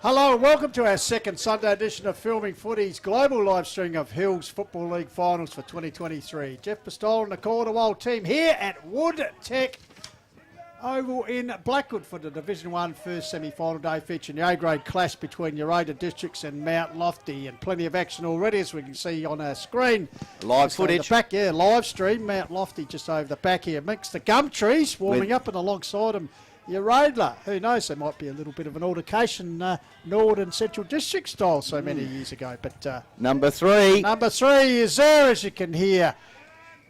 Hello and welcome to our second Sunday edition of Filming Footy's global live streaming of Hills Football League finals for 2023. Jeff Pistole and the Cornwall team here at Wood Tech Oval in Blackwood for the Division 1 first semi-final day, featuring the A-grade clash between Uraidla districts and Mount Lofty, and plenty of action already as we can see on our screen. Live footage. Back, live stream. Mount Lofty just over the back here amongst the gum trees, warming up, and alongside them Uraidla. Who knows, there might be a little bit of an altercation, Northern Central District style so many years ago. But Number 3 is there, as you can hear.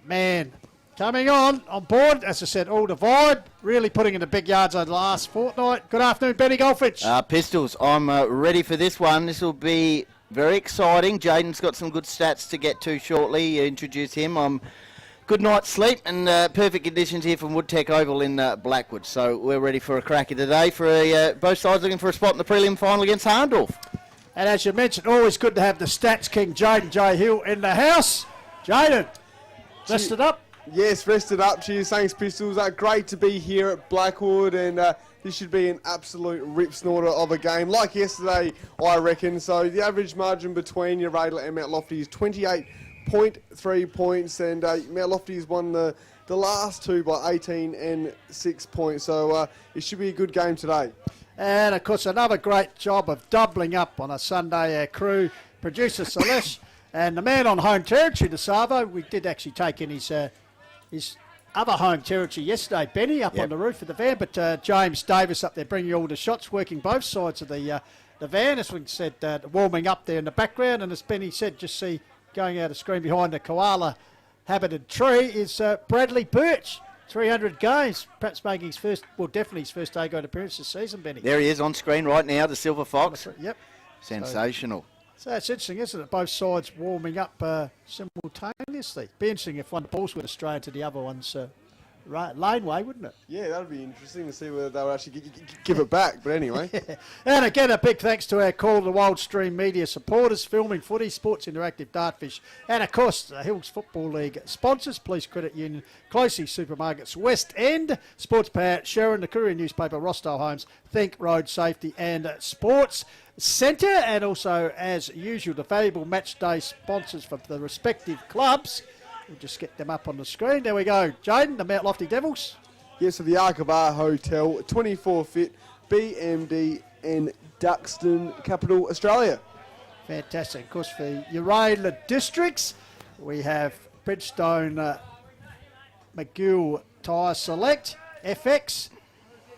Man, coming on board, as I said, all the vibe, really putting in the big yards over the last fortnight. Good afternoon, Benny Golfich. Pistols, I'm ready for this one. This will be very exciting. Jaden's got some good stats to get to shortly. Introduce him. Good night's sleep and perfect conditions here from Wood Tech Oval in Blackwood. So we're ready for a crack of the day for both sides looking for a spot in the prelim final against Harndorf. And as you mentioned, always good to have the Stats King, Jaden J. Hill, in the house. Jaden, rested up? Yes, rested up. Cheers, thanks, Pistols. Great to be here at Blackwood, and this should be an absolute rip snorter of a game, like yesterday, I reckon. So the average margin between Uraidla and Mount Lofty is 28.3 points, and Mount Lofty has won the last two by 18 and 6 points. So it should be a good game today. And, of course, another great job of doubling up on a Sunday, our crew, producer Salesh, and the man on home territory, the Savo. We did actually take in his other home territory yesterday, Benny, up on the roof of the van, but James Davis up there bringing all the shots, working both sides of the van, as we said, warming up there in the background. And as Benny said, just see going out of screen behind the koala-habited tree is Bradley Birch. 300 games, perhaps making definitely his first A-grade appearance this season, Benny. There he is on screen right now, the Silver Fox. Yep. Sensational. So it's interesting, isn't it? Both sides warming up simultaneously. Be interesting if one of the balls would have strayed to the other one's laneway, wouldn't it? Yeah, that would be interesting to see whether they'll actually give it back. But anyway. And again, a big thanks to our Call the Wild Stream media supporters, Filming Footy, Sports Interactive, Dartfish, and of course the Hills Football League sponsors, Police Credit Union, Closey Supermarkets, West End, Sports Power, Sharon, the Courier Newspaper, Rostow Homes, Think Road Safety and Sports Centre, and also, as usual, the valuable match day sponsors for the respective clubs. We'll just get them up on the screen. There we go. Jaden, the Mount Lofty Devils. Yes, so the Arkabar Hotel, 24 Fit, BMD and Duxton, Capital Australia. Fantastic. Of course, for Uraidla districts, we have Bridgestone, McGill Tyre Select, FX,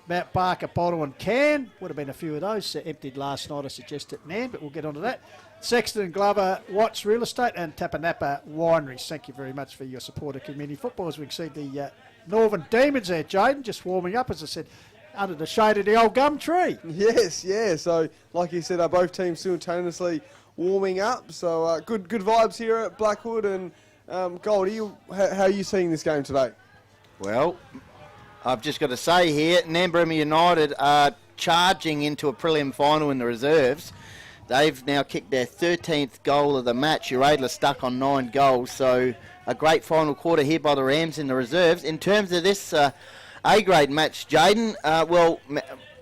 Mount Barker, Bottle and Can. Would have been a few of those emptied last night, I suggested, Nan, but we'll get onto that. Sexton Glover, Watts Real Estate, and Tapanapa Wineries. Thank you very much for your support of community football. As we can see the Northern Demons there, Jaden, just warming up, as I said, under the shade of the old gum tree. Yes, yeah. So, like you said, both teams simultaneously warming up. So, good vibes here at Blackwood. And, Goldie, how are you seeing this game today? Well, I've just got to say here, Nambourma United are charging into a prelim final in the reserves. They've now kicked their 13th goal of the match. Uraidla stuck on 9 goals, so a great final quarter here by the Rams in the reserves. In terms of this A-grade match, Jaden, well,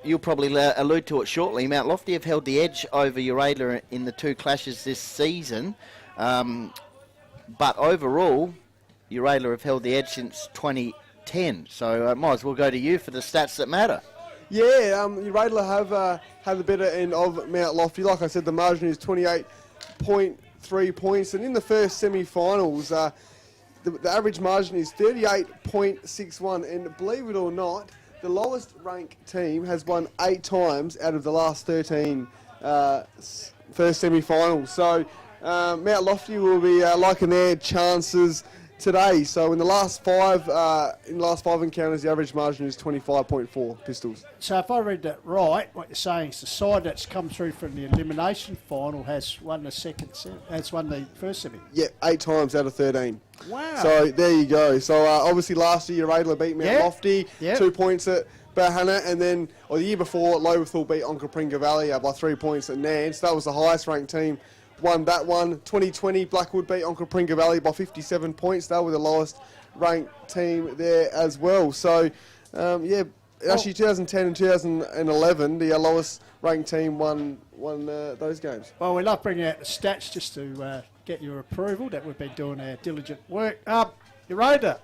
you'll probably allude to it shortly. Mount Lofty have held the edge over Uraidla in the 2 clashes this season. But overall, Uraidla have held the edge since 2010. So might as well go to you for the stats that matter. Yeah, Uraidla have the better end of Mount Lofty. Like I said, the margin is 28.3 points. And in the first semi-finals, the average margin is 38.61. And believe it or not, the lowest ranked team has won 8 times out of the last 13 first semi-finals. So Mount Lofty will be liking their chances today. So in the last 5 encounters, the average margin is 25.4 Pistols. So if I read that right, what you're saying is the side that's come through from the elimination final has won the first semi. Yeah, 8 times out of 13. Wow. So there you go. So obviously last year Uraidla beat Mount Lofty, 2 points at Bahana, and then the year before Lobethal beat Onkaparinga Valley by 3 points at Nance. That was the highest ranked team. Won that one. 2020, Blackwood beat Onkaparinga Valley by 57 points. They were the lowest ranked team there as well. So, actually 2010 and 2011, the lowest ranked team won those games. Well, we love bringing out the stats just to get your approval that we've been doing our diligent work. Uraidla,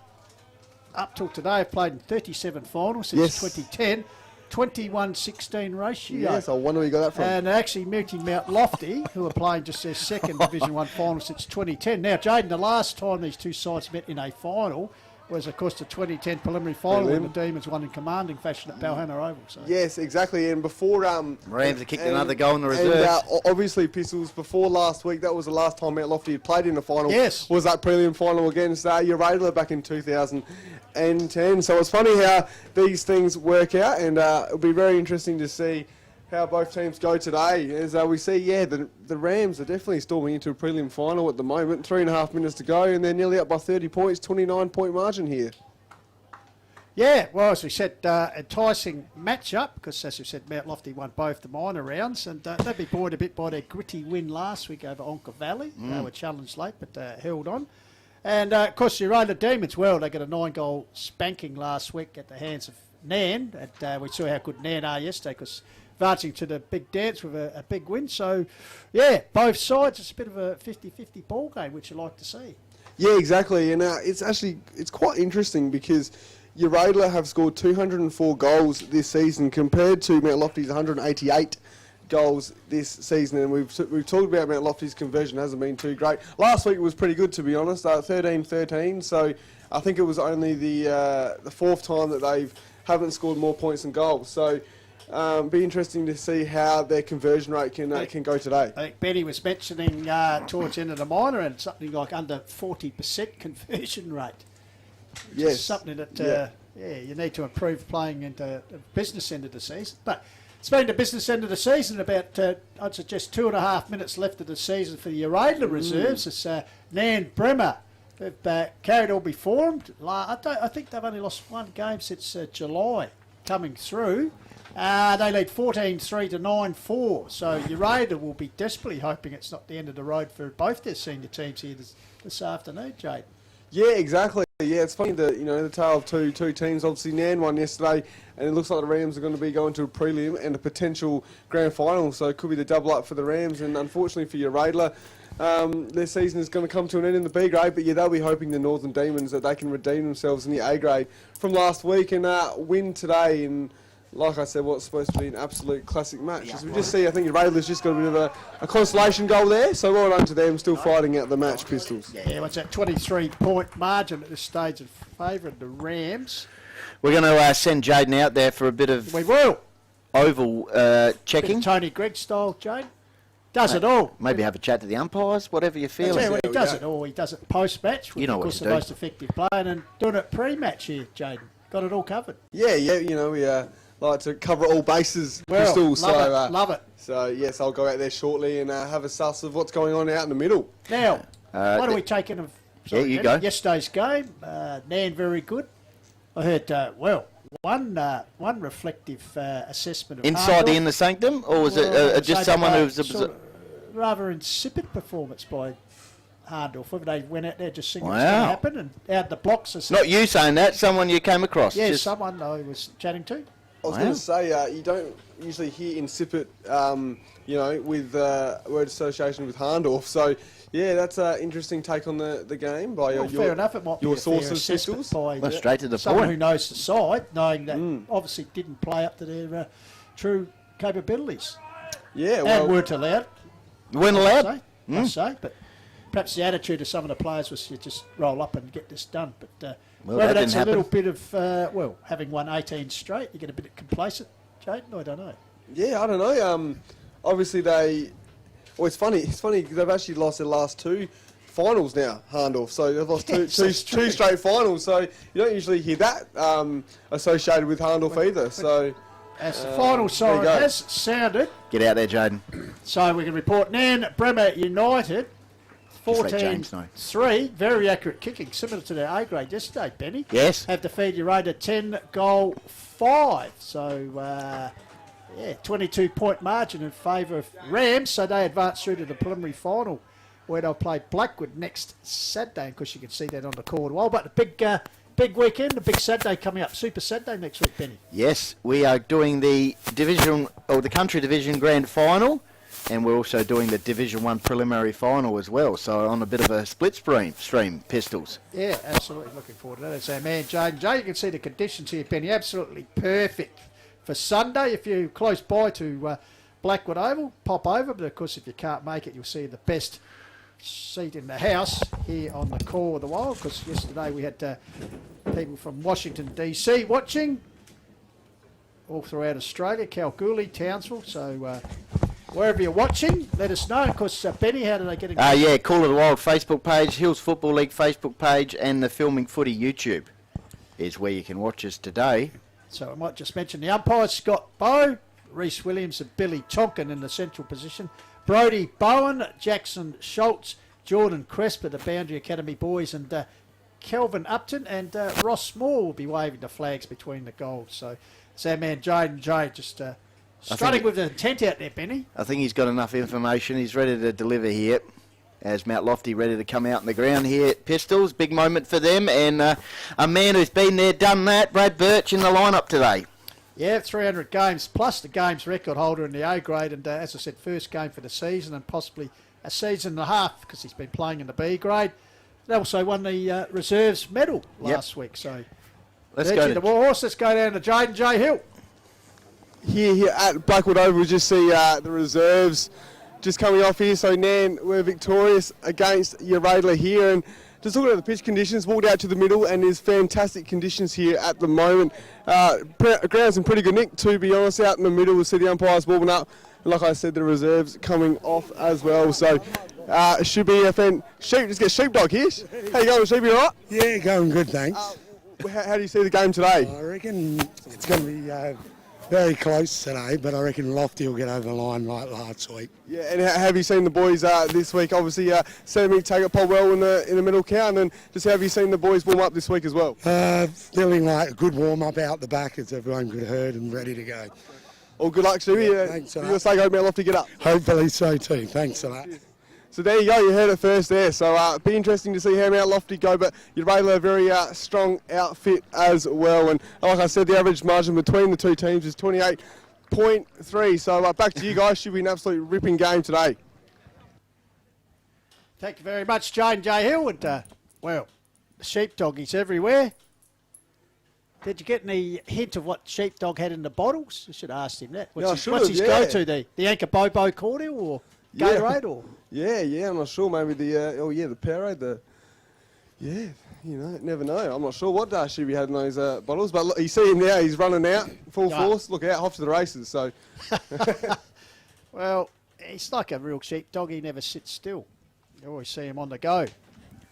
up till today, have played in 37 finals since 2010. 21-16 ratio. Yes, I wonder where you got that from. And actually meeting Mount Lofty, who are playing just their second Division 1 final since 2010. Now, Jaden, the last time these two sides met in a final was, of course, the 2010 preliminary final when the Demons won in commanding fashion at Balhana Oval. So. Yes, exactly. And before... Rams have kicked another goal in the reserves. And obviously, Pistols, before last week, that was the last time Mount Lofty had played in a final. Yes. Was that prelim final against Uraidla back in 2010. So it's funny how these things work out, and it'll be very interesting to see how both teams go today. As we see, the Rams are definitely storming into a prelim final at the moment. 3.5 minutes to go, and they're nearly up by 30 points, 29-point margin here. Yeah, well, as we said, enticing match-up, because as we said, Mount Lofty won both the minor rounds, and they'd be buoyed a bit by their gritty win last week over Onka Valley. They were challenged late, but held on. And, of course, the Uraidla Demons, well, they got a 9-goal spanking last week at the hands of Nan. And, we saw how good Nan are yesterday, because advancing to the big dance with a big win. So, yeah, both sides, it's a bit of a 50-50 ball game, which you like to see. Yeah, exactly. And it's quite interesting because Uraidla have scored 204 goals this season compared to Mount Lofty's 188 goals this season, and we've talked about Mount Lofty's conversion hasn't been too great. Last week was pretty good, to be honest, 13-13, so I think it was only the fourth time that they haven't scored more points than goals. So be interesting to see how their conversion rate can go today. I think Benny was mentioning towards the end of the minor and something like under 40% conversion rate. Yes, something that you need to improve playing into the business end of the season, but. It's been the business end of the season, about, I'd suggest, 2.5 minutes left of the season for the Uraidla reserves. It's Nan Bremer who've carried all before them. I think they've only lost one game since July coming through. They lead 14-3 to 9-4. So Uraidla will be desperately hoping it's not the end of the road for both their senior teams here this afternoon, Jade. Yeah, exactly. Yeah, it's funny that, the tale of two teams. Obviously, Nan won yesterday, and it looks like the Rams are going to be going to a prelim and a potential grand final. So it could be the double up for the Rams, and unfortunately for Uraidla, their season is going to come to an end in the B grade. But yeah, they'll be hoping the Northern Demons that they can redeem themselves in the A grade from last week and win today. And like I said, what's supposed to be an absolute classic match. As we just see, I think Uraidla's just got a bit of a consolation goal there. So well done to them, still fighting out the match, Pistols. Yeah, what's that 23-point margin at this stage in favour of the Rams? We're going to send Jaden out there for a bit of oval checking. Bit of Tony Gregg style, Jade. Does it all. Maybe have a chat to the umpires, whatever you feel. He does it all. He does it post-match, which you know of course the most effective playing, and doing it pre-match here, Jaden. Got it all covered. Yeah, we like to cover all bases, Pistols. Love it. So yes, I'll go out there shortly and have a suss of what's going on out in the middle. Now, what are we taking of yesterday's game? Nan, very good. I heard, one reflective assessment of inside the inner sanctum, or was it just someone who was sort of rather insipid performance by Hahndorf. They went out there just thinking what's going to happen, and out the blocks. Not you saying that, someone you came across. Yeah, someone I was chatting to. I was going to say, you don't usually hear incipit, with word association with Hahndorf. So, yeah, that's an interesting take on the game by your fair enough. It might be your a fair sources, assessment by straight to the someone point. who knows the side, knowing that obviously didn't play up to their true capabilities. Yeah, and weren't allowed. Weren't allowed? I say, but perhaps the attitude of some of the players was you just roll up and get this done. But whether that's a little bit of, having won 18 straight, you get a bit complacent, Jaden? I don't know. Yeah, I don't know. Obviously, it's funny. They've actually lost their last two finals now, Hahndorf. So they've lost two straight finals. So you don't usually hear that associated with Hahndorf either. So as the final siren has sounded. Get out there, Jaden. So we can report Nan Bremer United 14-3, very accurate kicking, similar to their A grade yesterday, Benny. Yes. Have defeated Uraidla 10-5. So, 22-point margin in favour of Rams. So they advance through to the preliminary final, where they'll play Blackwood next Saturday. Of course, you can see that on the cord. Well, but the big big weekend, a big Saturday coming up. Super Saturday next week, Benny. Yes, we are doing the the country division grand final, and we're also doing the Division 1 preliminary final as well. So on a bit of a split stream, Pistols. Yeah, absolutely looking forward to that. That's our man, Jane. Jay, you can see the conditions here, Benny. Absolutely perfect for Sunday. If you're close by to Blackwood Oval, pop over. But of course, if you can't make it, you'll see the best seat in the house here on the core of the Wild, because yesterday we had people from Washington DC watching all throughout Australia, Kalgoorlie, Townsville. So wherever you're watching, let us know. Of course, Benny, how do they get in? Yeah, Call of the Wild Facebook page, Hills Football League Facebook page, and the Filming Footy YouTube is where you can watch us today. So I might just mention the umpires: Scott Bowe, Reece Williams and Billy Tonkin in the central position, Brodie Bowen, Jackson Schultz, Jordan Cresper, the Boundary Academy boys, and Kelvin Upton and Ross Moore will be waving the flags between the goals. So it's our man Jaden Jay just strutting with the intent out there, Benny. I think he's got enough information. He's ready to deliver here. As Mount Lofty ready to come out in the ground here at Pistols. Big moment for them. And a man who's been there, done that, Brad Birch in the lineup today. Yeah, 300 games plus the games record holder in the A grade, and as I said, first game for the season and possibly a season and a half because he's been playing in the B grade. They also won the reserves medal last week. So let's go to the war horse. Let's go down to Jaden J. Hill. Here at Blackwood Oval, we just see the reserves just coming off here. So Nan, we're victorious against Uraidla here, and just looking at the pitch conditions, walked out to the middle, and there's fantastic conditions here at the moment. Ground's in pretty good nick, to be honest. Out in the middle, we'll see the umpires warming up. And like I said, the reserves coming off as well. So it should be a just get Sheepdog here. How you going, Sheep? You all right? Yeah, going good, thanks. How do you see the game today? I reckon it's going to be very close today, but I reckon Lofty will get over the line like last week. Yeah, and have you seen the boys this week? Obviously, Sammy take it Paul well in the middle count, and then just have you seen the boys warm up this week as well? Feeling like a good warm up out the back as everyone could heard and ready to go. All good luck, Stevie. Yeah, thanks for your sake, hope Mount Lofty get up. Hopefully so too. Thanks for that. So there you go, you heard it first there. So it'd be interesting to see how Mount Lofty go, but Uraidla a very strong outfit as well. And like I said, the average margin between the two teams is 28.3. So back to you guys, should be an absolute ripping game today. Thank you very much, Jane J. Hill. And, well, the sheepdoggies everywhere. Did you get any hint of what sheepdog had in the bottles? I should have asked him that. What's his go-to? The Anchor Bobo cordial or Gatorade or? Yeah, I'm not sure. Maybe the Powerade. You never know. I'm not sure what Shuby had in those bottles, but look, you see him now. He's running out full force. Look out, off to the races. So, well, he's like a real sheepdog. He never sits still. You always see him on the go.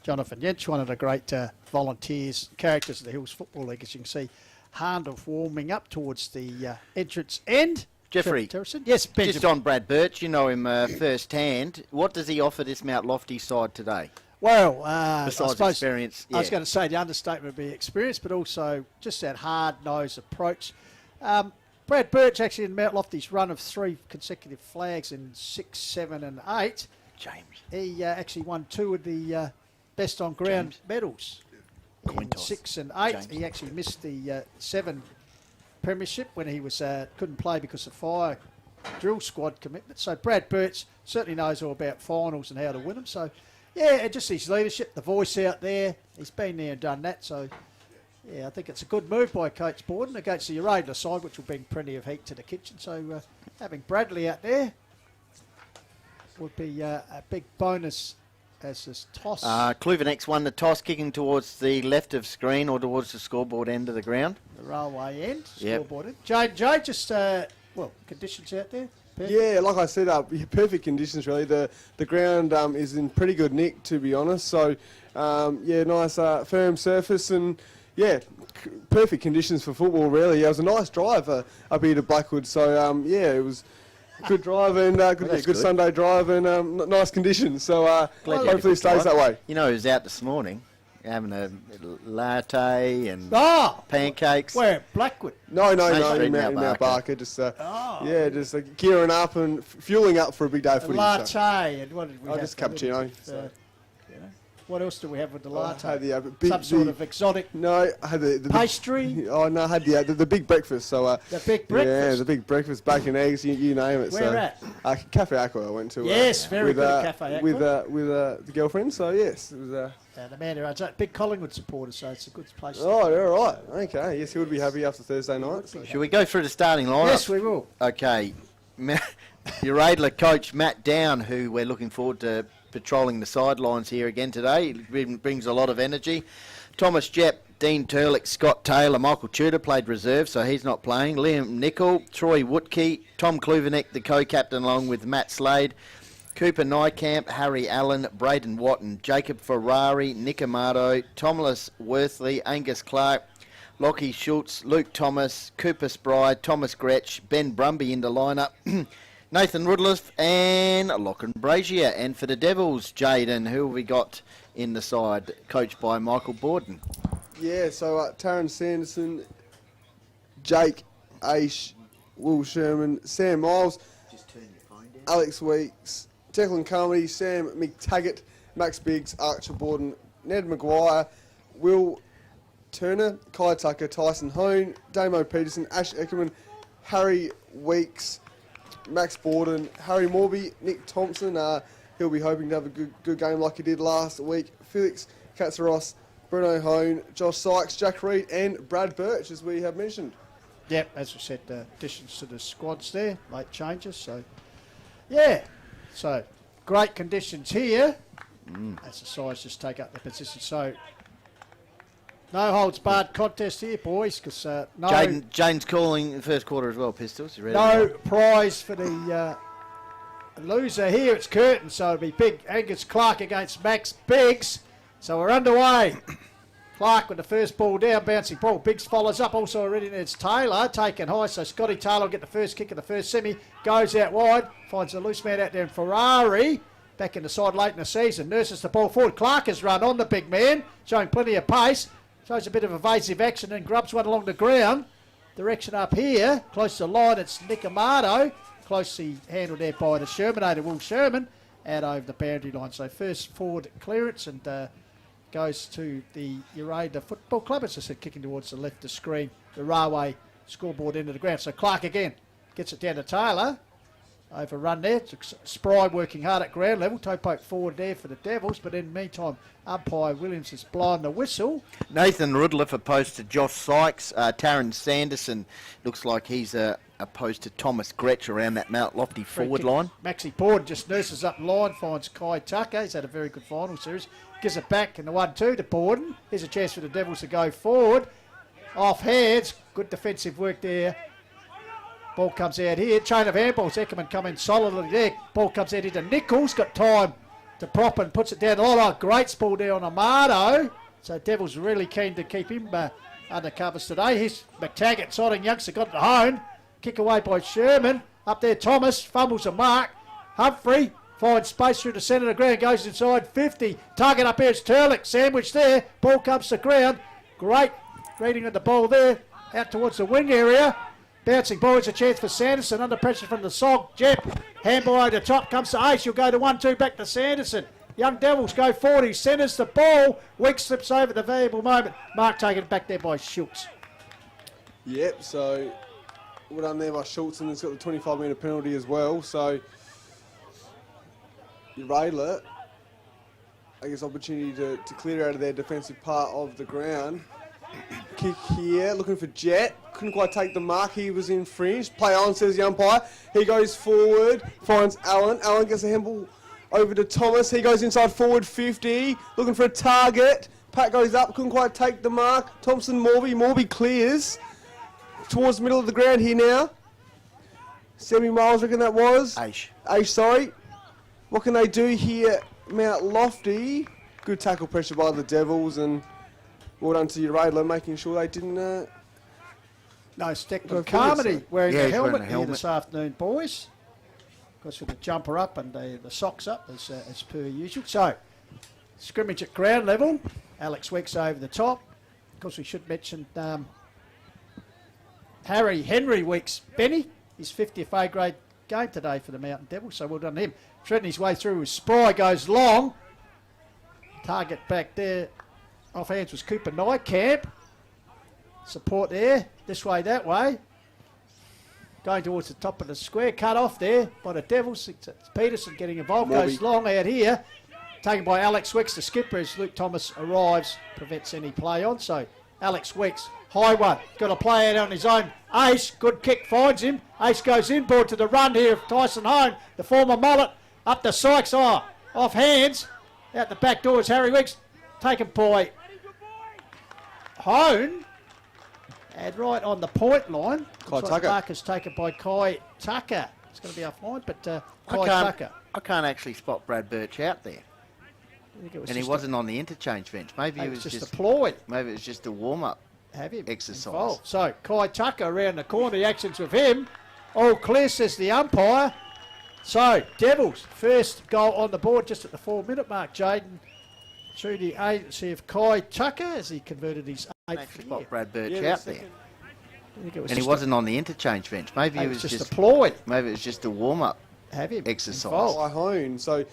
Jonathan Yench, one of the great volunteers, characters of the Hills Football League, as you can see, Harndorf warming up towards the entrance end. Jeffrey, yes, Benjamin. Just on Brad Birch, you know him first hand. What does he offer this Mount Lofty side today? Well, besides experience, I was going to say the understatement would be experience, but also just that hard-nosed approach. Brad Birch actually in Mount Lofty's run of 3 consecutive flags in 6, 7 and 8. James. He actually won 2 of the best on-ground medals. In 6 and 8. James. He actually missed the 7 premiership when he was couldn't play because of fire drill squad commitment. So Brad Birch certainly knows all about finals and how to win them. So, yeah, just his leadership, the voice out there. He's been there and done that. So, yeah, I think it's a good move by Coach Borden against the Uraidla side, which will bring plenty of heat to the kitchen. So, having Bradley out there would be a big bonus as this toss. Kluvenex won the toss, kicking towards the left of screen or towards the scoreboard end of the ground. The railway end, yep. Scoreboard end. Jay, just, conditions out there? Perfect. Yeah, like I said, perfect conditions really. The ground is in pretty good nick, to be honest. So, nice firm surface and, perfect conditions for football really. Yeah, it was a nice drive up here to Blackwood. So, it was good drive and good Sunday drive and nice conditions. So, hopefully it stays that way. You know, he was out this morning having a latte and pancakes. Where? Blackwood? No, in Mount Barker. Just gearing up and fueling up for a big day of footy. Latte and what did we have? Just cappuccino. What else do we have with the latte? I had the, Some sort of exotic No, I had the pastry. Oh no, I had the big breakfast. So The big breakfast. Yeah, the big breakfast, bacon, eggs, you name it. Where at? Cafe Aqua. I went to. Yes, very good at Cafe Aqua. With the girlfriend. So yes, it was. The man who runs that, big Collingwood supporter, so it's a good place. Oh, you're right. Okay. Yes, he would be happy after Thursday night. So. Should we go through the starting lineup? Yes, we will. Okay. Uraidla coach Matt Down, who we're looking forward to patrolling the sidelines here again today. It brings a lot of energy. Thomas Jepp, Dean Turlick, Scott Taylor, Michael Tudor played reserve, so he's not playing. Liam Nicol, Troy Woodkey, Tom Kluvernick, the co-captain, along with Matt Slade, Cooper Nykamp, Harry Allen, Braden Watton, Jacob Ferrari, Nick Amato, Thomas Worthley, Angus Clark, Lockie Schultz, Luke Thomas, Cooper Spry, Thomas Gretsch, Ben Brumby in the lineup, Nathan Rudliff and Lachlan Brazier. And for the Devils, Jaden, who have we got in the side, coached by Michael Borden? Yeah, so Taron Sanderson, Jake Aish, Will Sherman, Sam Miles, Alex Weeks, Declan Carmody, Sam McTaggart, Max Biggs, Archer Borden, Ned Maguire, Will Turner, Kai Tucker, Tyson Hone, Damo Peterson, Ash Eckerman, Harry Weeks, Max Borden, Harry Morby, Nick Thompson. He'll be hoping to have a good game like he did last week. Felix Katsaros, Bruno Hone, Josh Sykes, Jack Reed, and Brad Birch, as we have mentioned. Yep, as we said, additions to the squads there, late changes. So, yeah, so great conditions here. As the sides just take up the position. So, no holds barred contest here, boys, because no. Jaden's calling the first quarter as well, Pistols. You ready? No prize for the loser here. It's curtain, so it'll be big Angus Clark against Max Biggs. So we're underway. Clark with the first ball down, bouncing ball. Biggs follows up. Also already there's Taylor taken high. So Scotty Taylor will get the first kick of the first semi. Goes out wide. Finds a loose man out there in Ferrari. Back in the side late in the season. Nurses the ball forward. Clark has run on the big man. Showing plenty of pace. Shows a bit of evasive action and grubs one along the ground. Direction up here. Close to the line. It's Nick Amato. Closely handled there by the Shermanator, Will Sherman. Out over the boundary line. So first forward clearance and goes to the Uraidla Football Club. As I said, kicking towards the left of the screen. The railway scoreboard into the ground. So Clark again gets it down to Taylor. Overrun there. Spry working hard at ground level. Toe poke forward there for the Devils. But in the meantime, umpire Williams is blowing the whistle. Nathan Rudliff opposed to Josh Sykes. Taron Sanderson looks like he's opposed to Thomas Gretsch around that Mount Lofty forward line. Maxie Borden just nurses up line, finds Kai Tucker. He's had a very good final series. Gives it back in the 1-2 to Borden. Here's a chance for the Devils to go forward. Off hands. Good defensive work there. Ball comes out here. Chain of handballs. Eckerman coming solidly there. Ball comes out into Nichols. Got time to prop and puts it down. Oh, great ball there on Amato. So Devils really keen to keep him under covers today. Here's McTaggart, exciting youngster, got it home. Kick away by Sherman. Up there, Thomas fumbles a mark. Humphrey finds space through the centre of the ground. Goes inside 50. Target up here. It's Turlick. Sandwich there. Ball comes to ground. Great reading of the ball there. Out towards the wing area. Bouncing ball, it's a chance for Sanderson. Under pressure from the Sog. Jepp. Handball over the top. Comes to Ace. You'll go to 1-2 back to Sanderson. Young Devils go forward. He centres the ball. Weeks slips over the valuable moment. Mark taken back there by Schultz. Yep, so well done there by Schultz, and he's got the 25-metre penalty as well. So Uraidla, I guess, opportunity to clear out of their defensive part of the ground. Kick here, looking for Jet. Couldn't quite take the mark. He was in fringe. Play on, says the umpire. He goes forward, finds Allen. Allen gets a handball over to Thomas. He goes inside forward 50, looking for a target. Pat goes up, couldn't quite take the mark. Thompson, Morby. Morby clears towards the middle of the ground here now. 70 miles, reckon that was. Aish, sorry. What can they do here? Mount Lofty. Good tackle pressure by the Devils, and well done to Uraidla, making sure they didn't... No, Steckman Carmody wearing a helmet here this afternoon, boys. Of course, with the jumper up and the socks up, as per usual. So, scrimmage at ground level. Alex Weeks over the top. Of course, we should mention Henry Weeks, Benny. His 50th A-grade game today for the Mountain Devils, so well done to him. Threading his way through with Spry, goes long. Target back there. Off hands was Cooper Nykamp. Support there. This way, that way. Going towards the top of the square. Cut off there by the Devils. It's Peterson getting involved. Morby. Goes long out here. Taken by Alex Wicks, the skipper, as Luke Thomas arrives. Prevents any play on. So Alex Wicks, high one. Got to play out on his own. Ace, good kick, finds him. Ace goes inboard to the run here of Tyson Hone, the former mullet. Up to Sykes. Oh, off hands. Out the back door is Harry Wicks. Taken by Hone. And right on the point line. Kai Tucker. Mark is taken by Kai Tucker. It's going to be offline, but Kai Tucker. I can't actually spot Brad Birch out there. I think it was And he just wasn't on the interchange bench. Maybe a, he it was was just a ploy. maybe it was just a warm-up. Have him exercise. involved. So Kai Tucker around the corner, the actions with him. All clear, says the umpire. So Devils, first goal on the board just at the 4-minute mark. Jaden through the agency of Kai Tucker as he converted his 8th Actually year. spot Brad Birch Yeah, out there. I think it was And he just wasn't on the interchange bench. Maybe it he was was just just a ploy. maybe it was just a warm-up Have him exercise. involved. By Hone. So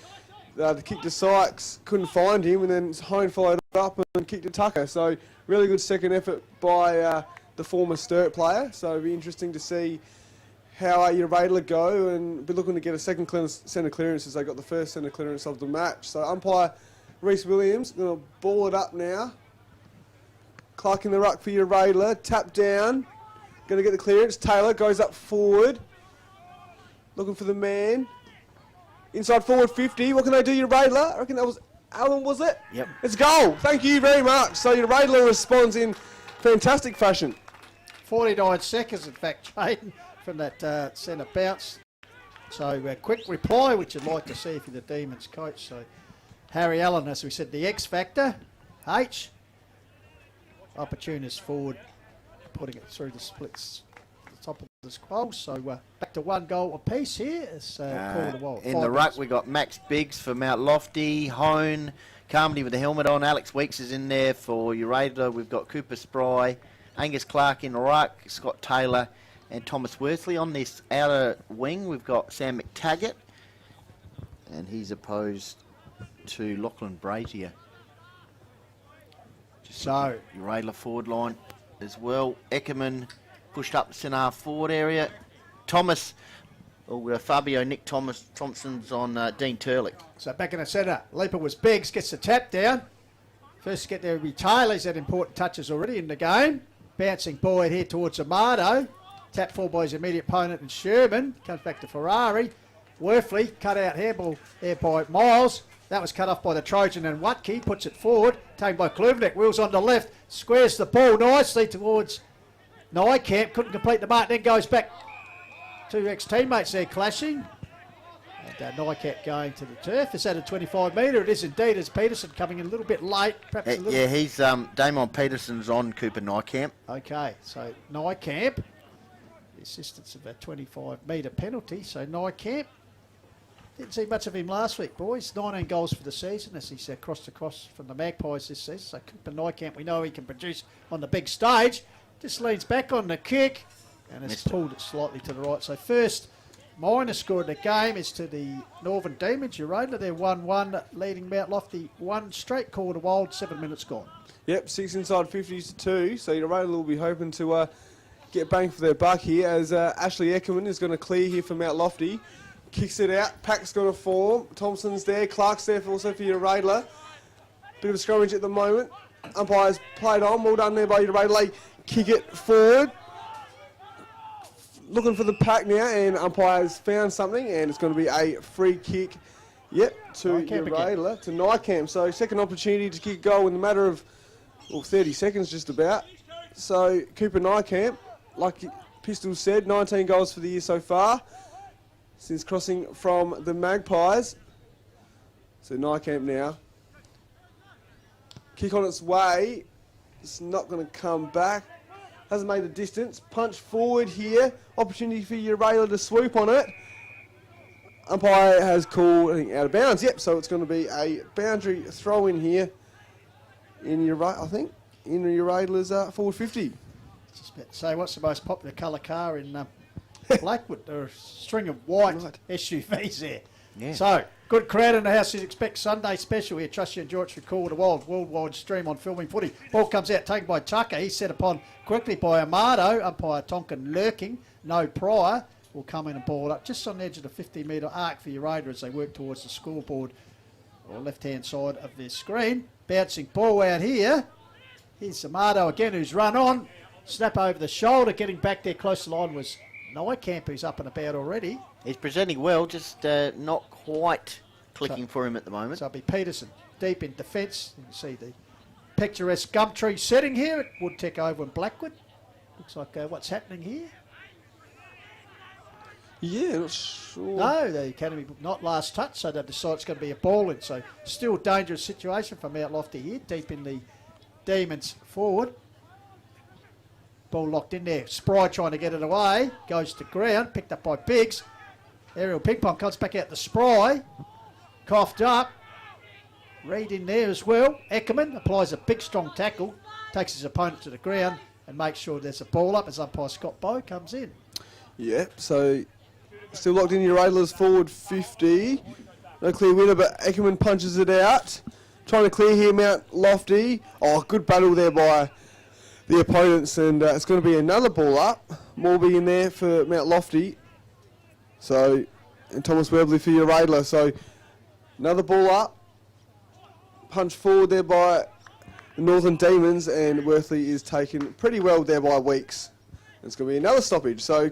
the kick to Sykes, couldn't find him, and then Hone followed up and kicked to Tucker. So really good second effort by the former Sturt player. So it'll be interesting to see how Uraidla go, and be looking to get a second centre clearance as they got the first centre clearance of the match. So umpire Reece Williams going to ball it up now. Clark in the ruck for Uraidla, tap down, going to get the clearance. Taylor goes up forward, looking for the man. Inside forward 50. What can they do, Uraidla? I reckon that was Alan, was it? Yep. It's goal. Thank you very much. So Uraidla responds in fantastic fashion. 49 seconds, in fact, Jaden, from that centre bounce. So a quick reply, which you'd like to see if you're the Demons coach. So Harry Allen, as we said, the X factor. H. Opportunist forward, putting it through the splits. The top of the squall. So back to 1 goal apiece here. It's called a while. In the ruck, we got Max Biggs for Mount Lofty, Hone, Carmody with the helmet on. Alex Weeks is in there for Uraidla. We've got Cooper Spry, Angus Clark in the ruck, Scott Taylor, and Thomas Worthley. On this outer wing, we've got Sam McTaggart, and he's opposed to Lachlan Brazier. So Uraidla forward line as well. Eckerman pushed up the centre half forward area. Thomas, Fabio Nick Thompson's on Dean Turlick. So back in the centre, Leaper was Biggs, gets the tap down. First to get there will be Taylor. He's had important touches already in the game. Bouncing ball here towards Amato. Tap for by his immediate opponent and Sherman. Comes back to Ferrari. Worthley cut out hairball there by Miles. That was cut off by the Trojan and Watke. Puts it forward. Taken by Kluvenek. Wheels on the left. Squares the ball nicely towards Nykamp. Couldn't complete the mark. Then goes back. 2 ex-teammates there clashing. And Nykamp going to the turf. It's at a 25 metre. It is indeed, as Peterson coming in a little bit late. Perhaps a little. Yeah, he's Damon Peterson's on Cooper Nykamp. Okay, so Nykamp. The assistance of a 25 metre penalty. So Nykamp. Didn't see much of him last week, boys. 19 goals for the season as he's crossed across from the Magpies this season. So Cooper Nykamp, we know he can produce on the big stage. Just leans back on the kick and has pulled it slightly to the right. So first minor score of the game is to the Northern Demons. Uraidla, they're 1-1, leading Mount Lofty 1 straight call to wild, 7 minutes gone. Yep, 6 inside 50s to 2. So Uraidla will be hoping to get bang for their buck here as Ashley Eckerman is going to clear here for Mount Lofty. Kicks it out. Pack's going to form. Thompson's there. Clark's there also for Uraidla. Bit of a scrummage at the moment. Umpires played on. Well done there by Uraidla. Kick it forward. Looking for the pack now, and umpires found something, and it's going to be a free kick. Yep, to Uraidla, to Nykamp. So second opportunity to kick a goal in the matter of 30 seconds just about. So Cooper Nykamp, like Pistol said, 19 goals for the year so far since crossing from the Magpies. So Nykamp now. Kick on its way. It's not going to come back. Hasn't made a distance. Punch forward here. Opportunity for Uraidla to swoop on it. Umpire has called, I think, out of bounds. Yep, so it's going to be a boundary throw in here in Uraidla's forward 50. Just about to say, what's the most popular colour car in Blackwood? There are a string of white SUVs there. Yeah. So Good crowd in the house. You expect Sunday special here. Trust you enjoy it through Call to Wild. Worldwide stream on Filming Footy. Ball comes out, taken by Tucker. He's set upon quickly by Amado. Umpire Tonkin lurking. No prior. Will come in and ball up just on the edge of the 50-metre arc for Uraidla as they work towards the scoreboard or left-hand side of their screen. Bouncing ball out here. Here's Amado again, who's run on. Snap over the shoulder. Getting back there close to the line was Nykamp, who's up and about already. He's presenting well, just not quite clicking for him at the moment. So it'll be Peterson deep in defence. You can see the picturesque gum tree setting here. It would take over in Blackwood. Looks like what's happening here. Yeah, not sure. No, the Academy not last touch, so they've decided it's going to be a ball in. So still a dangerous situation from Mount Lofty here, deep in the Demons forward. Ball locked in there. Spry trying to get it away. Goes to ground, picked up by Biggs. Aerial ping pong comes back out to Spry. Coughed up. Reed in there as well. Eckerman applies a big strong tackle. Takes his opponent to the ground and makes sure there's a ball up as umpire Scott Bowe comes in. Yeah, so still locked in Uraidla's forward 50. No clear winner, but Eckerman punches it out. Trying to clear here Mount Lofty. Oh, good battle there by the opponents, and it's going to be another ball up. Morby in there for Mount Lofty. So, and Thomas Webley for Uraidla. So, another ball up. Punch forward there by the Northern Demons, and Worthley is taken pretty well there by Weeks. It's going to be another stoppage. So,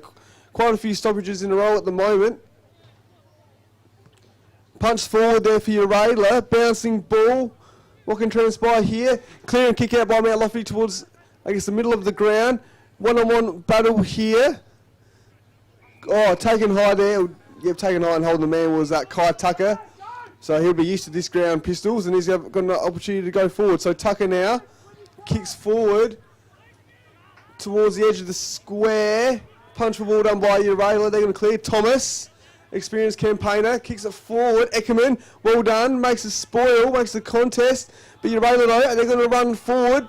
quite a few stoppages in a row at the moment. Punch forward there for Uraidla. Bouncing ball. What can transpire here? Clear and kick out by Mount Lofty towards, I guess, the middle of the ground. One-on-one battle here. Oh, taken high there. Yep, taken high and holding the man was Kai Tucker. So he'll be used to this ground pistols, and he's got an opportunity to go forward. So Tucker now kicks forward towards the edge of the square. Punch for ball done by Uraidla. They're going to clear. Thomas, experienced campaigner, kicks it forward. Eckerman, well done. Makes a spoil, makes the contest. But Uraidla, though, they're going to run forward.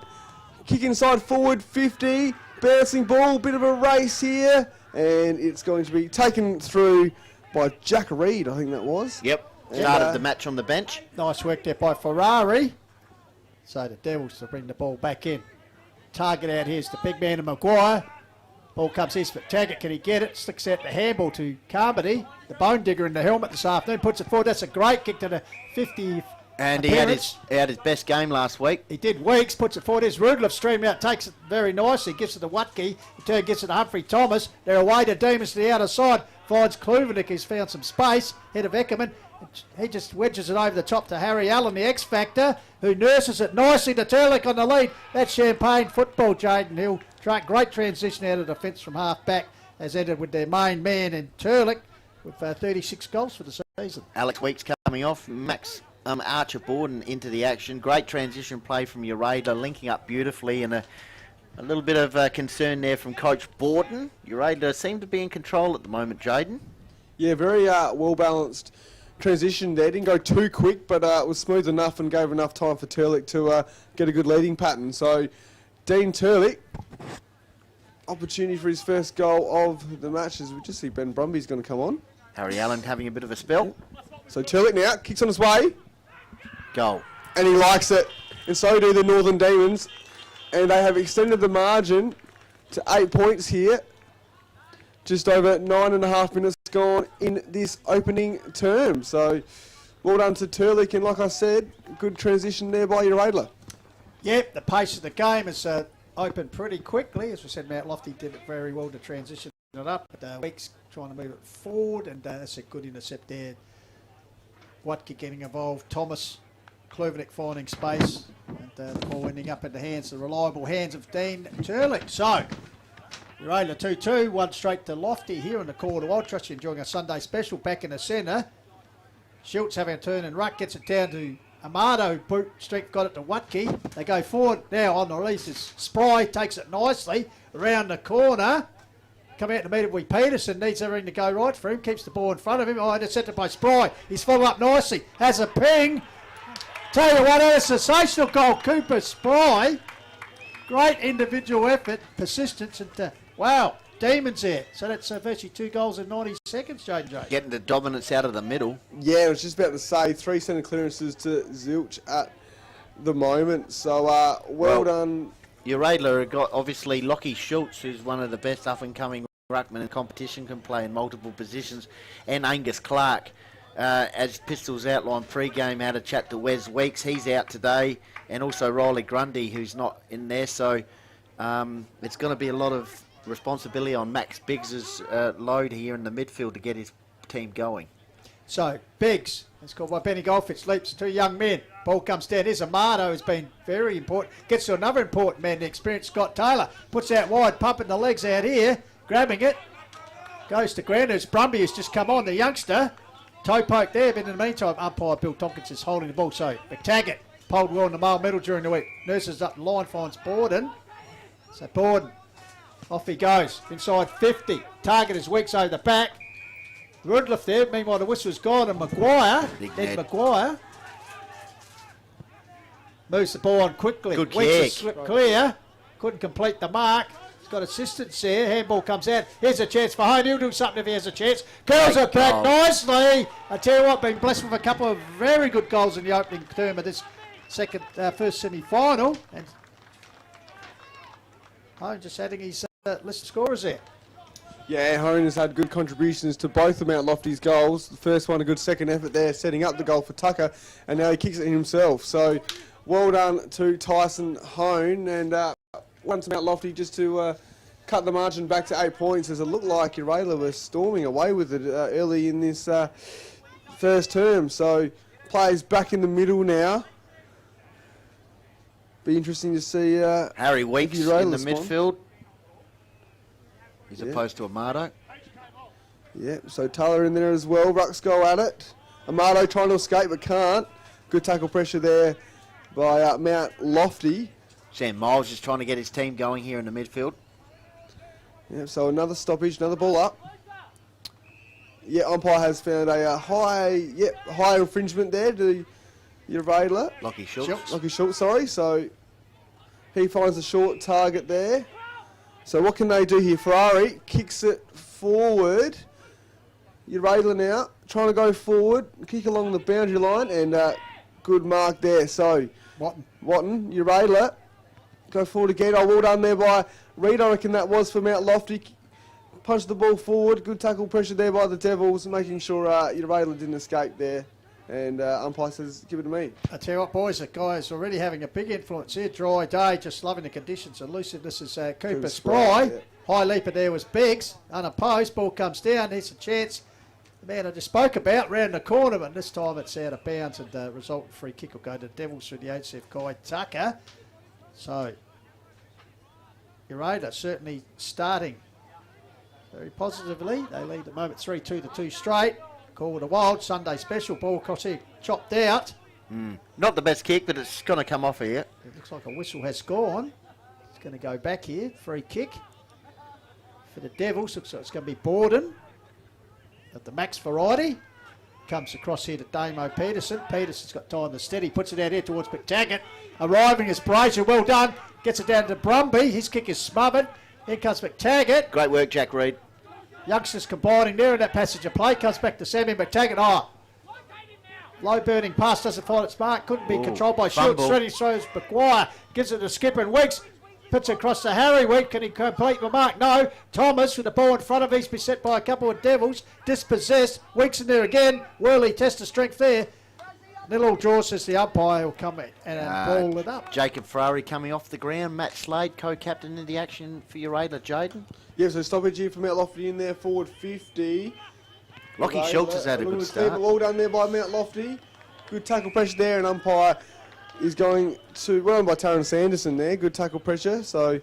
Kick inside forward, 50. Bouncing ball, bit of a race here. And it's going to be taken through by Jack Reed, I think that was. Yep. And, Started the match on the bench. Nice work there by Ferrari. So the Devils to bring the ball back in. Target out here is the big man of Maguire. Ball comes here for Taggart. Can he get it? Sticks out the handball to Carmody. The bone digger in the helmet this afternoon. Puts it forward. That's a great kick to the 50. And he had his best game last week. He did. Weeks puts it forward. Here's Rudloff stream out. Takes it very nicely. Gives it to Watke. In turn gets it to Humphrey Thomas. They're away to Demons to the outer side. Finds Kluvenik. He's found some space. Head of Eckerman. He just wedges it over the top to Harry Allen, the X-Factor, who nurses it nicely to Turlick on the lead. That's Champagne football, Jaden Hill. Great transition out of defence from half-back has ended with their main man in Turlick with 36 goals for the season. Alex Weeks coming off. Max Archer Borden into the action. Great transition play from Uraidla, linking up beautifully, and a little bit of concern there from Coach Borden. Uraidla seem to be in control at the moment, Jaden. Yeah, very well-balanced transition there. Didn't go too quick, but it was smooth enough and gave enough time for Turlick to get a good leading pattern. So, Dean Turlick, opportunity for his first goal of the match, as we just see Ben Brumby's going to come on. Harry Allen having a bit of a spell. So Turlick now kicks on his way. Goal. And he likes it. And so do the Northern Demons. And they have extended the margin to 8 points here. Just over 9.5 minutes gone in this opening term. So well done to Turlick. And like I said, good transition there by Uraidla. Yep, the pace of the game has opened pretty quickly. As we said, Mount Lofty did it very well to transition it up. But Weeks trying to move it forward. And that's a good intercept there. Watke getting involved. Thomas, Kluvenik finding space. And the ball ending up in the hands, the reliable hands of Dean Turlick. So, Uraidla 2-2, one straight to Lofty here in the corner. Wild Trust you enjoying a Sunday special back in the centre. Schultz having a turn and ruck, gets it down to Amado. Boot strength got it to Watke. They go forward now on the release. Is Spry takes it nicely around the corner. Come out to meet it with Peterson. Needs everything to go right for him. Keeps the ball in front of him. Oh, intercepted by Spry. He's followed up nicely. Has a ping. Tell you what, a sensational goal. Cooper Spry. Great individual effort, persistence, and wow, demons there. So that's virtually 2 goals in 90 seconds, Jaden. Getting the dominance out of the middle. Yeah, I was just about to say 3 centre clearances to Zilch at the moment. So well done. Uraidla have got obviously Lockie Schultz, who's one of the best up-and-coming ruckman in the competition, can play in multiple positions, and Angus Clark. As Pistols outlined pre-game, had a chat to Wes Weeks. He's out today, and also Riley Grundy, who's not in there. So it's going to be a lot of responsibility on Max Biggs's load here in the midfield to get his team going. So, Biggs, it's called by Benny Goldfitz, leaps 2 young men. Ball comes down. Here's Amato, who's been very important. Gets to another important man, the experienced Scott Taylor. Puts out wide, pumping the legs out here, grabbing it. Goes to ground. There's Brumby, who's just come on, the youngster. Toe poke there, but in the meantime, umpire Bill Tompkins is holding the ball. So, McTaggart pulled well in the mile middle during the week. Nurses up the line, finds Borden. So, Borden, off he goes. Inside 50. Target is Weeks over the back. Rudliff there. Meanwhile, the whistle's gone, and Maguire, Ed Maguire, moves the ball on quickly. Good Weeks kick. has slipped clear. Couldn't complete the mark. He's got assistance there. Handball comes out. Here's a chance for Hone. He'll do something if he has a chance. Curls it back nicely. I tell you what, been blessed with a couple of very good goals in the opening term of this first semi-final. And Hone just adding his list of scorers there. Yeah, Hone has had good contributions to both of Mount Lofty's goals. The first one, a good second effort there, setting up the goal for Tucker, and now he kicks it himself. So, well done to Tyson Hone, and one to Mount Lofty just to cut the margin back to 8 points, as it looked like Uraidla was storming away with it early in this first term. So, players back in the middle now. Be interesting to see Harry Weeks in the midfield, as Yeah. opposed to Amato. Yeah, so Taylor in there as well. Rucks go at it. Amato trying to escape but can't. Good tackle pressure there by Mount Lofty. Sam Miles is trying to get his team going here in the midfield. Yeah, so another stoppage, another ball up. Yeah, umpire has found a high infringement there to Uraidla. Lockie Schultz. Lockie Schultz, sorry. So he finds a short target there. So what can they do here? Ferrari kicks it forward. Uraidla now trying to go forward, kick along the boundary line, and good mark there. So Watton, Uraidla, go forward again. Oh, well done there by Reid. I reckon that was for Mount Lofty. Punched the ball forward. Good tackle pressure there by the Devils, making sure Uraidla didn't escape there. And umpire says, give it to me. I tell you what, boys, the guy's already having a big influence here. Dry day, just loving the conditions. Elusiveness is Cooper Spry. Yeah. High leaper there was Biggs. Unopposed, ball comes down. There's a chance. The man I just spoke about, round the corner, but this time it's out of bounds, and the resultant free kick will go to the Devils through the HCF guy Tucker. So, Uraidla certainly starting very positively. They lead at the moment 3-2 to 2 straight. Call with a wild Sunday special. Ball across here, chopped out. Not the best kick, but it's going to come off here. It looks like a whistle has gone. It's going to go back here. Free kick for the Devils. Looks like it's going to be Borden of the Max variety. Comes across here to Damo Peterson. Peterson's got time to steady. Puts it out here towards McTaggart. Arriving is Brazier. Well done. Gets it down to Brumby. His kick is smothered. Here comes McTaggart. Great work, Jack Reid. Youngsters combining there in that passage of play. Comes back to Sammy McTaggart. Oh, low burning pass doesn't find its mark. Couldn't be controlled by Schultz. Ready throws Maguire. Gives it to Skipper and Weeks. Puts it across to Harry Week. Can he complete the mark? No. Thomas with the ball in front of him. He's beset by a couple of Devils. Dispossessed. Weeks in there again. Worley test of strength there. Little draw, says the umpire. Will come in and ball it up. Jacob Ferrari coming off the ground. Matt Slade, co-captain in the action for Uraidla. Jaden. Yeah, so stoppage here for Mount Lofty in there, forward 50. Lockie Schultz has had a good start. Well done there by Mount Lofty. Good tackle pressure there, and umpire is going to, well done by Terrence Anderson there. Good tackle pressure, so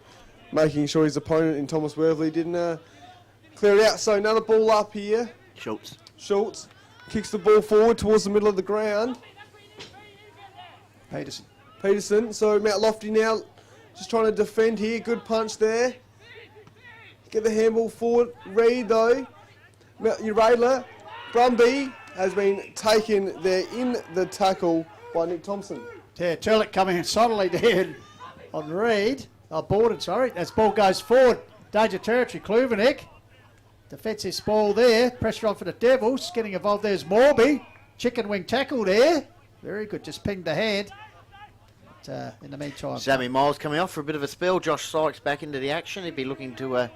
making sure his opponent in Thomas Worthley didn't clear it out. So another ball up here. Schultz kicks the ball forward towards the middle of the ground. Peterson, so Mount Lofty now just trying to defend here. Good punch there. Get the handball forward. Reid though. Uraidla. Brumby has been taken there in the tackle by Nick Thompson. Yeah, Turlick coming in solidly there on Reid. Borden, sorry. As ball goes forward. Danger territory, Kluvenik. Defensive spoil there. Pressure on for the Devils. Getting involved there's Morby. Chicken wing tackle there. Very good. Just pinged the hand. But, in the meantime... Sammy Miles coming off for a bit of a spell. Josh Sykes back into the action. He'd be looking to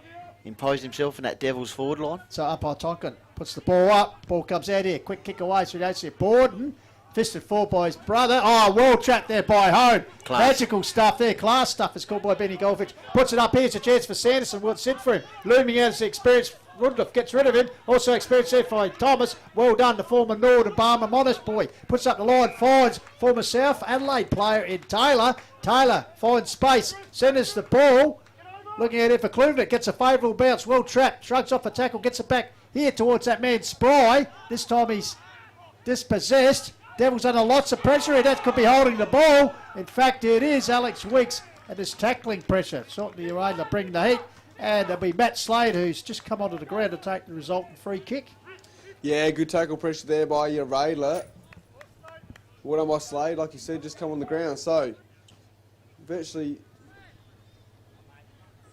impose himself in that Devils forward line. So umpire Tonkin puts the ball up. Ball comes out here. Quick kick away. So you don't see Borden. Fisted forward by his brother. Oh, well trapped there by Hone. Class. Magical stuff there. Class stuff is called by Benny Goldfish. Puts it up here. It's a chance for Sanderson. Will sit for him. Looming out as the experienced Rudloff gets rid of him. Also experienced there by Thomas. Well done, the former Nord and Barmer Monash boy. Puts up the line. Finds former South Adelaide player in Taylor. Taylor finds space. Centres the ball. Looking at it for Kluvenik. Gets a favourable bounce. Well trapped. Shrugs off a tackle. Gets it back here towards that man Spry. This time he's dispossessed. Devils under lots of pressure here. That could be holding the ball. In fact, it is Alex Weeks and his tackling pressure. Certainly Uraidla bring the heat. And there'll be Matt Slade, who's just come onto the ground to take the resultant free kick. Yeah, good tackle pressure there by Uraidla. Well done by Slade, like you said, just come on the ground. So, virtually,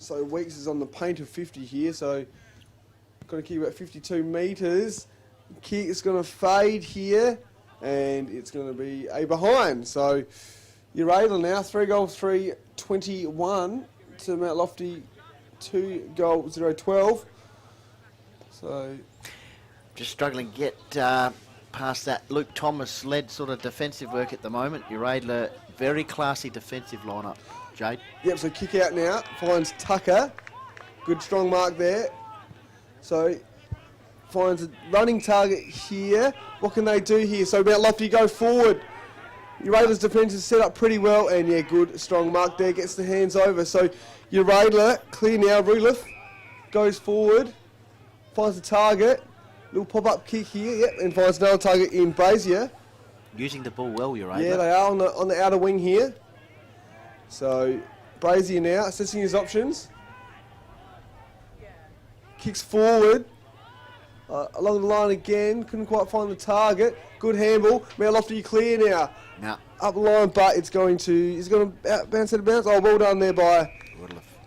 Weeks is on the paint of 50 here. So, got to keep about 52 metres. Kick is going to fade here. And it's going to be a behind. So, Uraidla now, 3 goals, 3-21 to Mount Lofty, 2 goals, 0-12. So, just struggling to get past that Luke Thomas-led sort of defensive work at the moment. Uraidla, very classy defensive lineup. Jade? Yep, so kick out now, finds Tucker. Good strong mark there. So, finds a running target here. What can they do here? So Mount Lofty go forward. Uraidla's defence is set up pretty well, and yeah, good strong mark there, gets the hands over. So Uraidla clear now. Rudloff goes forward, finds the target. Little pop-up kick here, yep, and finds another target in Brazier. Using the ball well, Uraidla. Yeah, they are on the outer wing here. So Brazier now assessing his options. Kicks forward. Along the line again, couldn't quite find the target. Good handball. Mount Lofty clear now. No. Up the line, but he's going to bounce out of bounds. Oh, well done there by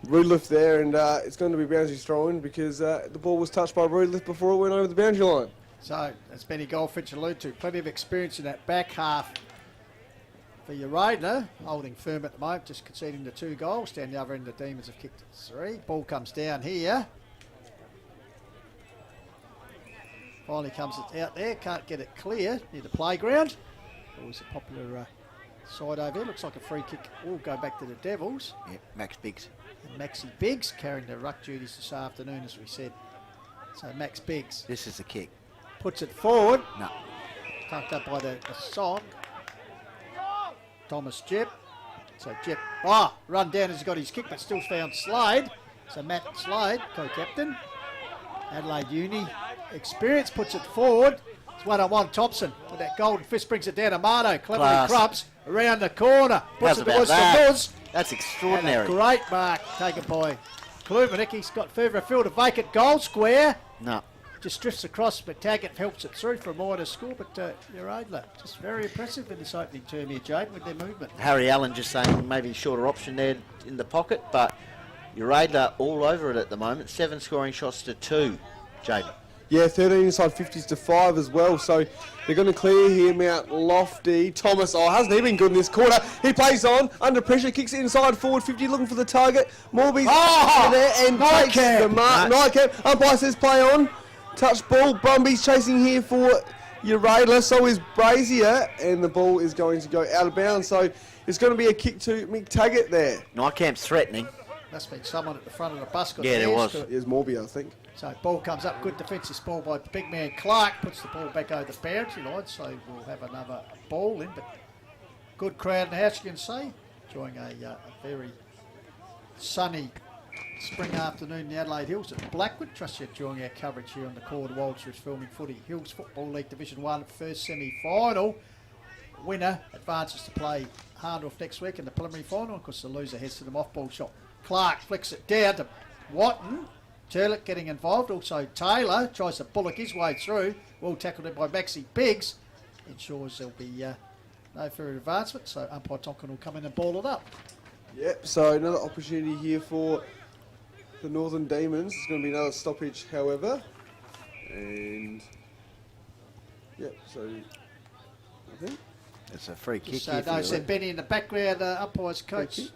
Rudloff there, and it's going to be boundaries throw-in because the ball was touched by Rudloff before it went over the boundary line. So, as Benny Goldfinch alluded to, plenty of experience in that back half for Uraidla, holding firm at the moment, just conceding the 2 goals. Down the other end, the Demons have kicked 3. Ball comes down here. Finally comes out there, can't get it clear near the playground. Always a popular side over here. Looks like a free kick will go back to the Devils. Yep, Max Biggs. And Maxie Biggs carrying the ruck duties this afternoon, as we said. So Max Biggs This is the kick. puts it forward. No. Tucked up by the song. Thomas Jep. So Jep, run down as he got his kick, but still found Slade. So Matt Slade, co-captain. Adelaide Uni experience, puts it forward. It's 1-on-1 Thompson with that golden fist, brings it down to Marto. Cleverly Class. Crubs around the corner. Puts How's it about towards that? the Nuz. That's And extraordinary. a great mark taken by Kluvenik. He's got further afield, a vacant goal square. No. Just drifts across, but Taggart helps it through for a minor score. But Uraidla, just very impressive in this opening term here, Jade, with their movement. Harry Allen just saying maybe shorter option there in the pocket, but Uraidla all over it at the moment. 7 scoring shots to 2, Jaden. Yeah, 13 inside 50s to 5 as well. So they're going to clear here. Mount Lofty. Thomas, hasn't he been good in this quarter? He plays on, under pressure, kicks it inside forward 50, looking for the target. Morby's there and takes the mark. Nightcap. Umpire says play on. Touch ball. Brumby's chasing here for Uraidla. So is Brazier, and the ball is going to go out of bounds. So it's going to be a kick to Mick Taggart there. Nightcamp's threatening. Must have been someone at the front of the bus. Got Yeah, there was. Here's Morby, I think. So ball comes up, good defensive ball by the big man Clark, puts the ball back over the boundary line, so we'll have another ball in, but good crowd in the house, you can see, enjoying a very sunny spring afternoon in the Adelaide Hills at Blackwood. Trust you're enjoying our coverage here on the Cord Walters Filming Footy Hills Football League Division 1 first semi-final. Winner advances to play Hardorf next week in the preliminary final, of course the loser heads to the mothball shop. Clark flicks it down to Watton. Turlick getting involved, also Taylor tries to bullock his way through, well tackled in by Maxie Biggs, ensures there'll be no further advancement, so umpire Tonkin will come in and ball it up. Yep, so another opportunity here for the Northern Demons. It's going to be another stoppage, however. And, yep, so, I think. It's a free kick. Just, Here for no, you, said Lee. Benny in the background, umpire's coach. kick.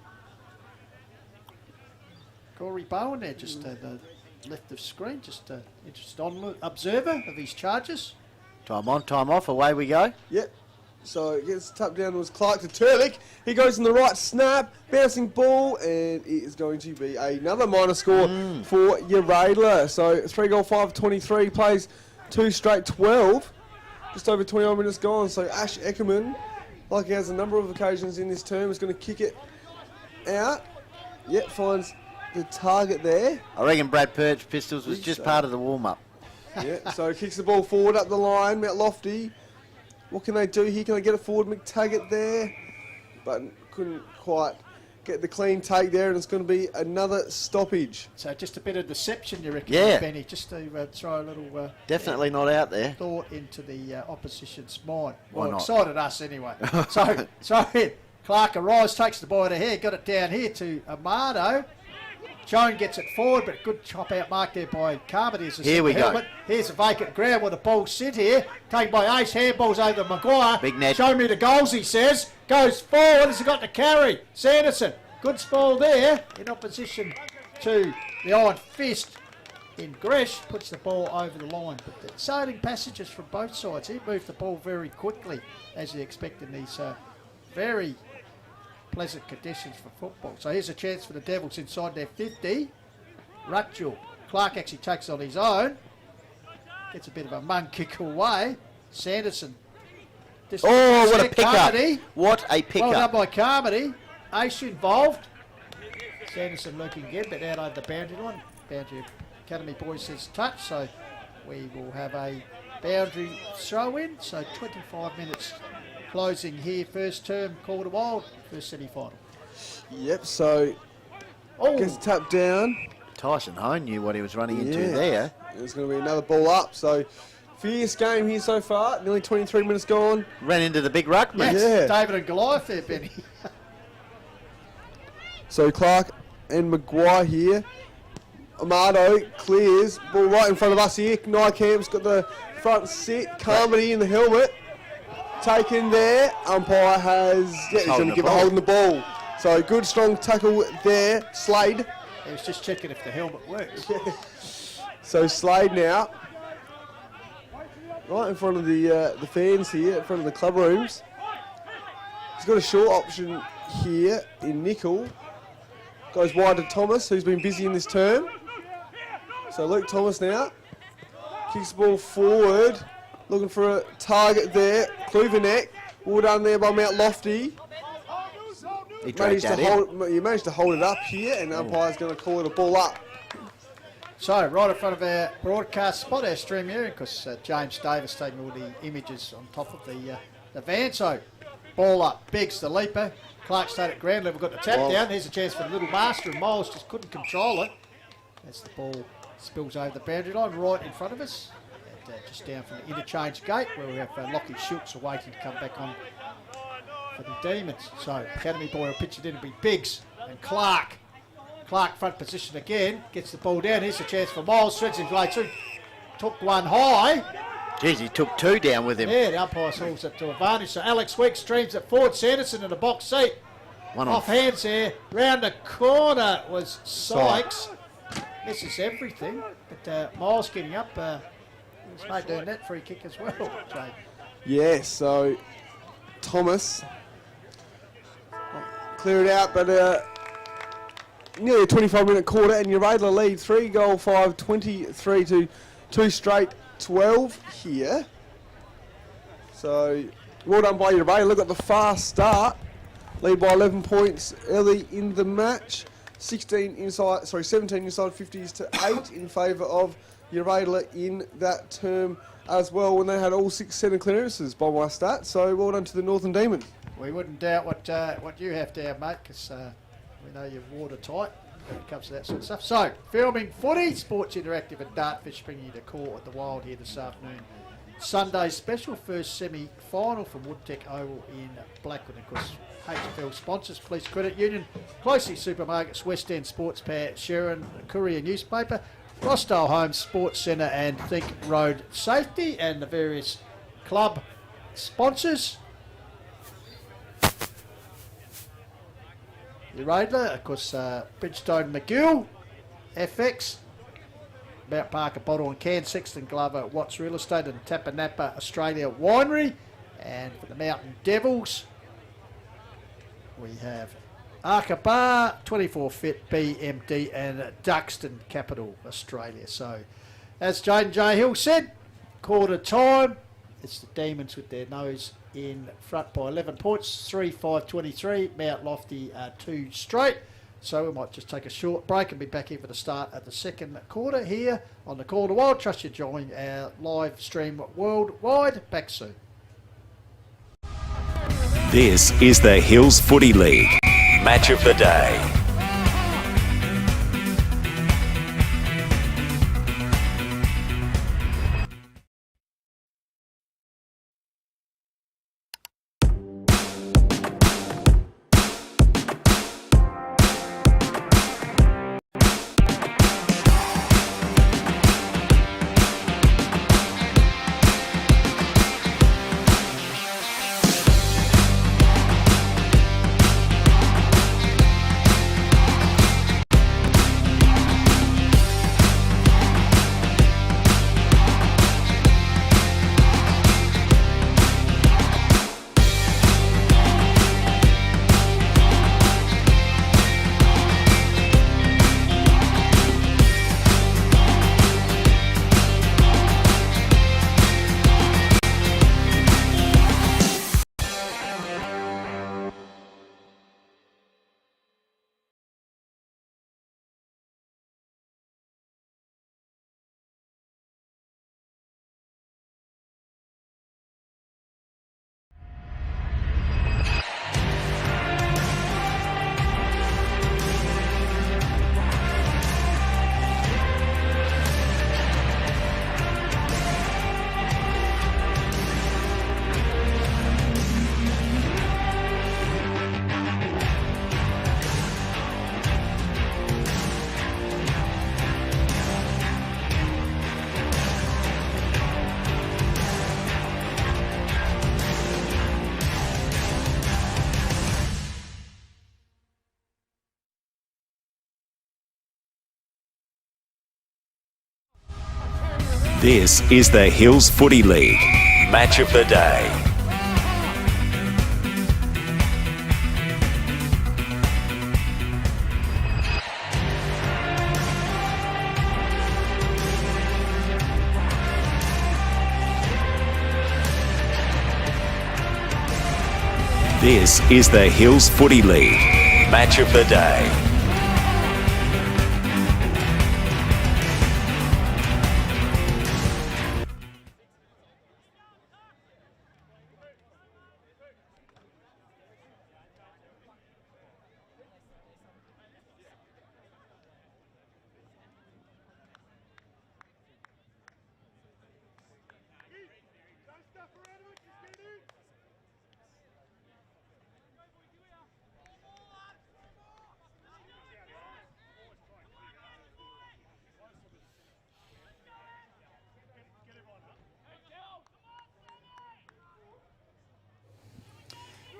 Corey Bowen there, just the left of screen, just interested observer of his charges. Time on, time off. Away we go. Yep. So it gets tapped down was Clark to Turlick. He goes in the right snap, bouncing ball, and it is going to be another minor score for Uraidla. So 3 goal 5-23, plays 2 straight 12. Just over 21 minutes gone. So Ash Eckerman, like he has a number of occasions in this term, is going to kick it out. Yep, finds the target there. I reckon Brad Perch Pistols was just part of the warm-up. Yeah, so kicks the ball forward up the line. Matt Lofty. What can they do here? Can they get it forward? McTaggart there. But couldn't quite get the clean take there, and it's going to be another stoppage. So just a bit of deception, you reckon, Yeah. Benny, just to throw a little Definitely not out there. thought into the opposition's mind. Why Well, not? excited us anyway. so Clark arrives, takes the ball out of here, got it down here to Amado. Joan gets it forward, but good chop out mark there by Carmody. Here we go. Here's a vacant ground where the ball sit here. Taken by Ace, handballs over to Maguire. Big net. Show me the goals, he says. Goes forward, has got to carry. Sanderson, good spoil there in opposition to the Iron Fist in Gresh. Puts the ball over the line. But the exciting passages from both sides. He moved the ball very quickly, as you expect in these very pleasant conditions for football. So here's a chance for the Devils inside their 50. Rutchell. Clark actually takes on his own. Gets a bit of a mung kick away. Sanderson. Oh, what a pickup. Carmody. What a pickup. Well done by Carmody. Ace involved. Sanderson looking again, but out over the boundary line. Boundary Academy boys says touch, so we will have a boundary throw in. So 25 minutes closing here. First term, Calder Wild, first semi-final. Yep, so gets tapped down. Tyson Hone knew what he was running into there. There's going to be another ball up. So fierce game here so far. Nearly 23 minutes gone. Ran into the big ruckman. Yeah. David and Goliath there, Benny. So Clark and Maguire here. Amado clears. Ball right in front of us here. Nycamp's got the front sit. Carmody in the helmet. Taken there. Umpire has... Yeah, he's going to give a hold on the ball. So good strong tackle there. Slade. He was just checking if the helmet works. So Slade now. Right in front of the fans here, in front of the club rooms. He's got a short option here in nickel. Goes wide to Thomas, who's been busy in this term. So Luke Thomas now. Kicks the ball forward. Looking for a target there. Kluverneck. Well done there by Mount Lofty. He dragged that in. You managed to hold it up here, and the umpire's going to call it a ball up. So, right in front of our broadcast spot, our stream area, because James Davis taking all the images on top of the van. So, ball up, Biggs the leaper. Clark stayed at ground level, got the tap down. Here's a chance for the little master, and Miles just couldn't control it. As the ball spills over the boundary line, right in front of us. And, just down from the interchange gate, where we have Lockie Schultz awaiting to come back on for the Demons. So, Academy boy will pitch it in to be Biggs and Clark. Clark front position again, gets the ball down. Here's a chance for Miles, shreds his way through. Took one high. Jeez, he took 2 down with him. Yeah, the umpire solves it to advantage. So Alex Weeks streams it forward. Sanderson in the box seat. One Off hands there. Round the corner was Sykes. Misses everything. But Miles getting up. His mate doing that free kick as well. Jay. Yeah, so Thomas clear it out, but nearly a 25-minute quarter, and Uraidla lead 3 goal 5-23 to 2 straight 12 here. So well done by Uraidla. Look at the fast start. Lead by 11 points early in the match. 17 inside 50s to 8 in favour of Uraidla in that term as well, when they had all 6 centre clearances by my stats. So well done to the Northern Demons. We wouldn't doubt what you have to have, mate, because we know you're watertight when it comes to that sort of stuff. So, filming footy, Sports Interactive and Dartfish bringing you the call at the Wild here this afternoon. Sunday's special first semi-final from Woodtech Oval in Blackwood. Of course, HFL sponsors Police Credit Union, Closely Supermarkets, West End Sports Pair, Sharon, Courier Newspaper, Rossdale Homes Sports Centre and Think Road Safety, and the various club sponsors. Uraidla, of course, Bridgestone McGill, FX, Mount Parker Bottle and Can, Sexton Glover, Watts Real Estate and Tapanapa Australia Winery. And for the Mountain Devils, we have Arca Bar, 24 Fit, BMD and Duxton Capital Australia. So, as Jaden J. Hill said, quarter time, it's the Demons with their nose in front by 11 points, 3-5-23, Mount Lofty 2 straight. So we might just take a short break and be back here for the start of the second quarter here on the Call to Wild. Trust you're joining our live stream worldwide. Back soon. This is the Hills Footy League Match of the Day. This is the Hills Footy League Match of the Day. This is the Hills Footy League Match of the Day.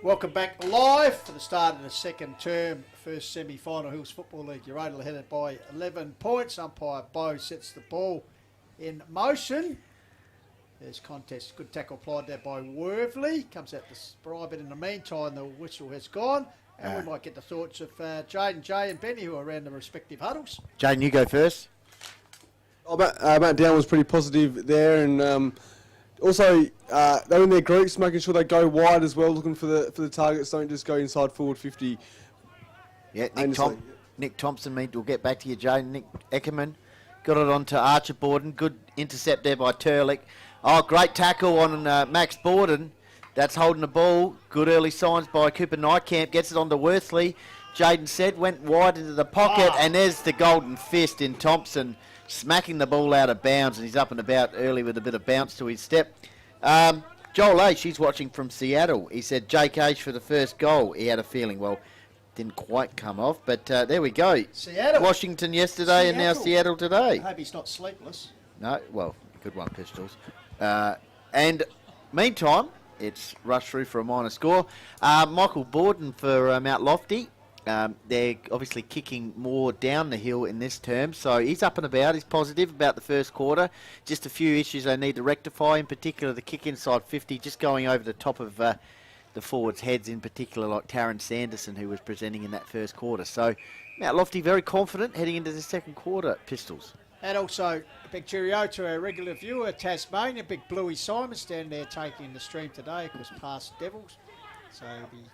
Welcome back live for the start of the second term, first semi-final Hills Football League. Uraidla headed by 11 points. Umpire Bo sets the ball in motion. There's contest. Good tackle applied there by Worthley. Comes out to spry, but in the meantime, the whistle has gone. And we might get the thoughts of Jaden, Jay and Benny, who are around the respective huddles. Jaden, you go first. Matt Down was pretty positive there, and also they're in their groups, making sure they go wide as well, looking for the targets. Don't just go inside forward 50. Yeah, Nick Thompson, we'll get back to you, Jaden. Nick Eckerman got it onto Archer Borden. Good intercept there by Turlick. Oh, great tackle on Max Borden. That's holding the ball. Good early signs by Cooper Nightcamp. Gets it onto Worthley. Jaden said went wide into the pocket, and there's the golden fist in Thompson, smacking the ball out of bounds, and he's up and about early with a bit of bounce to his step. Joel A, she's watching from Seattle. He said Jake H for the first goal. He had a feeling, well, didn't quite come off, but there we go. Seattle. Washington yesterday and now Seattle today. I hope he's not sleepless. No, well, good one, Pistols. And meantime, it's rushed through for a minor score. Michael Borden for Mount Lofty. They're obviously kicking more down the hill in this term, so he's up and about. He's positive about the first quarter. Just a few issues they need to rectify, in particular the kick inside 50, just going over the top of the forwards' heads, in particular like Taron Sanderson, who was presenting in that first quarter. So Mount Lofty very confident heading into the second quarter, Pistols. And also a big cheerio to our regular viewer, Tasmania, big Bluey Simons down there taking the stream today, of course, past Devils. So he'll be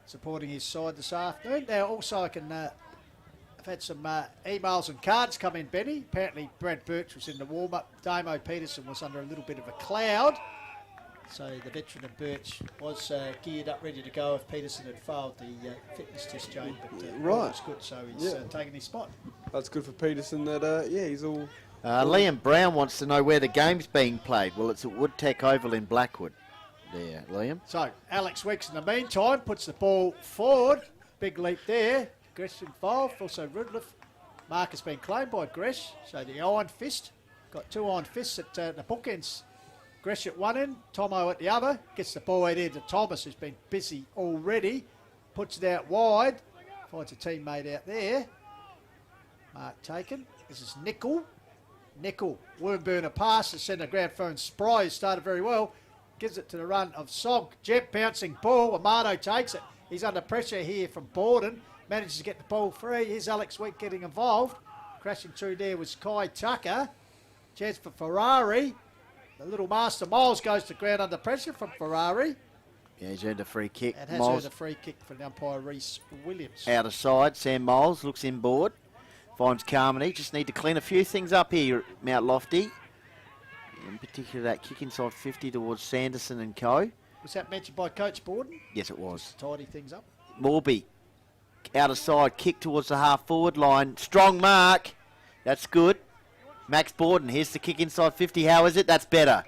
supporting his side this afternoon. Now, also, I've had some emails and cards come in, Benny. Apparently, Brad Birch was in the warm-up. Damo Peterson was under a little bit of a cloud. So the veteran of Birch was geared up, ready to go if Peterson had failed the fitness test, Jane. But right. It was good, so he's taken his spot. That's good for Peterson that, he's all... Liam Brown wants to know where the game's being played. Well, it's at Woodtech Oval in Blackwood. There, Liam. So Alex Weeks, in the meantime, puts the ball forward. Big leap there. Gresh involved. Also Ridliff. Mark has been claimed by Gresh. So the iron fist. Got two iron fists at the bookends. Gresh at one end, Tomo at the other. Gets the ball out here to Thomas, who's been busy already. Puts it out wide. Finds a teammate out there. Mark taken. This is Nickel. Wormburner pass to centre ground phone. Spry started very well. Gives it to the run of Sog. Jeb bouncing ball. Amato takes it. He's under pressure here from Borden. Manages to get the ball free. Here's Alex Week getting involved. Crashing through there was Kai Tucker. Chance for Ferrari. The little master Miles goes to ground under pressure from Ferrari. Yeah, he's earned a free kick. And has Miles earned a free kick for the umpire Reece Williams. out of side. Sam Miles looks inboard. Finds Carmody. Just need to clean a few things up here at Mount Lofty. In particular, that kick inside 50 towards Sanderson and co. Was that mentioned by Coach Borden? Yes, it was. Just tidy things up. Morby, out of side, kick towards the half-forward line. Strong mark. That's good. Max Borden, here's the kick inside 50. How is it? That's better.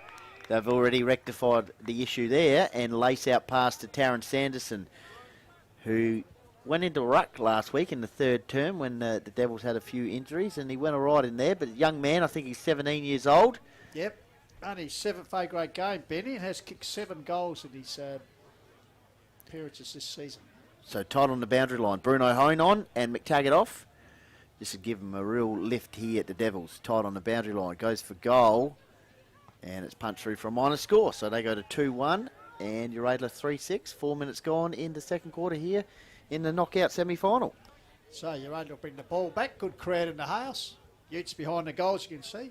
They've already rectified the issue there. And lace out pass to Taron Sanderson, who went into ruck last week in the third term when the Devils had a few injuries. And he went all right in there. But young man, I think he's 17 years old. Yep. Only his 7th A-grade game, Benny, and has kicked 7 goals in his appearances this season. So tight on the boundary line. Bruno Hone on and McTaggart off. This would give him a real lift here at the Devils. Tight on the boundary line. Goes for goal. And it's punched through for a minor score. So they go to 2-1. And Uraidla 3-6. 4 minutes gone in the second quarter here in the knockout semi-final. So Uraidla will bring the ball back. Good crowd in the house. Utes behind the goals, you can see.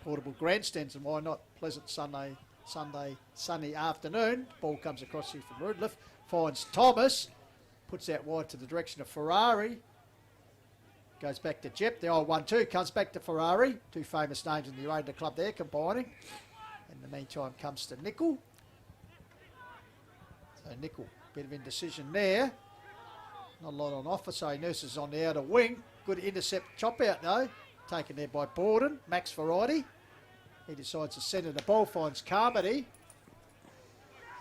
Portable grandstands, and why not? Pleasant sunny afternoon. Ball comes across here from Rudliff. Finds Thomas. Puts out wide to the direction of Ferrari. Goes back to Jep. The old 1-2 comes back to Ferrari. Two famous names in the Uraidla club there combining. In the meantime comes to Nickel. So Nickel, bit of indecision there. Not a lot on offer, so he nurses on the outer wing. Good intercept chop out though. Taken there by Borden. Max Variety. He decides to centre the ball. Finds Carmody.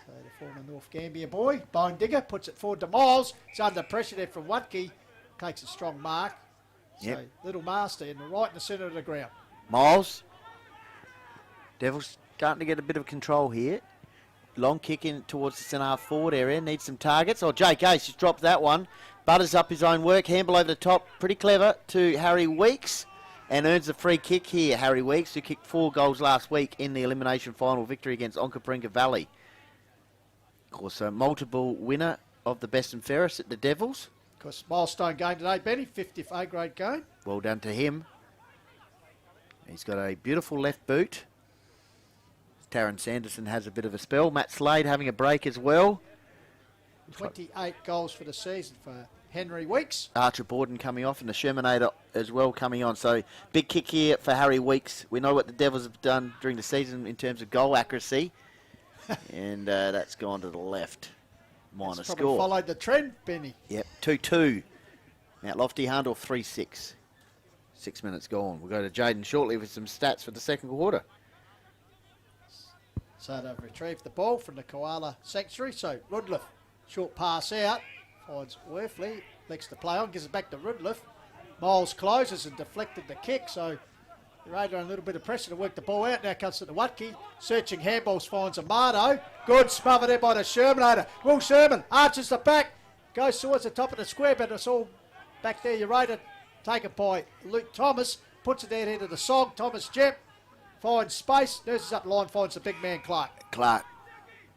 So the former North Gambier boy. Bone Digger puts it forward to Miles. It's under pressure there from Watke. Takes a strong mark. So little master right in the centre of the ground. Miles. Devils starting to get a bit of control here. Long kick in towards the centre half forward area. Needs some targets. Oh, Jake Ace just dropped that one. Butters up his own work. Handball over the top. Pretty clever to Harry Weeks. And earns a free kick here, Harry Weeks, who kicked 4 goals last week in the elimination final victory against Onkaparinga Valley. Of course, a multiple winner of the best and fairest at the Devils. Of course, milestone game today, Benny. 50th A-grade game. Well done to him. He's got a beautiful left boot. Taron Sanderson has a bit of a spell. Matt Slade having a break as well. 28 goals for the season for Henry Weeks. Archer Borden coming off and the Shermanator as well coming on. So big kick here for Harry Weeks. We know what the Devils have done during the season in terms of goal accuracy. And that's gone to the left. Minor Probably score. Followed the trend, Benny. Yep, 2-2. Mount Lofty handle 3-6. 6 minutes gone. We'll go to Jaden shortly with some stats for the second quarter. So they've retrieved the ball from the Koala Sanctuary. So Rudliff, short pass out, finds Worthley, lets the play on, gives it back to Rudliff. Miles closes and deflected the kick, so Uraidla a little bit of pressure to work the ball out. Now comes to the Watke. Searching handballs, finds Amato. Good smother there by the Shermanator. Will Sherman arches the back, goes towards the top of the square, but it's all back there. Uraidla taken by Luke Thomas, puts it down into the song. Thomas Jep finds space, nurses up the line, finds the big man Clark. Clark.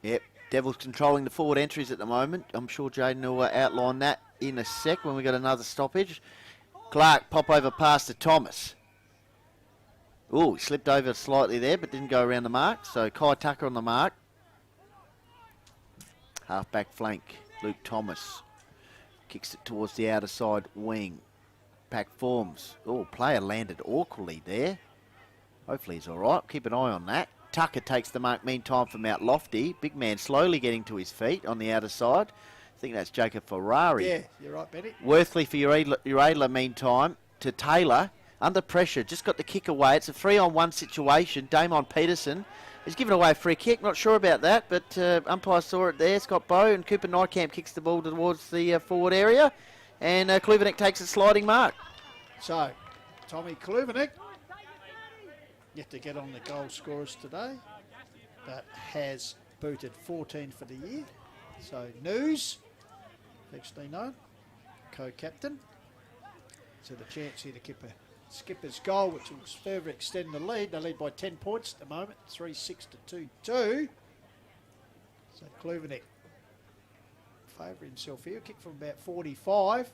Yep. Devils controlling the forward entries at the moment. I'm sure Jaden will outline that in a sec when we got another stoppage. Clark pop over past to Thomas. Oh, he slipped over slightly there, but didn't go around the mark. So Kai Tucker on the mark. Half-back flank, Luke Thomas. Kicks it towards the outer side wing. Pack forms. Oh, player landed awkwardly there. Hopefully he's all right. Keep an eye on that. Tucker takes the mark meantime from Mount Lofty. Big man slowly getting to his feet on the outer side. I think that's Jacob Ferrari. Yeah, you're right, Benny. Worthley for Uraidla meantime to Taylor. Under pressure, just got the kick away. It's a 3-on-1 situation. Damon Peterson has given away a free kick. Not sure about that, but umpire saw it there. Scott Bowe and Cooper Nijkamp kicks the ball towards the forward area. And Kluvenik takes a sliding mark. So, Tommy Kluvenik, yet to get on the goal scorers today, but has booted 14 for the year. So, News, actually known, co-captain. So the chance here to keep a skipper's goal, which will further extend the lead. They lead by 10 points at the moment, 3-6 to 2-2. So Kluvenik favouring himself here. Kick from about 45.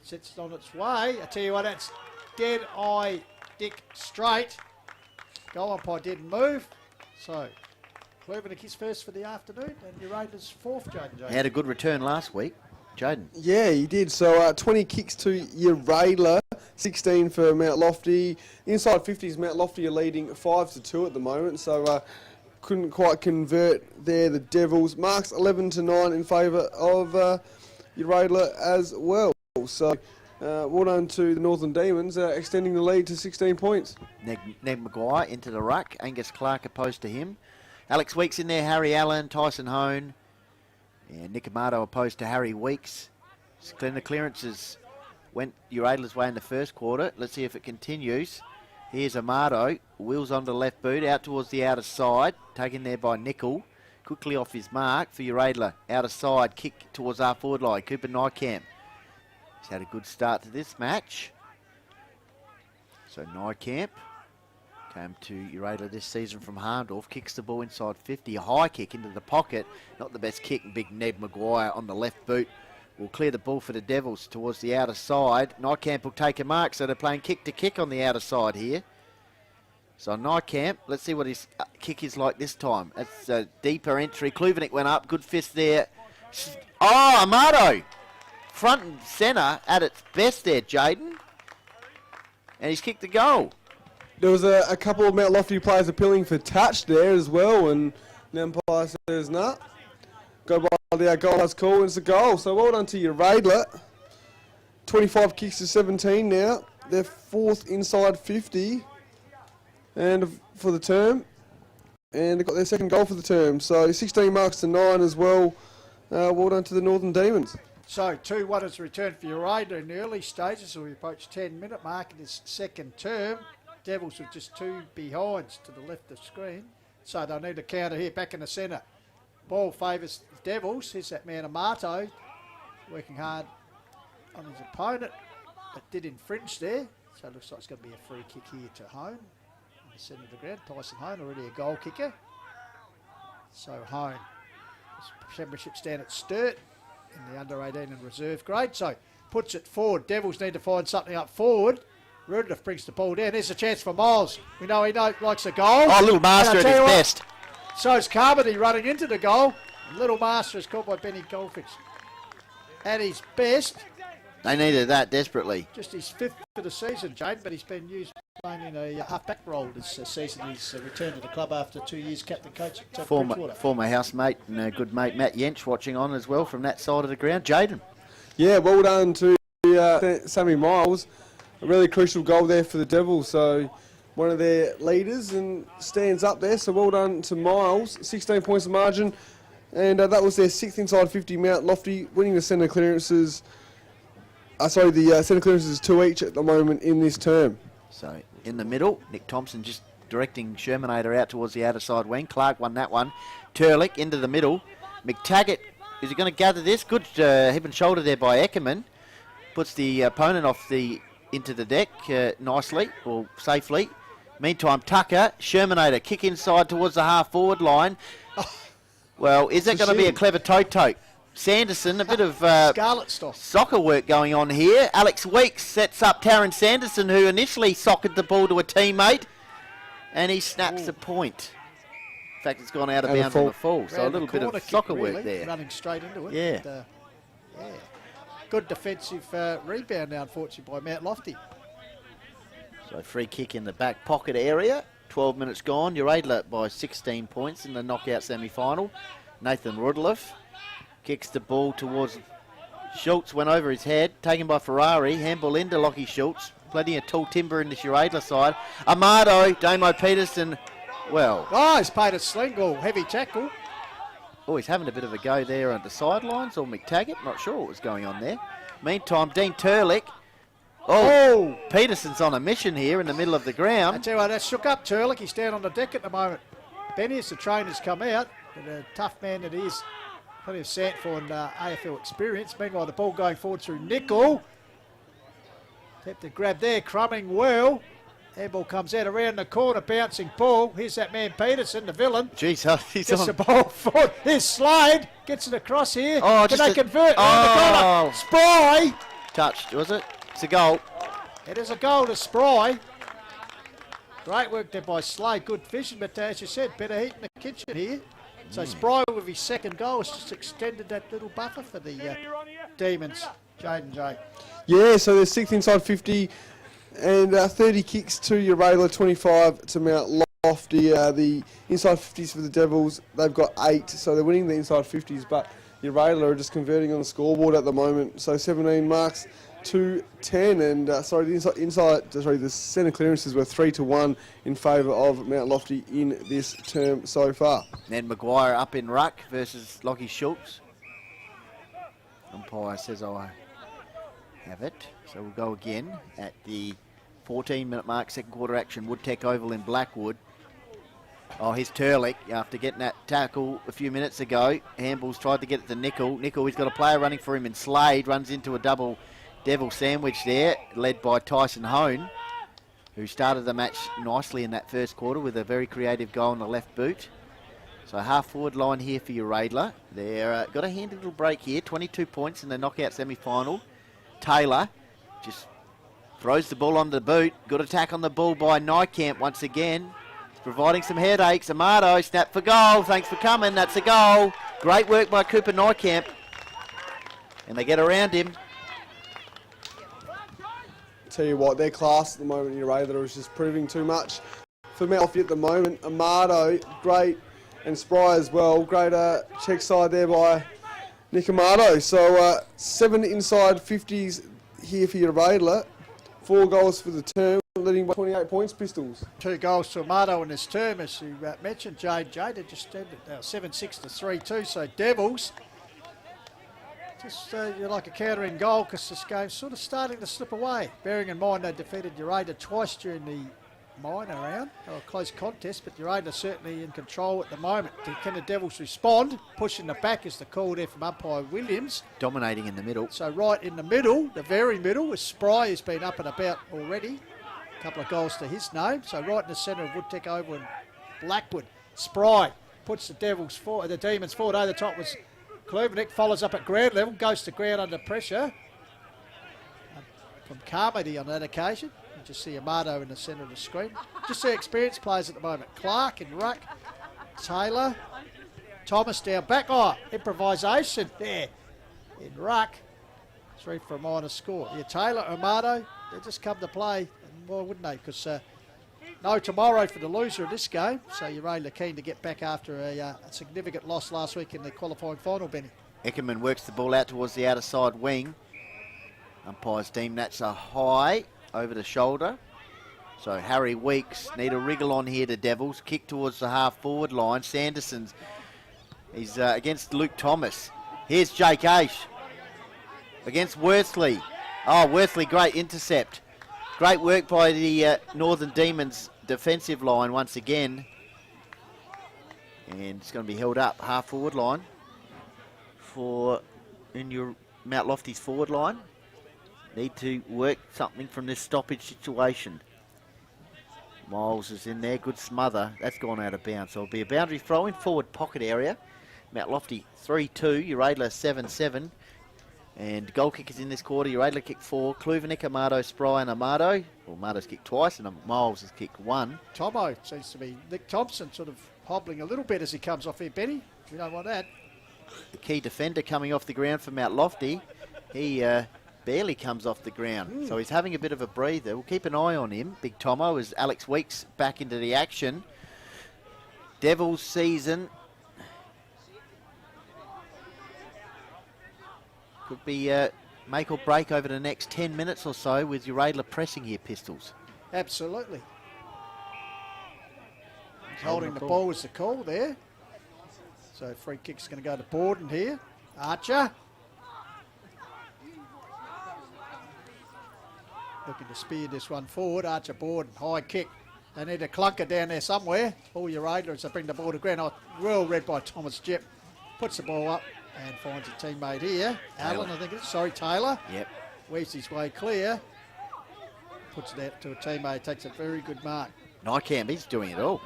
Sets it on its way. I tell you what, that's dead eye dick straight. Goal umpire didn't move. So Kluvenik his first for the afternoon, and Uraidla's fourth, Jaden. He had a good return last week. Jaden. Yeah, he did. So 20 kicks to Uraidla, 16 for Mount Lofty. Inside 50s, Mount Lofty are leading 5-2 at the moment. So couldn't quite convert there, the Devils. Marks 11-9 in favour of Uraidla as well. So well done to the Northern Demons, extending the lead to 16 points. Ned Maguire into the ruck. Angus Clark opposed to him. Alex Weeks in there. Harry Allen, Tyson Hone. And Nick Amato opposed to Harry Weeks. The clearances went Uraidla's way in the first quarter. Let's see if it continues. Here's Amato. Wheels onto the left boot. Out towards the outer side. Taken there by Nickel. Quickly off his mark for Uraidla. Outer side. Kick towards our forward line. Cooper Nijkamp. He's had a good start to this match. So Nijkamp came to Uraidla this season from Harndorf. Kicks the ball inside 50. A high kick into the pocket. Not the best kick. Big Ned Maguire on the left boot will clear the ball for the Devils towards the outer side. Nijkamp will take a mark. So they're playing kick to kick on the outer side here. So Nijkamp, let's see what his kick is like this time. It's a deeper entry. Kluvenik went up. Good fist there. Oh, Amato. Front and centre at its best there, Jaden. And he's kicked the goal. There was a couple of Mount Lofty players appealing for touch there as well, and the umpire says, nah, go by the goal, that's cool, and it's a goal. So well done to Uraidla. 25 kicks to 17 now. They're fourth inside 50 and for the term, and they've got their second goal for the term. So 16 marks to 9 as well. Well done to the Northern Demons. So 2-1 is returned for Uraidla in the early stages, so we approach 10-minute mark in his second term. Devils with just 2 behinds to the left of screen. So they'll need a counter here back in the centre. Ball favours the Devils. Here's that man Amato working hard on his opponent, but did infringe there. So it looks like it's going to be a free kick here to Hone. In the centre of the ground. Tyson Hone already a goal kicker. So Hone. Championship's down at Sturt in the under-18 and reserve grade. So puts it forward. Devils need to find something up forward. Rudolph brings the ball down. There's a chance for Miles. We know he likes a goal. Oh, Little Master at his best. So is Carmody running into the goal. Little Master is caught by Benny Goldfish. At his best. They needed that desperately. Just his 5th for the season, Jade, but he's been used playing in a half-back role this season. He's returned to the club after 2 years captain coach at Former housemate and a good mate Matt Yench watching on as well from that side of the ground. Jaden. Yeah, well done to Sammy Miles. A really crucial goal there for the Devils. So one of their leaders and stands up there. So well done to Miles, 16 points of margin. And that was their 6th inside 50. Mount Lofty winning the centre clearances. The centre clearances is 2 each at the moment in this term. So in the middle, Nick Thompson just directing Shermanator out towards the outer side wing. Clark won that one. Turlick into the middle. McTaggart, is he going to gather this? Good hip and shoulder there by Eckerman. Puts the opponent into the deck nicely, or safely. Meantime, Tucker, Shermanator, kick inside towards the half-forward line. Well, is that going to be a clever toe-toe? Sanderson, a bit of Scarlet stuff. soccer work going on here. Alex Weeks sets up Taryn Sanderson, who initially socked the ball to a teammate, and he snaps the point. In fact, it's gone out of bounds on the fall, so a little bit of soccer work there. Running straight into it. Yeah. But, yeah. Good defensive rebound now, unfortunately, by Mount Lofty. So free kick in the back pocket area. 12 minutes gone. Uraidla by 16 points in the knockout semi-final. Nathan Rudloff kicks the ball towards Schultz. Went over his head. Taken by Ferrari. Handball into Lockie Schultz. Plenty of tall timber in this Uraidla side. Amado, Damo Peterson. Well. Oh, he's paid a sling or heavy tackle. Oh, he's having a bit of a go there at the sidelines. Or McTaggart. Not sure what was going on there. Meantime, Dean Turlick. Oh, Peterson's on a mission here in the middle of the I ground. tell you what, that shook up Turlick. He's down on the deck at the moment. Benny, as the trainer's come out, but a tough man that he is. Plenty of Santfor and AFL experience. Meanwhile, the ball going forward through Nickel. Attempt to grab there, Crumming well. Handball comes out around the corner, bouncing ball. Here's that man Peterson, the villain. Jeez, he's Gets on. the ball forward. Here's Slade. Gets it across here. Oh, Can just they convert around the corner? Spry. Touched, was it? It's a goal. It is a goal to Spry. Great work there by Slade. Good fishing, but as you said, better heat in the kitchen here. So Spry with his second goal has just extended that little buffer for the Demons. Jaden J. Yeah, so they're 6th inside 50 and 30 kicks to Uraidla, 25 to Mount Lofty. The inside 50s for the Devils, they've got 8, so they're winning the inside 50s, but Uraidla are just converting on the scoreboard at the moment. So 17 marks to 10, and the centre clearances were 3-1 in favour of Mount Lofty in this term so far. Then Maguire up in ruck versus Lockie Schultz. Umpire says I have it. So we'll go again at the 14-minute mark, second quarter action, Woodtech Oval in Blackwood. Oh, here's Turlick after getting that tackle a few minutes ago. Handball's tried to get it to Nickel. He's got a player running for him in Slade, runs into a double devil sandwich there, led by Tyson Hone, who started the match nicely in that first quarter with a very creative goal on the left boot. So half-forward line here for Uraidla. They've got a handy little break here, 22 points in the knockout semi-final. Taylor just throws the ball on the boot. Good attack on the ball by Niekamp once again. It's providing some headaches. Amado, snap for goal. Thanks for coming. That's a goal. Great work by Cooper Niekamp. And they get around him. Tell you what, their class at the moment, Uraidla, is just proving too much for Mount Lofty at the moment. Amado, great, and Spry as well. Great check side there by Nick Amado. So 7 inside 50s here for Uraidla. 4 goals for the term, leading by 28 points, Pistols. 2 goals to Amato in this term, as you mentioned. Jade they just ended 7-6 to 3-2. So Devils, just you're like a counter in goal because this game's sort of starting to slip away. Bearing in mind they defeated Uraidla twice during the minor round. They were a close contest, but Uraidla certainly in control at the moment. Can the Devils respond? Pushing the back is the call there from umpire Williams. Dominating in the middle. So right in the middle, the very middle, with Spry has been up and about already. A couple of goals to his name. So right in the centre of Woodtech Oval and Blackwood. Spry puts the Devils forward, the Demons forward. Over the top was Kluvernick, follows up at ground level, goes to ground under pressure. From Carmody on that occasion. You just see Amado in the centre of the screen. Just see experienced players at the moment. Clark in ruck, Taylor, Thomas down back. Oh, improvisation there in ruck. 3 for a minor score. Yeah, Taylor, Amado, they just come to play. And why wouldn't they? Because no tomorrow for the loser of this game. So you're really keen to get back after a significant loss last week in the qualifying final, Benny. Eckerman works the ball out towards the outer side wing. Umpires deem that's a high over the shoulder. So Harry Weeks need a wriggle on here to Devils. Kick towards the half-forward line. Sanderson's, he's against Luke Thomas. Here's Jake Aish against Worsley. Oh, Worsley, great intercept. Great work by the Northern Demons defensive line once again. And it's going to be held up, half-forward line for in your Mount Lofty's forward line. Need to work something from this stoppage situation. Miles is in there, good smother. That's gone out of bounds. So it'll be a boundary throw in forward pocket area. Mount Lofty 3-2, Uraidla 7-7. And goal kickers in this quarter, Uraidla kicked 4, Kluvenik, Amato, Spry and Amato. Well, Amato's kicked twice and Miles has kicked 1. Tomo seems to be, Nick Thompson sort of hobbling a little bit as he comes off here, Benny. We don't want that. The key defender coming off the ground for Mount Lofty. He barely comes off the ground. So he's having a bit of a breather. We'll keep an eye on him. Big Tomo as Alex Weeks back into the action. Devils season could be make or break over the next 10 minutes or so with Uraidla pressing here, Pistols. Absolutely. Holding the ball was the call there. So free kick's going to go to Borden here. Archer. Looking to spear this one forward. Archer Borden, high kick. They need a clunker down there somewhere. All Uraidla as they bring the ball to ground. Well read by Thomas Jepp. Puts the ball up and finds a teammate here. Allen, I think it's. Sorry, Taylor. Yep. Weaves his way clear. Puts it out to a teammate. Takes a very good mark. Nykamp, he's doing it all.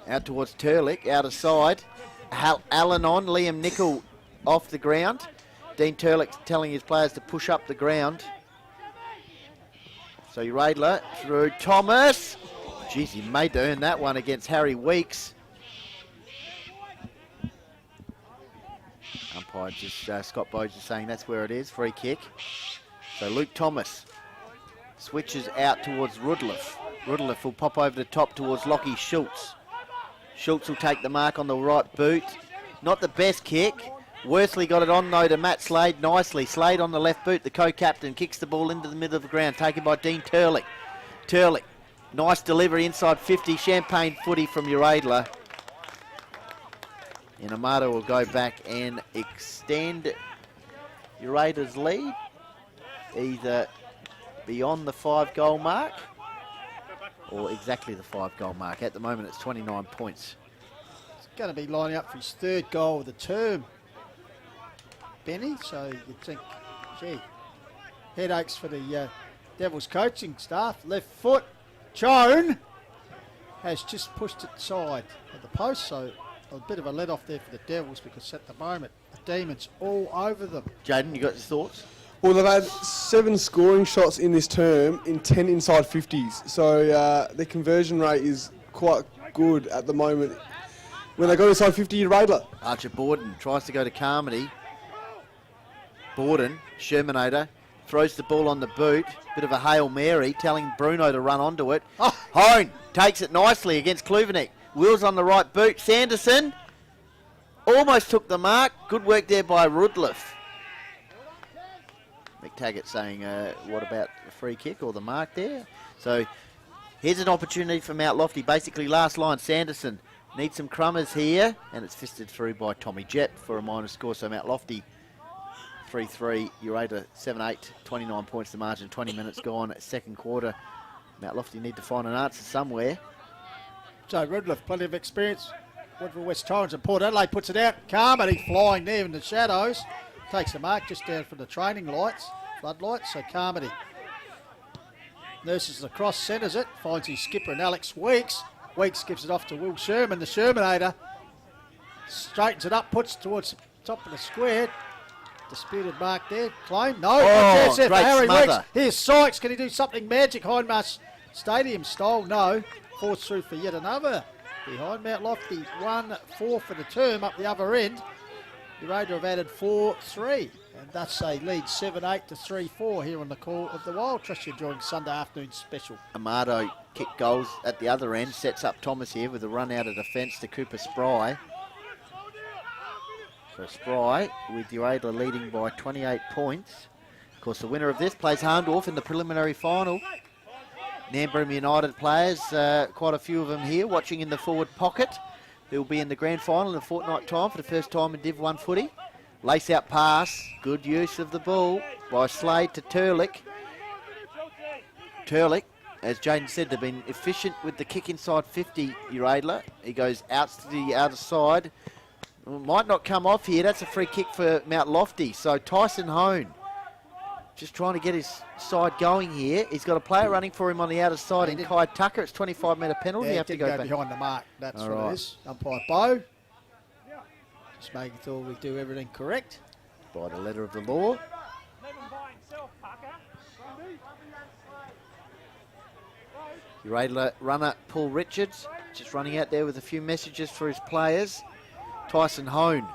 Out towards Turlick, out of side. Allen on, Liam Nickel off the ground. Dean Turlick telling his players to push up the ground. So Uraidla through Thomas. Jeez, he made to earn that one against Harry Weeks. Umpire just, Scott Bowes is saying that's where it is, free kick. So Luke Thomas switches out towards Rudliff. Rudliff will pop over the top towards Lockie Schultz. Schultz will take the mark on the right boot. Not the best kick. Worsley got it on though to Matt Slade nicely. Slade on the left boot, the co-captain, kicks the ball into the middle of the ground, taken by Dean Turlick. Turlick, nice delivery inside 50, champagne footy from Uraidla. And Amato will go back and extend Uraidla's lead, either beyond the 5-goal mark or exactly the 5-goal mark. At the moment it's 29 points. He's going to be lining up for his 3rd goal of the term, Benny, so you'd think, gee, headaches for the Devils coaching staff. Left foot, Joan has just pushed it side of the post, so a bit of a let off there for the Devils because at the moment the Demons all over them. Jaden, you got your thoughts? Well, they've had 7 scoring shots in this term in 10 inside 50s. So their conversion rate is quite good at the moment. When they go inside 50, Uraidla. Archer Borden tries to go to Carmody. Borden, Shermanator, throws the ball on the boot. Bit of a Hail Mary, telling Bruno to run onto it. Oh. Hone takes it nicely against Kluvenik. Wheels on the right boot. Sanderson almost took the mark. Good work there by Rudliff. McTaggart saying, what about the free kick or the mark there? So here's an opportunity for Mount Lofty. Basically last line, Sanderson needs some crummers here. And it's fisted through by Tommy Jett for a minor score. So Mount Lofty 3-3, Uraidla 7-8, 29 points to margin, 20 minutes gone, 2nd quarter. Mount Lofty need to find an answer somewhere. So Rudliff, plenty of experience. Woodville West Torrens and Port Adelaide puts it out. Carmody flying there in the shadows. Takes the mark just down from the training lights, floodlights. So Carmody nurses across, centres it, finds his skipper and Alex Weeks. Weeks gives it off to Will Sherman, the Shermanator. Straightens it up, puts it towards the top of the square. Disputed mark there. Claim. No. Oh, great Harry smother. Weeks. Here's Sykes. Can he do something magic? Hindmarsh Stadium style. No. Forced through for yet another. Behind Mount Lofty. 1-4 for the term up the other end. Uraidla have added 4-3. And thus they lead 7-8 to 3-4 here on the call of the Wild. Trust you enjoying Sunday afternoon special. Amato kick goals at the other end. Sets up Thomas here with a run out of defence to Cooper Spry. So Spry with Uraidla leading by 28 points. Of course, the winner of this plays Harndorf in the preliminary final. Nambour United players, quite a few of them here, watching in the forward pocket. They'll be in the grand final in a fortnight time for the first time in Div 1 footy. Lace out pass, good use of the ball by Slade to Turlick. Turlick, as Jaden said, they've been efficient with the kick inside 50, Uraidla. He goes out to the outer side. Might not come off here. That's a free kick for Mount Lofty. So Tyson Hone just trying to get his side going here. He's got a player running for him on the outer side in Kai Tucker. It's 25-metre penalty. Yeah, You have to go back behind the mark. That's All what right. it is. Umpire Bo. Just making sure we do everything correct. by the letter of the law. Uraidla runner Paul Richards just running out there with a few messages for his players. Tyson Hone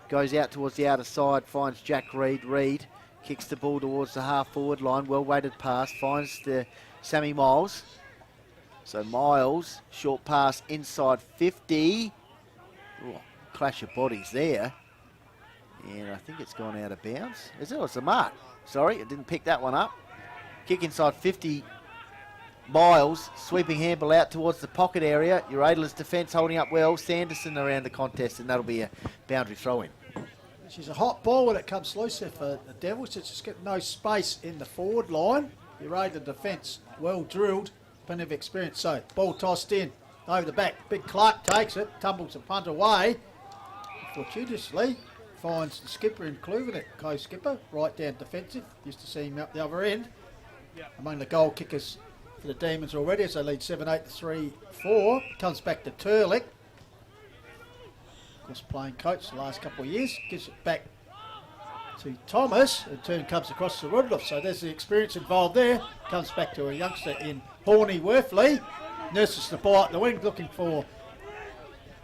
goes out towards the outer side, finds Jack Reed. Reed kicks the ball towards the half-forward line. Well-weighted pass, finds the Sammy Miles. So Miles, short pass inside 50. Ooh, clash of bodies there. And I think it's gone out of bounds. Is it? Oh, it's a mark. Sorry, I didn't pick that one up. Kick inside 50. Miles, sweeping handball out towards the pocket area. Uraidla's defence holding up well. Sanderson around the contest, and that'll be a boundary throw-in. She's a hot ball when it comes loose there for the Devils. It's just got no space in the forward line. Uraidla defence, well drilled, plenty of experience. So, ball tossed in, over the back. Big Clark takes it, tumbles the punt away. Fortuitously, finds the skipper in Kluvenik, co-skipper, right down defensive. Used to see him up the other end. Among the goal kickers for the Demons already as they lead 7-8 to 3-4. Comes back to Turlick. Of course, playing coach the last couple of years. Gives it back to Thomas. In turn comes across to Rudloff. So there's the experience involved there. Comes back to a youngster in Horny Worthley. Nurses the ball out the wing looking for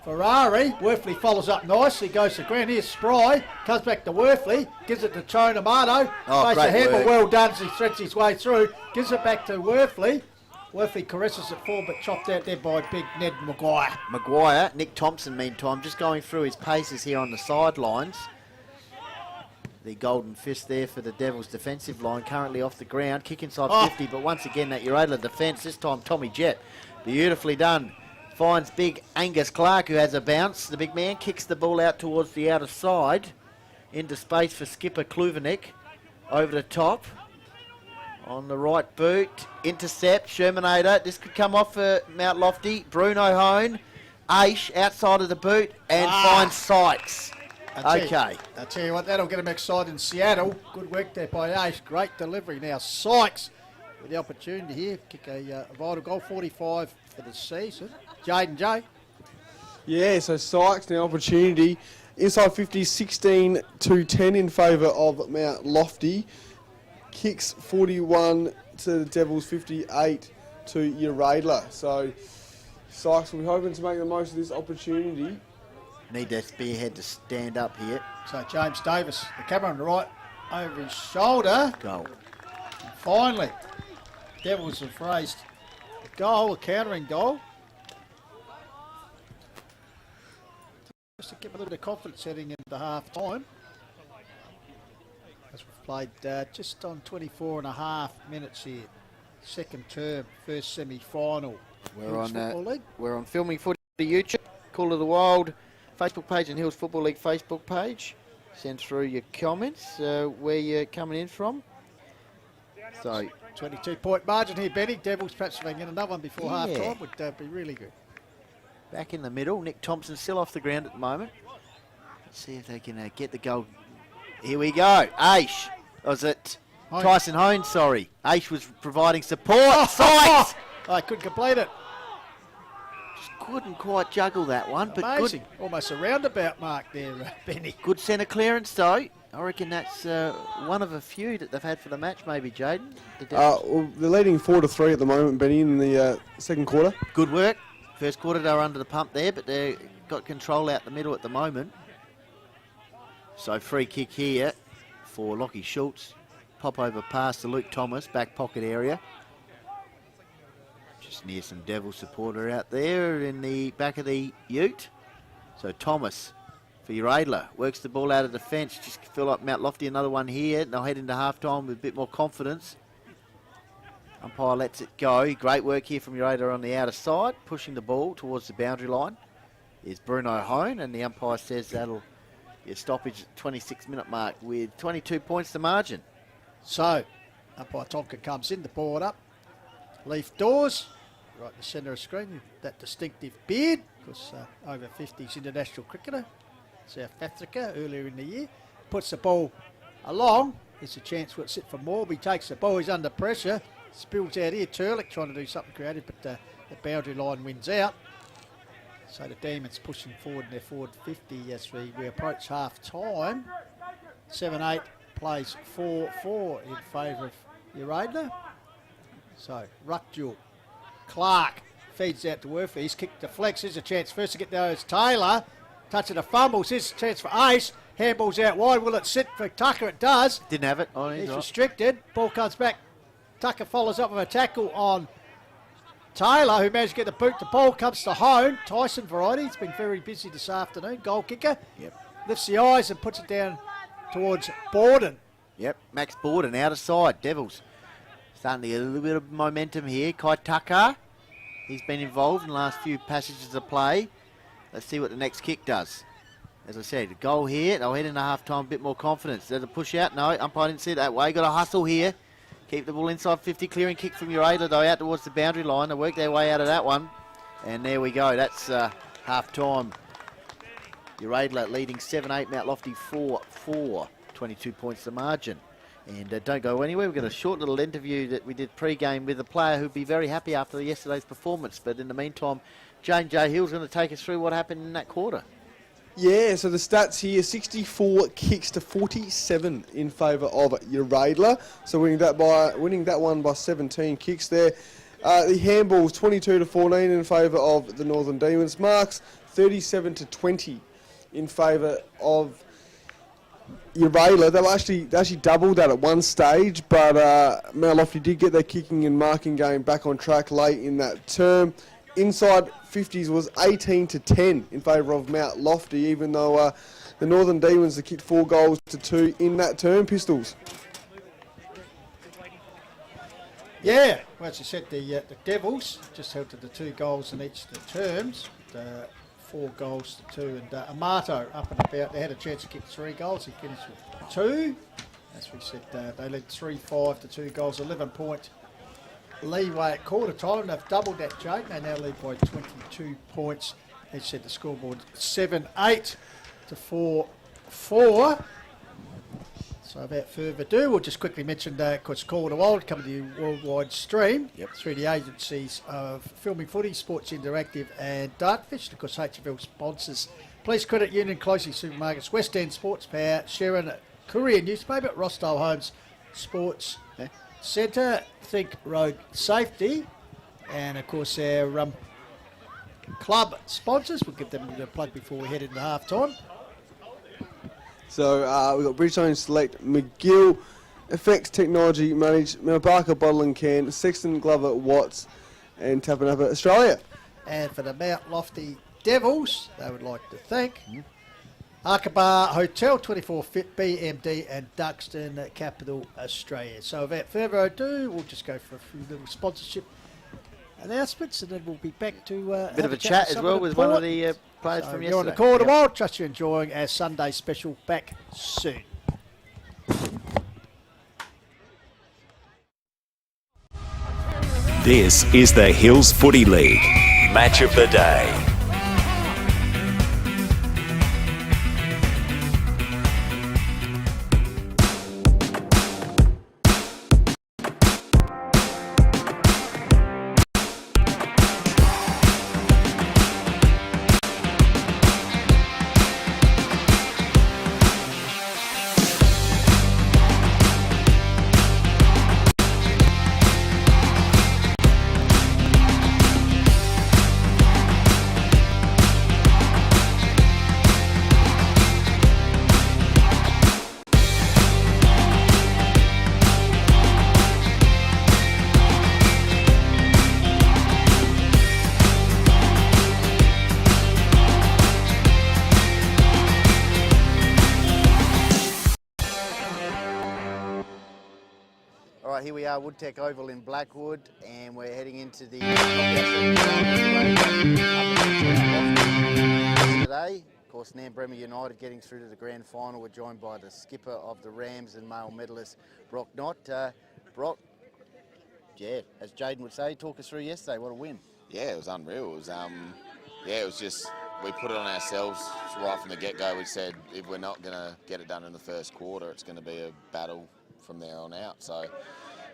Ferrari. Worthley follows up nicely. Goes to Grant. Here's Spry. Comes back to Worthley. Gives it to Chone Amato. Oh, Face great the handball work. well done as he threads his way through. Gives it back to Worthley. Worthley caresses it forward but chopped out there by big Ned Maguire. Maguire, Nick Thompson meantime, just going through his paces here on the sidelines. The golden fist there for the Devils defensive line, currently off the ground. Kick inside 50, but once again that Uraidla defence, this time Tommy Jett. Beautifully done. Finds big Angus Clark, who has a bounce. The big man kicks the ball out towards the outer side. Into space for skipper Kluvenik. Over the top. On the right boot. Intercept. Shermanator. This could come off for Mount Lofty. Bruno Hone. Aish outside of the boot. And finds Sykes. I tell you what, that'll get him excited in Seattle. Good work there by Aish. Great delivery. Now Sykes with the opportunity here. Kick a vital goal. 45 for the season. Jaden J. Yeah, so Sykes now opportunity. Inside 50, 16 to 10 in favour of Mount Lofty. Kicks 41 to the Devils, 58 to Uraidla. So Sykes will be hoping to make the most of this opportunity. Need that spearhead to stand up here. So James Davis, the camera on the right, over his shoulder. Goal. And finally, Devils have raised a goal, a countering goal. Just to give a little bit of confidence heading into half time. As we've played just on 24 and a half minutes here. Second term, first semi-final. We're on Filming Footy YouTube, Call of the Wild Facebook page and Hills Football League Facebook page. Send through your comments where you're coming in from. So 22-point margin here, Benny. Devils perhaps if they can get another one before half time would be really good. back in the middle. Nick Thompson still off the ground at the moment. Let's see if they can get the goal. Here we go. Aish. Was it Hone. Tyson Hone? Sorry. Aish was providing support. Sykes! I couldn't complete it. Just couldn't quite juggle that one. But Amazing. Almost a roundabout mark there, Benny. good centre clearance though. I reckon that's one of a few that they've had for the match, maybe, Jaden. Well, they're leading 4-3 at the moment, Benny, in the second quarter. Good work. First quarter they were under the pump there, but they've got control out the middle at the moment. So free kick here for Lockie Schultz. Pop over pass to Luke Thomas, back pocket area. Just near some Devil supporter out there in the back of the ute. So Thomas for Uraidla works the ball out of defence. Just feel like Mount Lofty another one here. They'll head into half time with a bit more confidence. Umpire lets it go. Great work here from Uraidla on the outer side, pushing the ball towards the boundary line. Is Bruno Hone, and the umpire says that'll be a stoppage at 26-minute mark with 22 points to margin. So, umpire Tonkin comes in, the board up. Leaf Dawes, right in the centre of the screen, that distinctive beard, because over 50s international cricketer, South Africa, earlier in the year. Puts the ball along. There's a chance we'll sit for more. He takes the ball, he's under pressure. Spills out here. Turlick trying to do something creative, but the boundary line wins out. So the Demons pushing forward in their forward 50 as we approach half time. 7-8 plays 4-4 in favour of Uraidla. So Ruckdual, Clark feeds out to Worthy. He's kicked deflects. Here's a chance first to get there. It's Taylor. Touching the fumbles. Here's a chance for Ace. Handball's out wide. Will it sit for Tucker? It does. Didn't have it. Oh, He's right. restricted. Ball comes back. Tucker follows up with a tackle on Taylor, who managed to get the boot. The ball comes to Hone. Tyson variety. He's been very busy this afternoon. Goal kicker. Yep. Lifts the eyes and puts it down towards Borden. Yep, Max Borden, outer side, Devils. Starting to get a little bit of momentum here. Kai Tucker, he's been involved in the last few passages of play. Let's see what the next kick does. As I said, a goal here. They'll head into half-time, a bit more confidence. There's a push out. No, umpire didn't see it that way. Got a hustle here. Keep the ball inside 50. Clearing kick from Uraidla, though, out towards the boundary line. They work their way out of that one. And there we go. That's half-time. Uraidla leading 7-8. Mount Lofty 4-4. 22 points to margin. And don't go anywhere. We've got a short little interview that we did pre-game with a player who'd be very happy after yesterday's performance. But in the meantime, Jane J. Hill's going to take us through what happened in that quarter. Yeah, so the stats here, 64 kicks to 47 in favour of Uraidla. So winning that one by 17 kicks there. The handballs 22 to 14 in favour of the Northern Demons. Marks 37 to 20 in favour of Uraidla. They actually doubled that at one stage, but Mount Lofty did get their kicking and marking game back on track late in that term. Inside 50s was 18 to 10 in favour of Mount Lofty, even though the Northern Demons have kicked 4 goals to 2 in that term. Pistols. Yeah, well, as you said, the Devils just held to the 2 goals in each of the terms. 4 goals to 2, and Amato up and about. They had a chance to kick 3 goals. He finished with 2. As we said, they led 3-5 to 2 goals, 11-point leeway at quarter time. They've doubled that, Jake. They now lead by 22 points. As said, the scoreboard 7-8 to 4-4. So without further ado, we'll just quickly mention, because Quarter Wild coming to you worldwide stream through the agencies of Filming Footy, Sports Interactive and Dartfish. Of course, HFL sponsors Police Credit Union, Closely Supermarkets, West End Sports Power, Sharon Courier Newspaper, Rostow Homes Sports Centre, Think Road Safety, and of course our club sponsors. We'll give them a plug before we head into half time. So we've got Bridgestone Select, McGill, Effects Technology Managed, Barker Bottle and Can, Sexton Glover Watts, and Tapanapa Australia. And for the Mount Lofty Devils, they would like to thank Aqaba Hotel, 24 Fit, BMD and Duxton Capital Australia. So without further ado, we'll just go for a few little sponsorship announcements, and then we'll be back to a bit of a chat as well with one of the players from yesterday. You're on the Quarter Wild. Trust you're enjoying our Sunday special. Back soon. This is the Hills Footy League. Match of the day. right, here we are, Woodtech Oval in Blackwood, and we're heading into the today. Of course, Nambrema United getting through to the grand final. We're joined by the skipper of the Rams and male medalist, Brock Knott. Brock, yeah, as Jaden would say, talk us through yesterday. What a win. Yeah, it was unreal. It was, it was just, we put it on ourselves right from the get-go. We said if we're not going to get it done in the first quarter, it's going to be a battle from there on out. So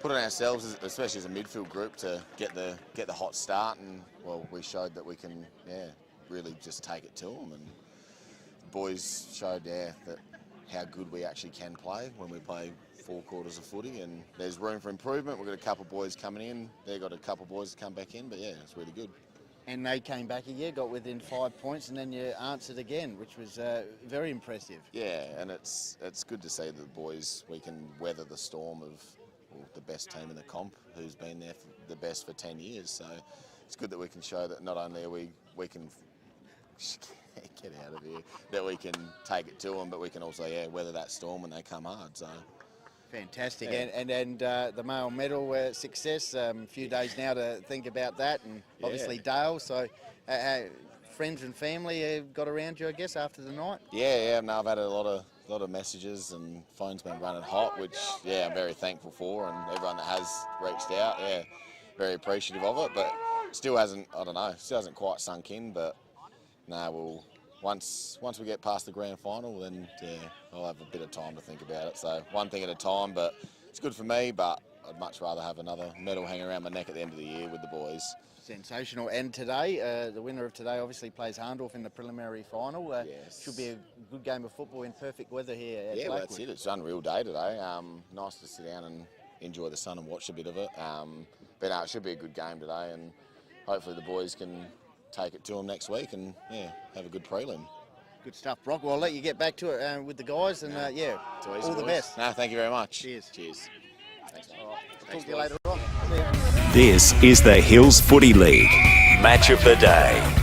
put it on ourselves, especially as a midfield group, to get the hot start. And, well, we showed that we can, really just take it to them. And the boys showed, that how good we actually can play when we play 4 quarters of footy, and there's room for improvement. We've got a couple of boys coming in. They've got a couple of boys to come back in, but yeah, it's really good. And they came back again, got within 5 points, and then you answered again, which was very impressive. Yeah, and it's good to see that the boys, we can weather the storm of the best team in the comp, who's been there for the best for 10 years. So it's good that we can show that not only are we can get out of here, that we can take it to them, but we can also weather that storm when they come hard. So. Fantastic, and the male medal success. A few days now to think about that, and obviously Dale. So, friends and family got around you, I guess, after the night. Yeah. No, I've had a lot of messages, and phone's been running hot, which I'm very thankful for, and everyone that has reached out, very appreciative of it. But still hasn't quite sunk in. But no, Once we get past the grand final, then I'll have a bit of time to think about it. So one thing at a time, but it's good for me, but I'd much rather have another medal hanging around my neck at the end of the year with the boys. Sensational. And today, the winner of today obviously plays Harndorf in the preliminary final. Yes. Should be a good game of football in perfect weather here at Blackwood. Well, that's it. It's an unreal day today. Nice to sit down and enjoy the sun and watch a bit of it. But no, it should be a good game today, and hopefully the boys can take it to them next week and have a good prelim. Good stuff, Brock. Well, I'll let you get back to it with the guys, and all the best. No, thank you very much. Cheers. Thanks, mate. All right. Thanks, Talk to you boys. later on. See ya. This is the Hills Footy League. Match of the day.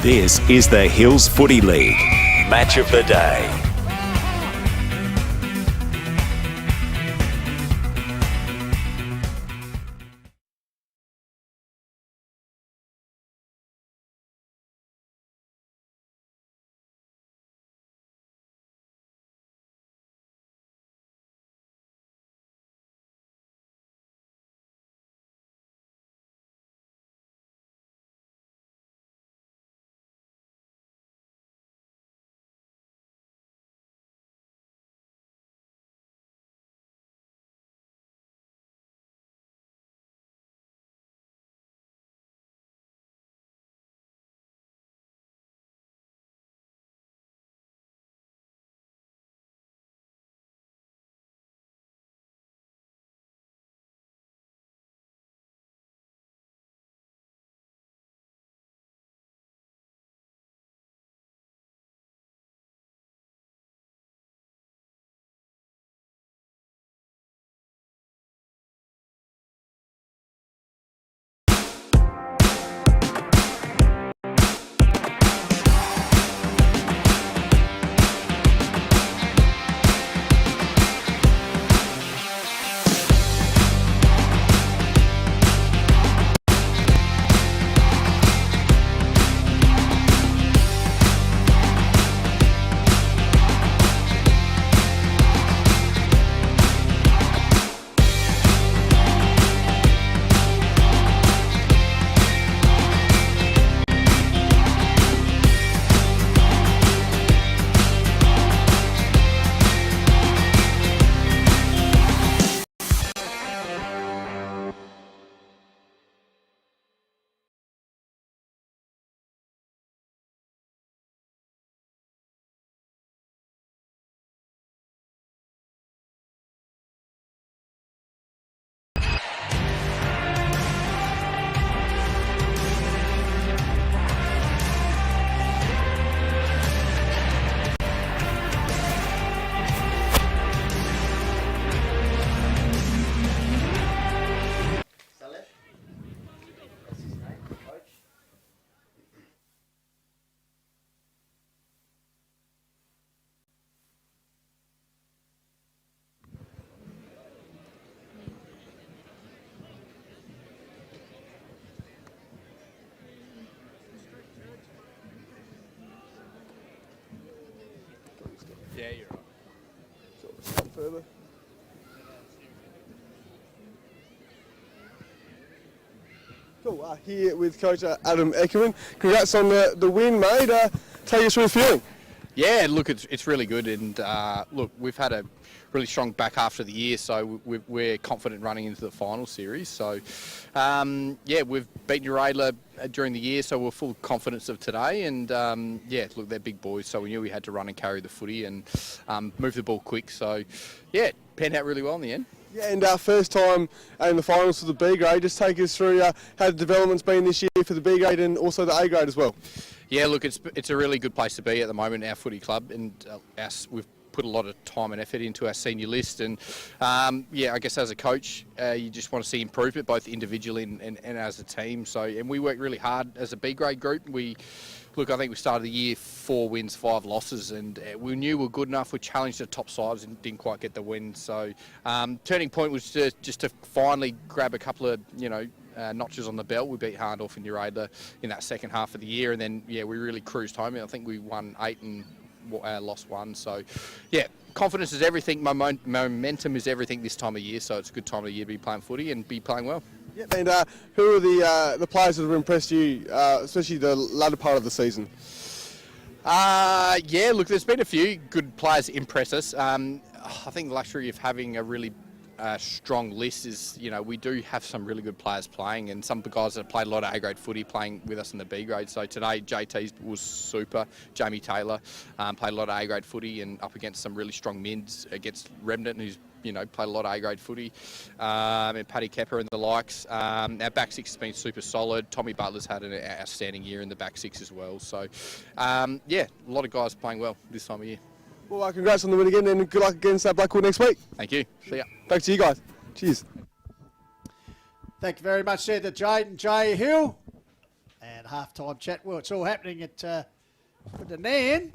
This is the Hills Footy League. Match of the day. Yeah, you're right. Stop further. Cool. Here with Coach Adam Eckerman. Congrats on the win, mate. Take us through the feeling. Yeah, look, it's really good, and look, we've had a really strong back half of the year, so we're confident running into the final series. So, yeah, we've beaten Uraidla during the year, so we're full confidence of today. And yeah, look, they're big boys, so we knew we had to run and carry the footy and move the ball quick. So, yeah, it panned out really well in the end. Yeah, and our first time in the finals for the B grade. Just take us through how the development's been this year for the B grade and also the A grade as well. Yeah, look, it's a really good place to be at the moment, our footy club, and we've put a lot of time and effort into our senior list, and yeah, I guess as a coach, you just want to see improvement both individually and as a team. So, and we work really hard as a B grade group. Look, I think we started the year 4 wins, 5 losses, and we knew we were good enough. We challenged the top sides and didn't quite get the win. So, turning point was just to finally grab a couple of, notches on the belt. We beat Hahndorf and Uraidla in that second half of the year, and then, yeah, we really cruised home. I think we won 8 and lost 1. So, yeah, confidence is everything. Momentum is everything this time of year, so it's a good time of year to be playing footy and be playing well. Yep. And who are the players that have impressed you, especially the latter part of the season? Yeah, look, there's been a few good players impress us. I think the luxury of having a really strong list is, we do have some really good players playing, and some guys that have played a lot of A-grade footy playing with us in the B grade. So today, JT was super. Jamie Taylor played a lot of A-grade footy and up against some really strong mids against Remnant, who's played a lot of A-grade footy, and Paddy Kepper and the likes. Our back six has been super solid. Tommy Butler's had an outstanding year in the back six as well. So, yeah, a lot of guys playing well this time of year. Well, congrats on the win again, and good luck against Blackwood next week. Thank you. See ya. Back to you guys. Cheers. Thank you very much there to Jay Hill. And half-time chat. Well, it's all happening at with the Nan,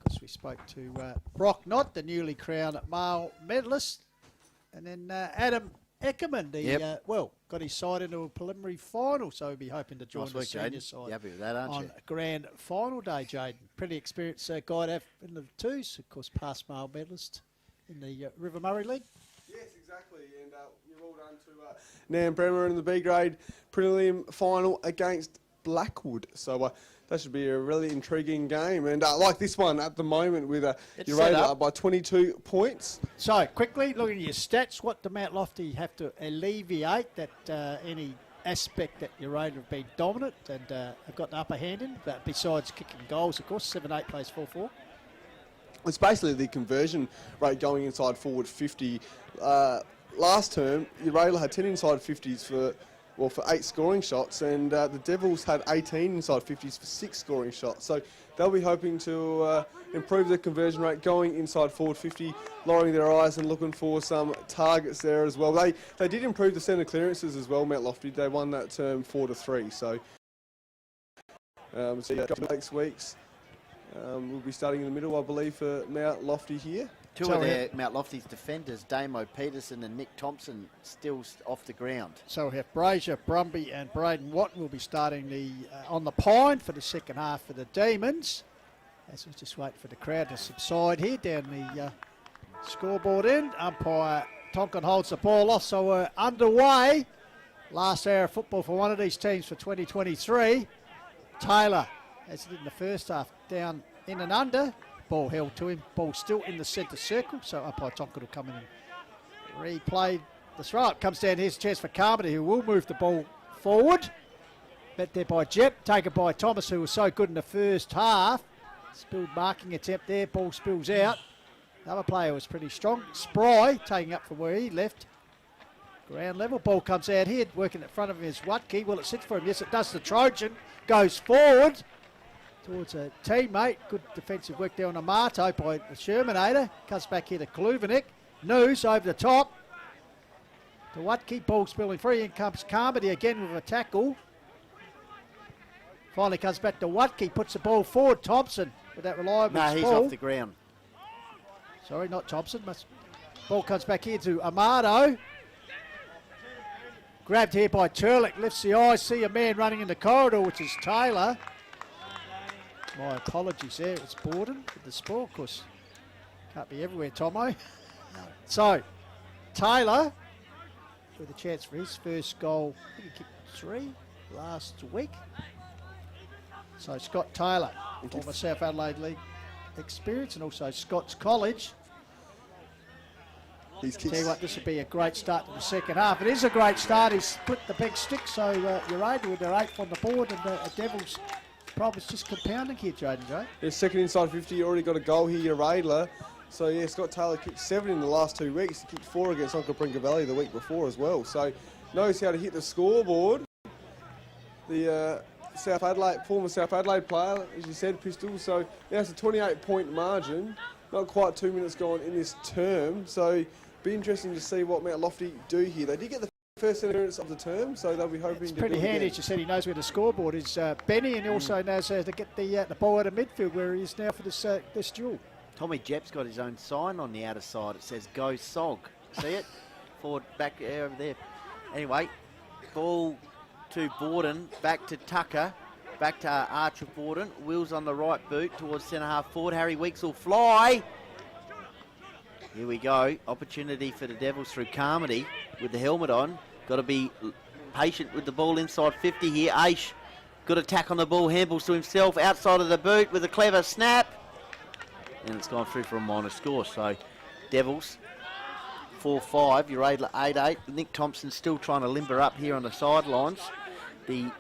because we spoke to Brock Knott, the newly crowned male medalist, and then Adam Eckerman, got his side into a preliminary final, so we'll be hoping to join the senior side happy with that, aren't on you? grand final day, Jaden. Pretty experienced guy to have in the twos, of course, past male medalist in the River Murray League. Yes, exactly. And you're all done to Nan Bremer in the B grade prelim final against Blackwood. So that should be a really intriguing game. And like this one at the moment with Uraidla up by 22 points. So, quickly, looking at your stats, what do Mount Lofty have to alleviate that any aspect that Uraidla have been dominant and have got the upper hand in, but besides kicking goals, of course, 7-8 plays 4-4? It's basically the conversion rate going inside forward 50. Last term, Uraidla had 10 inside 50s for 8 scoring shots, and the Devils had 18 inside 50s for 6 scoring shots. So they'll be hoping to improve the conversion rate going inside forward 50, lowering their eyes and looking for some targets there as well. They did improve the centre clearances as well, Mount Lofty. They won that term 4-3. So next week's. We'll be starting in the middle, I believe, for Mount Lofty here. Two of their Mount Lofty's defenders, Damo Peterson and Nick Thompson, still off the ground. So we have Brazier, Brumby and Braden Watt will be starting on the Pine for the second half for the Demons. As we just wait for the crowd to subside here down the scoreboard end. Umpire Tonkin holds the ball off, so we're underway. Last hour of football for one of these teams for 2023. Taylor, as he did in the first half, down in and under. Ball held to him. Ball still in the centre circle. So umpire Tonkin will come in and replay the throw. It comes down. Here's a chance for Carmody, who will move the ball forward. Met there by Jep. Taken by Thomas, who was so good in the first half. Spilled marking attempt there. Ball spills out. The other player was pretty strong. Spry taking up from where he left. Ground level. Ball comes out here. Working in front of him is Watke. Will it sit for him? Yes, it does. The Trojan goes forward towards a teammate. Good defensive work there on Amato by the Shermanator. Comes back here to Kluvenik. News over the top to Watke. Ball spilling free. In comes Carmody again with a tackle. Finally comes back to Watke. Puts the ball forward. Thompson with that reliable No, he's ball. off the ground. Sorry, not Thompson. Ball comes back here to Amato. Grabbed here by Turlick. Lifts the eyes. See a man running in the corridor, which is Taylor. My apologies there. It's Borden with the sport, of course. Can't be everywhere, Tomo. No. So, Taylor with a chance for his first goal. I think he kicked 3 last week. So, Scott Taylor, former South Adelaide League experience, and also Scott's College. Tell you what, this would be a great start to the second half. It is a great start. He's split the big stick, so Uraidla with their 8th on the board, and the Devils' problems just compounding here, Jaden Joe. Yeah, second inside 50, you already got a goal here, Uraidla. So, yeah, Scott Taylor kicked 7 in the last 2 weeks. He kicked 4 against Onkaparinga Valley the week before as well. So, knows how to hit the scoreboard. The former South Adelaide player, as you said, Pistol. So, now it's a 28-point margin. Not quite 2 minutes gone in this term. So, be interesting to see what Mount Lofty do here. They did get the first appearance of the term, so they'll be hoping it's to pretty do it handy, again. as you said. He knows where the scoreboard is, Benny, and he also knows how to get the ball out of midfield, where he is now for this duel. Tommy Jep's got his own sign on the outer side. It says "Go Sog." See it? Forward, back over there. Anyway, ball to Borden, back to Tucker, back to Archer Borden. Wheels on the right boot towards centre half forward. Harry Weeks will fly. Here we go. Opportunity for the Devils through Carmody with the helmet on. Got to be patient with the ball inside 50 here. Aish, good attack on the ball. Handballs to himself outside of the boot with a clever snap. And it's gone through for a minor score. So Devils 4-5. Uraidla 8-8. Nick Thompson still trying to limber up here on the sidelines. The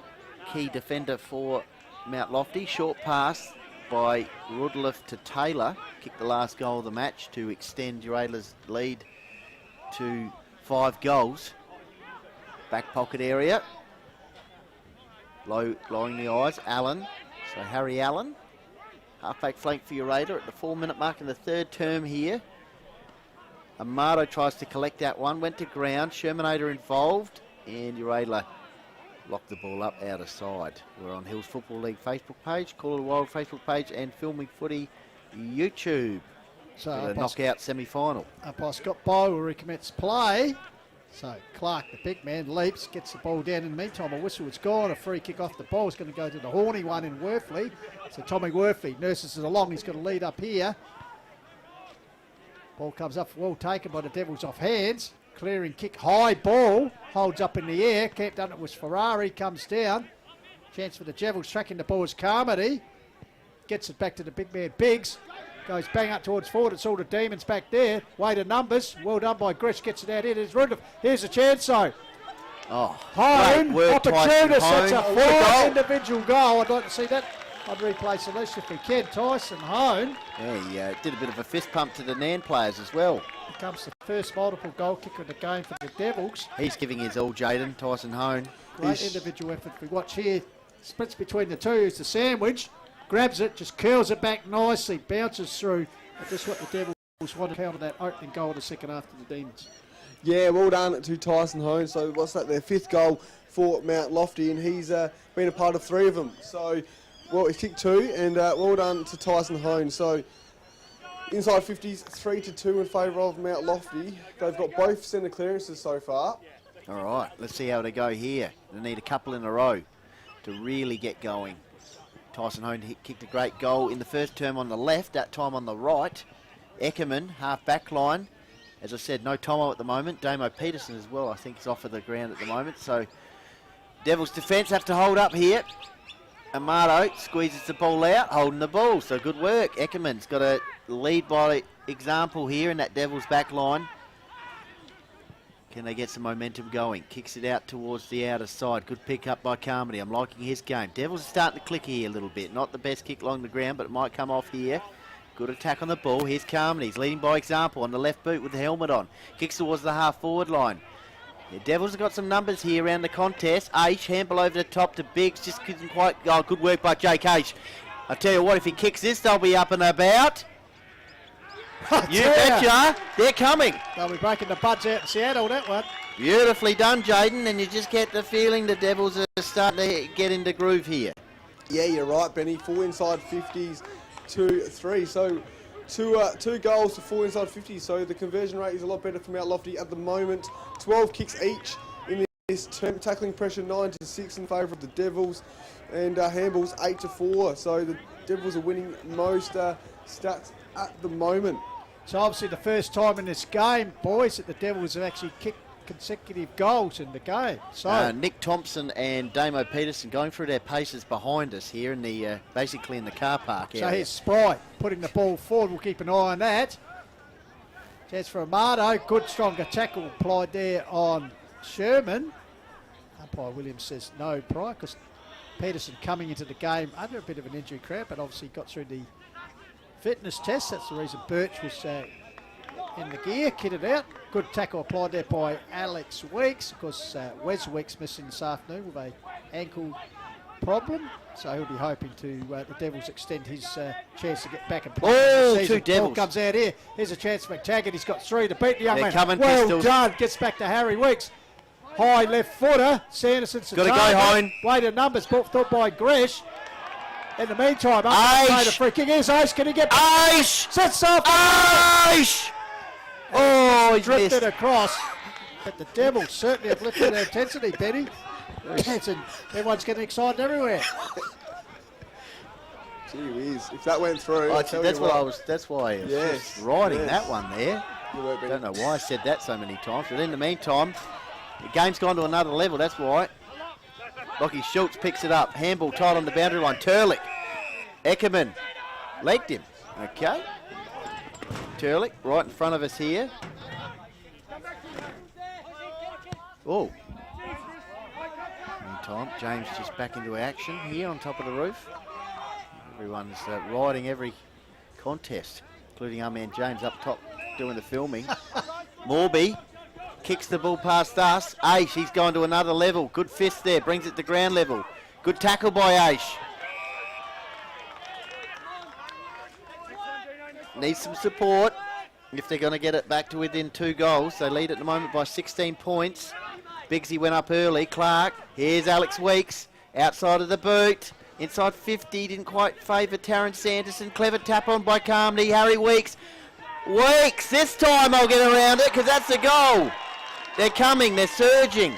key defender for Mount Lofty. Short pass by Rudliff to Taylor. Kicked the last goal of the match to extend Uraidla's lead to 5 goals. Back pocket area. Lowering the eyes. Allen. So Harry Allen. Halfback flank for Uraidla at the 4-minute mark in the third term here. Amato tries to collect that one. Went to ground. Shermanator involved. And Uraidla Lock the ball up out of side. We're on Hills Football League Facebook page, Call It a Wild Facebook page, and Filming Footy YouTube. So For the knockout semi-final. Umpire Scott Bowe will recommence play. So Clark, the big man, leaps, gets the ball down. In the meantime, a whistle is gone. A free kick off the ball is going to go to the horny one in Worthley. So Tommy Worthley nurses it along. He's got to lead up here. Ball comes up, well taken by the Devils off hands. Clearing kick, high ball, holds up in the air. Camp done it was Ferrari, comes down. Chance for the Devils, tracking the ball is Carmody. Gets it back to the big man Biggs. Goes bang up towards forward. It's all the Demons back there. Way to numbers. Well done by Grish. Gets it out here. Here's a chance though. Oh, Hone, opportunist. That's a fine goal. individual goal. I'd like to see that. I'd replay Celeste if we can. Tyson Hone. Yeah, he did a bit of a fist pump to the Nan players as well. Becomes the first multiple goal kicker of the game for the Devils. He's giving his all, Jaden, Tyson Hone. Great individual effort. We watch here. Splits between the two. Is the sandwich. Grabs it, just curls it back nicely, bounces through. Just what the Devils want to counter that opening goal of the second half to the Demons. Yeah, well done to Tyson Hone. So what's that, their 5th goal for Mount Lofty, and he's been a part of 3 of them. So, well, he kicked 2, and well done to Tyson Hone. So, inside 50s, 3-2 in favour of Mount Lofty. They've got both centre clearances so far. All right, let's see how they go here. They need a couple in a row to really get going. Tyson Hone kicked a great goal in the first term on the left, that time on the right. Eckerman, half back line. As I said, no Tomo at the moment. Damo Peterson as well, I think, is off of the ground at the moment. So Devils defence have to hold up here. Amato squeezes the ball out, holding the ball. So good work. Eckerman's got to lead by example here in that Devils back line. Can they get some momentum going? Kicks it out towards the outer side. Good pick up by Carmody. I'm liking his game. Devils are starting to click here a little bit. Not the best kick along the ground, but it might come off here. Good attack on the ball. Here's Carmody. He's leading by example on the left boot with the helmet on. Kicks towards the half-forward line. The Devils have got some numbers here around the contest. Aish, handball over the top to Biggs. Just couldn't quite... Oh, good work by Jake Aish. I tell you what, if he kicks this, they'll be up and about. You betcha. They're coming. They'll be breaking the buds out in Seattle, that one. Beautifully done, Jaden, and you just get the feeling the Devils are starting to get into groove here. Yeah, you're right, Benny. 4 inside 50s, 2-3. So two goals to 4 inside 50s. So the conversion rate is a lot better for Mount Lofty at the moment. 12 kicks each in this term. Tackling pressure 9-6 in favour of the Devils, and handballs 8-4. So the Devils are winning most stats at the moment. So obviously the first time in this game, boys, that the Devils have actually kicked consecutive goals in the game. So Nick Thompson and Damo Peterson going through their paces behind us here in the basically in the car park area. So here's Spry putting the ball forward. We'll keep an eye on that. Chance for Amato. Good stronger tackle applied there on Sherman. Umpire Williams says no prior because Peterson coming into the game under a bit of an injury cramp, but obviously got through the fitness test. That's the reason Birch was in the gear, kitted out. Good tackle applied there by Alex Weeks. Of course, Wes Weeks missing this afternoon with a ankle problem, so he'll be hoping to the Devils extend his chance to get back and play. Oh, the two Devils. Ball comes out here. Here's a chance for McTaggart. He's got 3 to beat the young They're man. coming, well Pistols. done. Gets back to Harry Weeks. High left footer. Sanderson. Got to go, Hone. Way to numbers. Brought thought by Gresh. In the meantime, Aish. the free kick. Here's Aish. Can he get Aish! sets off? Aish! Oh, he's drifted missed. across. But the Devils certainly have lifted their intensity, Benny. Everyone's getting excited everywhere. Gee whiz, if that went through, That's why I was Yes, just riding yes. that one there. Good work, Benny. Don't know why I said that so many times, but in the meantime, the game's gone to another level, that's why. Lockie Schultz picks it up. Handball tight on the boundary line. Turlick. Eckerman. Legged him. Okay. Turlick right in front of us here. Oh. Meantime, James just back into action here on top of the roof. Everyone's riding every contest, including our man James up top doing the filming. Morby kicks the ball past us. Aish, he's gone to another level. Good fist there, brings it to ground level. Good tackle by Aish. Needs some support if they're going to get it back to within 2 goals. They lead at the moment by 16 points. Biggsy went up early. Clark. Here's Alex Weeks. Outside of the boot. Inside 50. Didn't quite favour Tarrant Sanderson. Clever tap on by Carmody. Harry Weeks. Weeks. This time I'll get around it because that's the goal. They're coming. They're surging.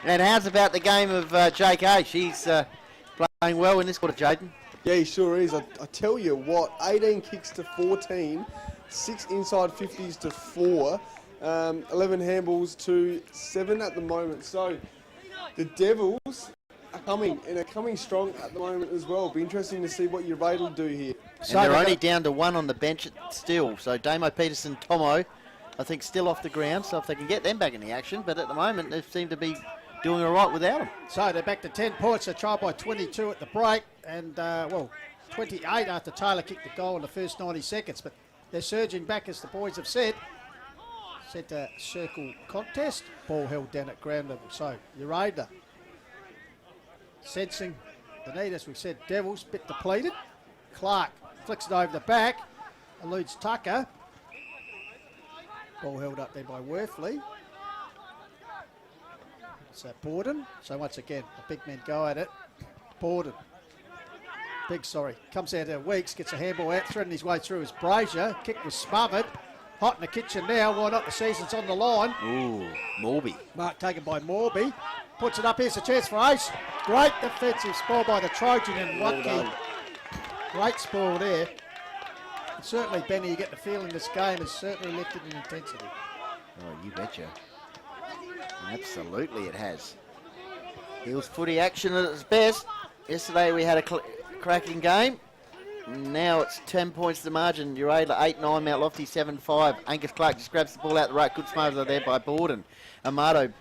And how's about the game of Jake H? He's playing well in this quarter, Jaden. Yeah, he sure is. I tell you what, 18 kicks to 14, 6 inside 50s to 4, 11 handballs to 7 at the moment. So the Devils are coming, and are coming strong at the moment as well. Be interesting to see what Uraidla will do here. And they're only down to 1 on the bench still. So Damo Peterson, Tomo, I think still off the ground. So if they can get them back in the action, but at the moment they seem to be doing all right without them. So they're back to 10 points. They tried by 22 at the break, and 28 after Taylor kicked the goal in the first 90 seconds. But they're surging back, as the boys have said. Centre circle contest. Ball held down at ground level. So Uraidla sensing the need, as we said. Devils bit depleted. Clark flicks it over the back, eludes Tucker. Ball held up there by Worthley. It's Borden. So once again, the big men go at it. Borden. Comes out of Weeks, gets a handball out, threading his way through his Brazier. Kick was smothered. Hot in the kitchen now. Why not? The season's on the line. Ooh, Morby. Mark taken by Morby. Puts it up. Here's a chance for Ace. Great defensive spoil by the Trojan and Watke. Great spoil there. And certainly, Benny, you get the feeling this game has certainly lifted in intensity. Oh, you betcha. Absolutely it has. Heels footy action at its best. Yesterday we had a cracking game. Now it's 10 points the margin. Uraidla 8-9, Mount Lofty 7-5. Angus Clark just grabs the ball out the right. Good smother there by Borden. Amato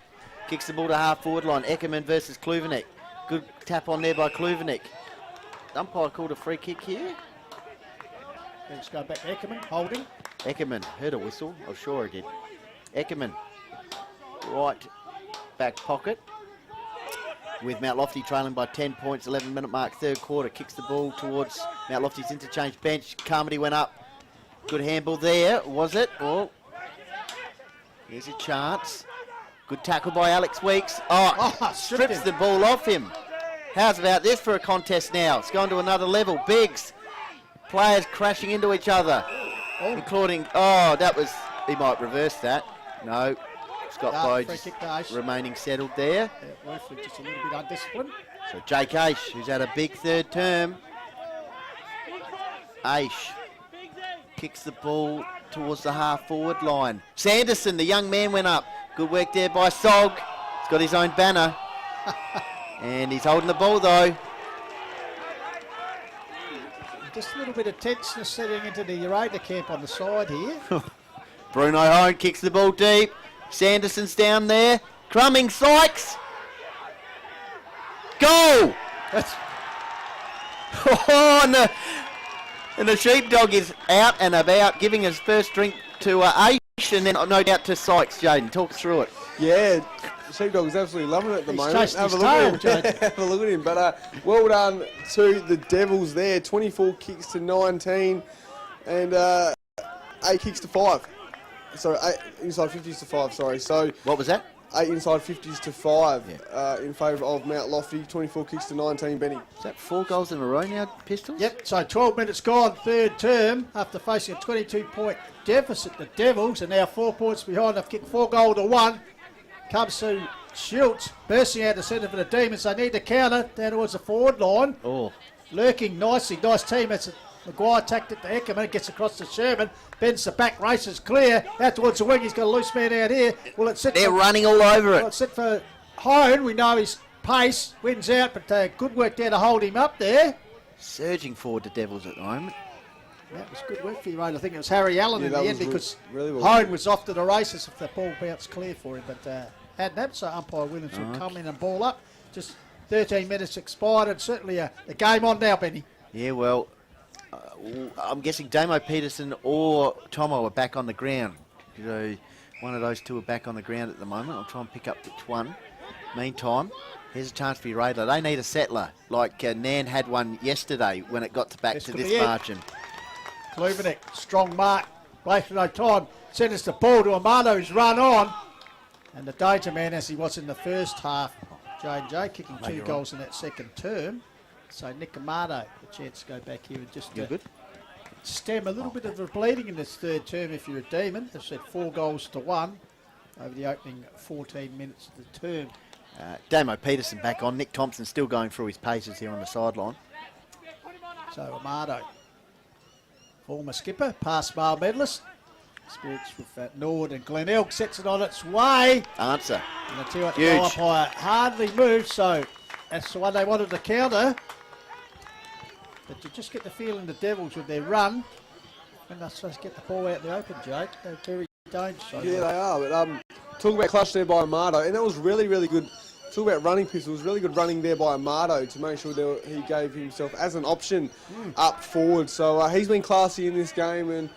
kicks the ball to half forward line. Eckerman versus Kluvenek. Good tap on there by Kluvenek. Umpire called a free kick here. Let's go back to Eckerman, holding. Eckerman heard a whistle. I'm sure he did. Eckerman, right back pocket. With Mount Lofty trailing by 10 points, 11-minute mark, third quarter. Kicks the ball towards Mount Lofty's interchange bench. Carmody went up. Good handball there, was it? Oh, here's a chance. Good tackle by Alex Weeks. Strips the ball off him. How's about this for a contest now? It's gone to another level. Biggs. Players crashing into each other. Including, he might reverse that. No. Scott Boyd remaining settled there. Yeah, Worthley just a little bit undisciplined. So Jake Aish, who's had a big third term. Aish kicks the ball towards the half forward line. Sanderson, the young man, went up. Good work there by Sog. He's got his own banner. And he's holding the ball though. Just a little bit of tenseness setting into the Uraidla camp on the side here. Bruno Hone kicks the ball deep. Sanderson's down there. Crumming Sykes. Goal! And the sheepdog is out and about, giving his first drink to Aish and then no doubt to Sykes. Jaden, talk us through it. Yeah, Sheepdog is absolutely loving it at the moment. Have a look at him, have a look at him. But well done to the Devils there. 24 kicks to 19 and 8 kicks to 5. Sorry, 8 inside 50s to 5, sorry. So what was that? 8 inside 50s to 5 in favour of Mount Lofty. 24 kicks to 19, Benny. Is that 4 goals in a row now, Pistols? Yep, so 12 minutes gone, third term, after facing a 22-point deficit. The Devils are now 4 points behind. They've kicked 4 goals to 1. Comes to Schultz, bursting out the centre for the Demons. They need to counter down towards the forward line. Oh. Lurking nicely, nice team. That's Maguire tacked it to Eckerman, gets across to Sherman, bends the back, races clear, out towards the wing. He's got a loose man out here. Well, it's sit. They're running all over it. Well, it's sit for Hone. We know his pace wins out, but good work there to hold him up there. Surging forward to Devils at the moment. That was good work for you, Ray. I think it was Harry Allen in the end because really well Hone was off to the races if the ball bounced clear for him, but hadn't happened, so umpire Williams will come in and ball up. Just 13 minutes expired, and certainly a game on now, Benny. Yeah, well, I'm guessing Damo Peterson or Tomo are back on the ground. You know, one of those two are back on the ground at the moment. I'll try and pick up which one. Meantime, here's a chance for Uraidla. They need a settler, like Nan had one yesterday when it got back to this margin. Kluvenek, strong mark, wasted no time. Sends the ball to Amato, who's run on. And the danger man, as he was in the first half, J&J, kicking 2 goals in that second term. So Nick Amato, a chance to go back here and just stem a little bit of the bleeding in this third term if you're a Demon. They've said 4 goals to 1 over the opening 14 minutes of the term. Damo Peterson back on. Nick Thompson still going through his paces here on the sideline. So Amato, former skipper, past male medalist. Spirits with Nord and Glen Elk, sets it on its way. Answer. And I tell you what, the goal umpire hardly moved, so that's the one they wanted to counter. But you just get the feeling the Devils with their run, when they're supposed to get the ball out in the open, Jake, they're very dangerous. Yeah, they are. But talking about clutch there by Amato, and that was really, really good. Talking about running pistols, really good running there by Amato to make sure that he gave himself as an option up forward. So he's been classy in this game and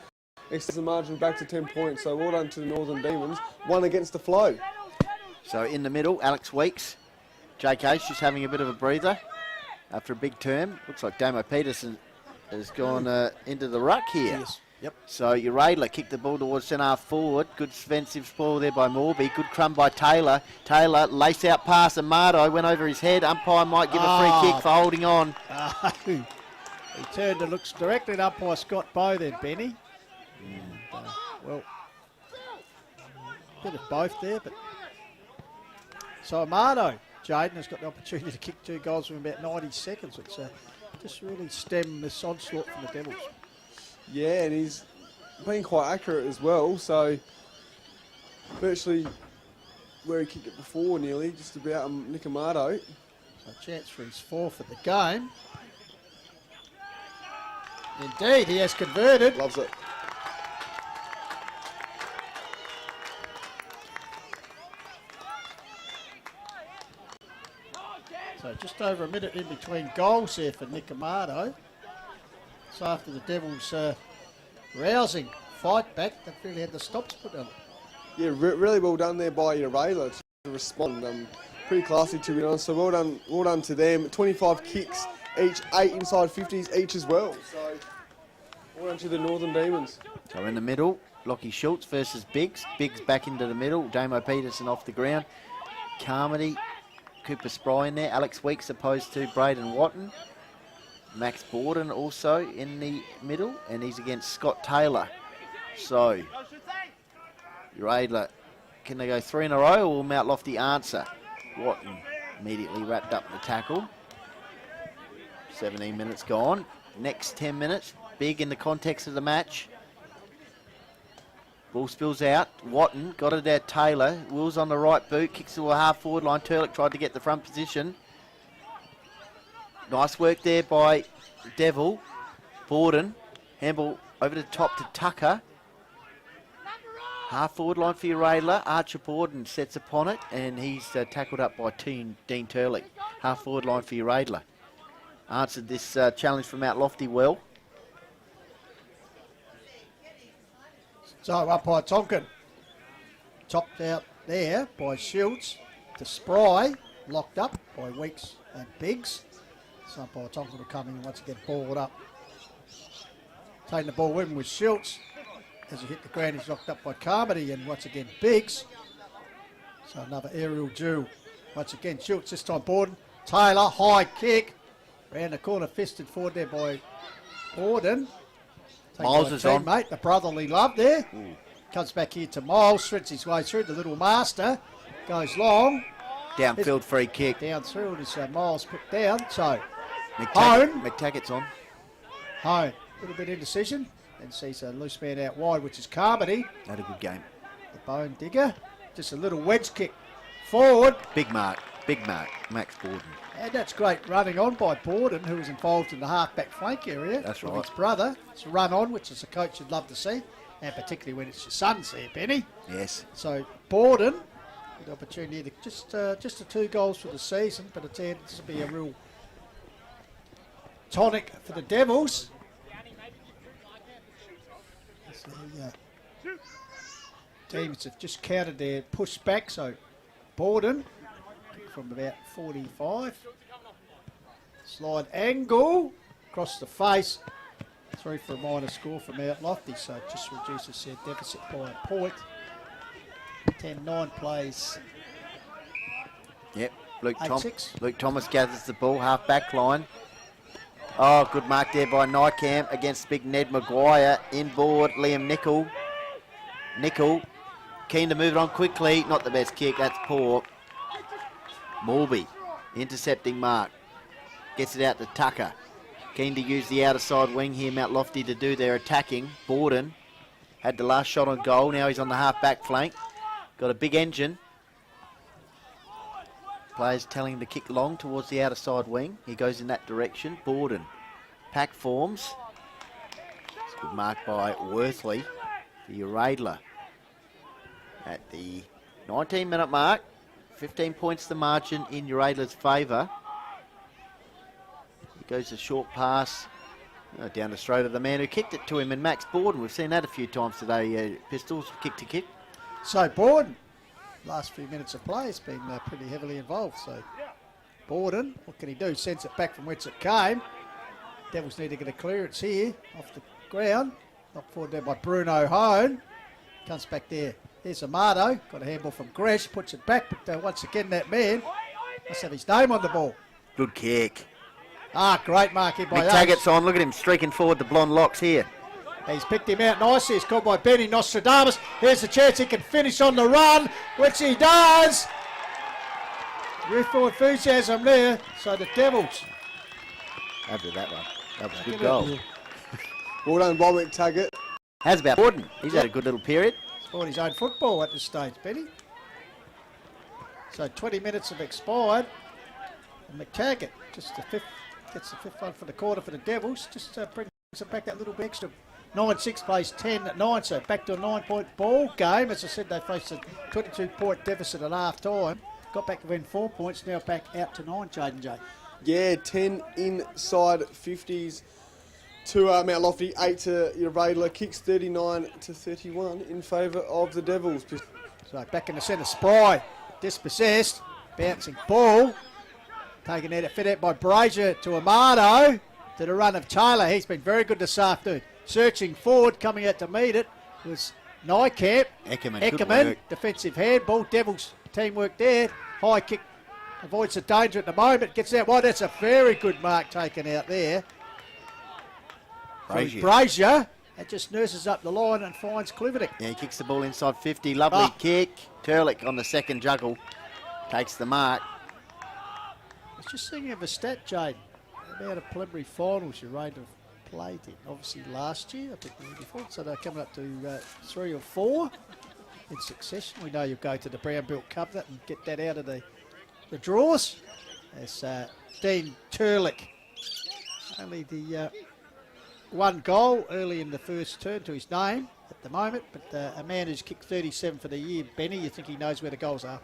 extends the margin back to 10 points. So well done to the Northern Demons. 1 against the flow. So in the middle, Alex Weeks. JK's just having a bit of a breather after a big term. Looks like Damo Peterson has gone into the ruck here. Yes. Yep. So Uraidla kicked the ball towards centre half forward. Good defensive spoil there by Morby. Good crumb by Taylor. Taylor lace out pass. Amato went over his head. Umpire might give a free kick for holding on. He turned and looks directly at umpire Scott Bowe then, Benny. And, well, bit of both there, but so Amato, Jaden has got the opportunity to kick 2 goals in about 90 seconds. It's just really stem this onslaught from the Devils. Yeah, and he's been quite accurate as well. So virtually where he kicked it before, nearly just about Nick Amato. So a chance for his 4th of the game. Indeed, he has converted. Loves it. So just over a minute in between goals there for Nick Amato. So after the Devils' rousing fight back, they've really had the stops put on. Yeah, really well done there by Uraidla to respond. Pretty classy, to be honest. So well done to them. 25 kicks each, 8 inside 50s each as well. So well done to the Northern Demons. So in the middle, Lockie Schultz versus Biggs. Biggs back into the middle. Damo Peterson off the ground. Carmody, Cooper Spry in there. Alex Weeks opposed to Braden Watton. Max Borden also in the middle, and he's against Scott Taylor. So, Uraidla, can they go 3 in a row, or will Mount Lofty answer? Watton immediately wrapped up the tackle. 17 minutes gone. Next 10 minutes, big in the context of the match. Ball spills out. Watton got it at Taylor. Will's on the right boot, kicks to a half forward line. Turlick tried to get the front position. Nice work there by Devil. Borden. Handball over the top to Tucker. Half forward line for Uraidla. Archer Borden sets upon it, and he's tackled up by Dean Turlick. Half forward line for Uraidla. Answered this challenge from Mount Lofty well. So umpire Tonkin topped out there by Schultz to Spry, locked up by Weeks and Biggs. So umpire Tonkin will come in once again, balled up. Taking the ball in with Schultz. As he hit the ground, he's knocked up by Carmody and once again Biggs. So another aerial duel. Once again Schultz, this time Borden. Taylor, high kick. Round the corner, fisted forward there by Borden. Miles is on. Mate, the brotherly love there. Comes back here to Miles, shreds his way through. The little master goes long. Downfield free kick. Down through it is Miles put down. So, McTaggart's on. Hone, a little bit indecision. And sees a loose man out wide, which is Carmody. Had a good game. The bone digger. Just a little wedge kick forward. Big mark, Max Borden. And that's great running on by Borden, who was involved in the half-back flank area. That's with right. His brother. It's a run on, which as a coach you'd love to see, and particularly when it's your sons there, Benny. Yes. So Borden, good opportunity to just the 2 goals for the season, but it's this will be a real tonic for the Devils. So, Demons have just counted their push back, so Borden from about 45. Slide angle across the face. 3 for a minor score from Mount Lofty, so it just reduces their deficit by a point. 10-9 plays. Yep. 8-6. Luke Thomas gathers the ball, half back line. Oh, good mark there by Nykamp against big Ned Maguire. Inboard, Liam Nicol. Nicol, keen to move it on quickly. Not the best kick, that's poor. Morby, intercepting mark. Gets it out to Tucker. Keen to use the outer side wing here, Mount Lofty, to do their attacking. Borden had the last shot on goal. Now he's on the half back flank. Got a big engine. Players telling him to kick long towards the outer side wing. He goes in that direction. Borden. Pack forms. It's a good mark by Worthley. The Uraidla at the 19-minute mark. 15 points the margin in Uraidla's favour. He goes a short pass down the throat of the man who kicked it to him, and Max Borden. We've seen that a few times today. Pistols, kick to kick. So Borden, last few minutes of play, has been pretty heavily involved. So Borden, what can he do? Sends it back from whence it came. Devils need to get a clearance here off the ground. Knocked forward there by Bruno Hone. Comes back there. There's Amato. Got a handball from Gresh. Puts it back. But once again, that man must have his name on the ball. Good kick. Great mark here by McTaggart's on. Look at him streaking forward the blonde locks here. He's picked him out nicely. It's called by Benny Nostradamus. Here's the chance he can finish on the run, which he does. Youthful enthusiasm there. So the Devils. After that one. That was a good goal. Well done by McTaggart. How's about Borden? He's had a good little period. He's bought his own football at this stage, Benny. So 20 minutes have expired. And McTaggart just gets the fifth one for the quarter for the Devils. Just brings it back that little bit extra. 9-6 plays 10-9, so back to a 9-point ball game. As I said, they faced a 22-point deficit at half time. Got back within 4 points, now back out to 9, Jaden J. Yeah, 10 inside 50s to Mount Lofty, 8 to Uraidla. Kicks 39-31 in favour of the Devils. So back in the centre, Spry, dispossessed, bouncing ball. Taken out, fit out by Brazier to Amato, to the run of Taylor. He's been very good this afternoon. Searching forward, coming out to meet it was Nykamp. Eckerman, defensive handball. Devils teamwork there. High kick avoids the danger at the moment. Gets out wide. That's a very good mark taken out there. Brazier. That just nurses up the line and finds Kluivnik. Yeah, he kicks the ball inside 50. Lovely kick. Turlick on the second juggle takes the mark. I was just thinking of a stat, Jade, about a preliminary finals you rate have played in. Obviously last year, I think the year before, so they're coming up to 3 or 4 in succession. We know you'll go to the Brown Belt Cup and get that out of the draws. As Dean Turlick, only the one goal early in the first turn to his name at the moment, but a man who's kicked 37 for the year, Benny, you think he knows where the goals are?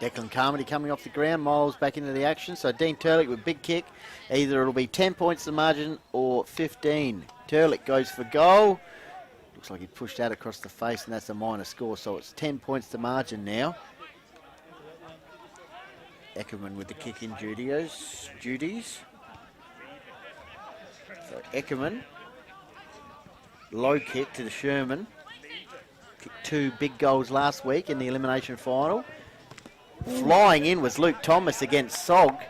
Declan Carmody coming off the ground, Miles back into the action. So Dean Turlick with big kick. Either it'll be 10 points the margin or 15. Turlick goes for goal. Looks like he pushed out across the face, and that's a minor score. So it's 10 points the margin now. Eckerman with the kick-in duties. So Eckerman, low kick to the Sherman. Kicked 2 big goals last week in the elimination final. Flying in was Luke Thomas against Sog.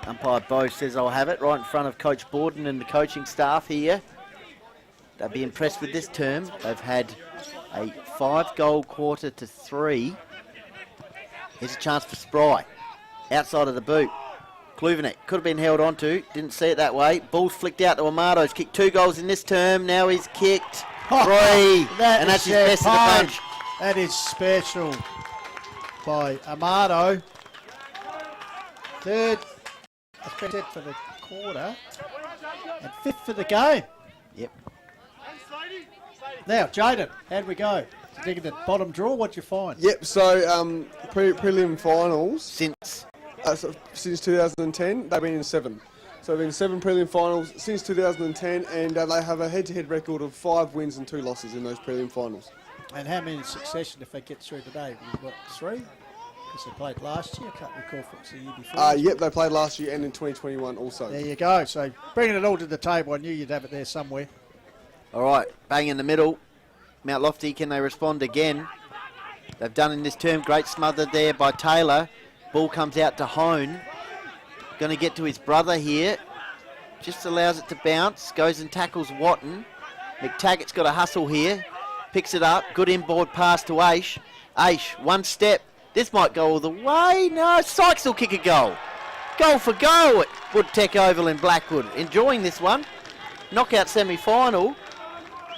Umpire Bo says I'll have it right in front of Coach Borden and the coaching staff here. They'll be impressed with this term. They've had a 5-goal quarter to 3. Here's a chance for Spry. Outside of the boot. Kluivnik could have been held onto. Didn't see it that way. Ball's flicked out to Amato. He's kicked 2 goals in this term. Now he's kicked 3. And that's his best of the bunch. That is special by Amato. Third for the quarter and 5th for the game. Yep. Now, Jaden, how'd we go? Digging the bottom draw, what'd you find? Yep, so prelim finals Since 2010, they've been in 7. So they've been 7 prelim finals since 2010, and they have a head-to-head record of 5 wins and 2 losses in those prelim finals. And how many in succession if they get through today? We've got 3? Because they played last year. I can't recall if it was the year before. Yep, they played last year and in 2021 also. There you go. So bringing it all to the table. I knew you'd have it there somewhere. All right, bang in the middle. Mount Lofty, can they respond again? They've done in this term. Great smother there by Taylor. Ball comes out to Hone. Going to get to his brother here. Just allows it to bounce. Goes and tackles Watton. McTaggart's got a hustle here. Picks it up. Good inboard pass to Aish. Aish, one step. This might go all the way. No, Sykes will kick a goal. Goal for goal at Woodtech Oval in Blackwood. Enjoying this one. Knockout semi-final.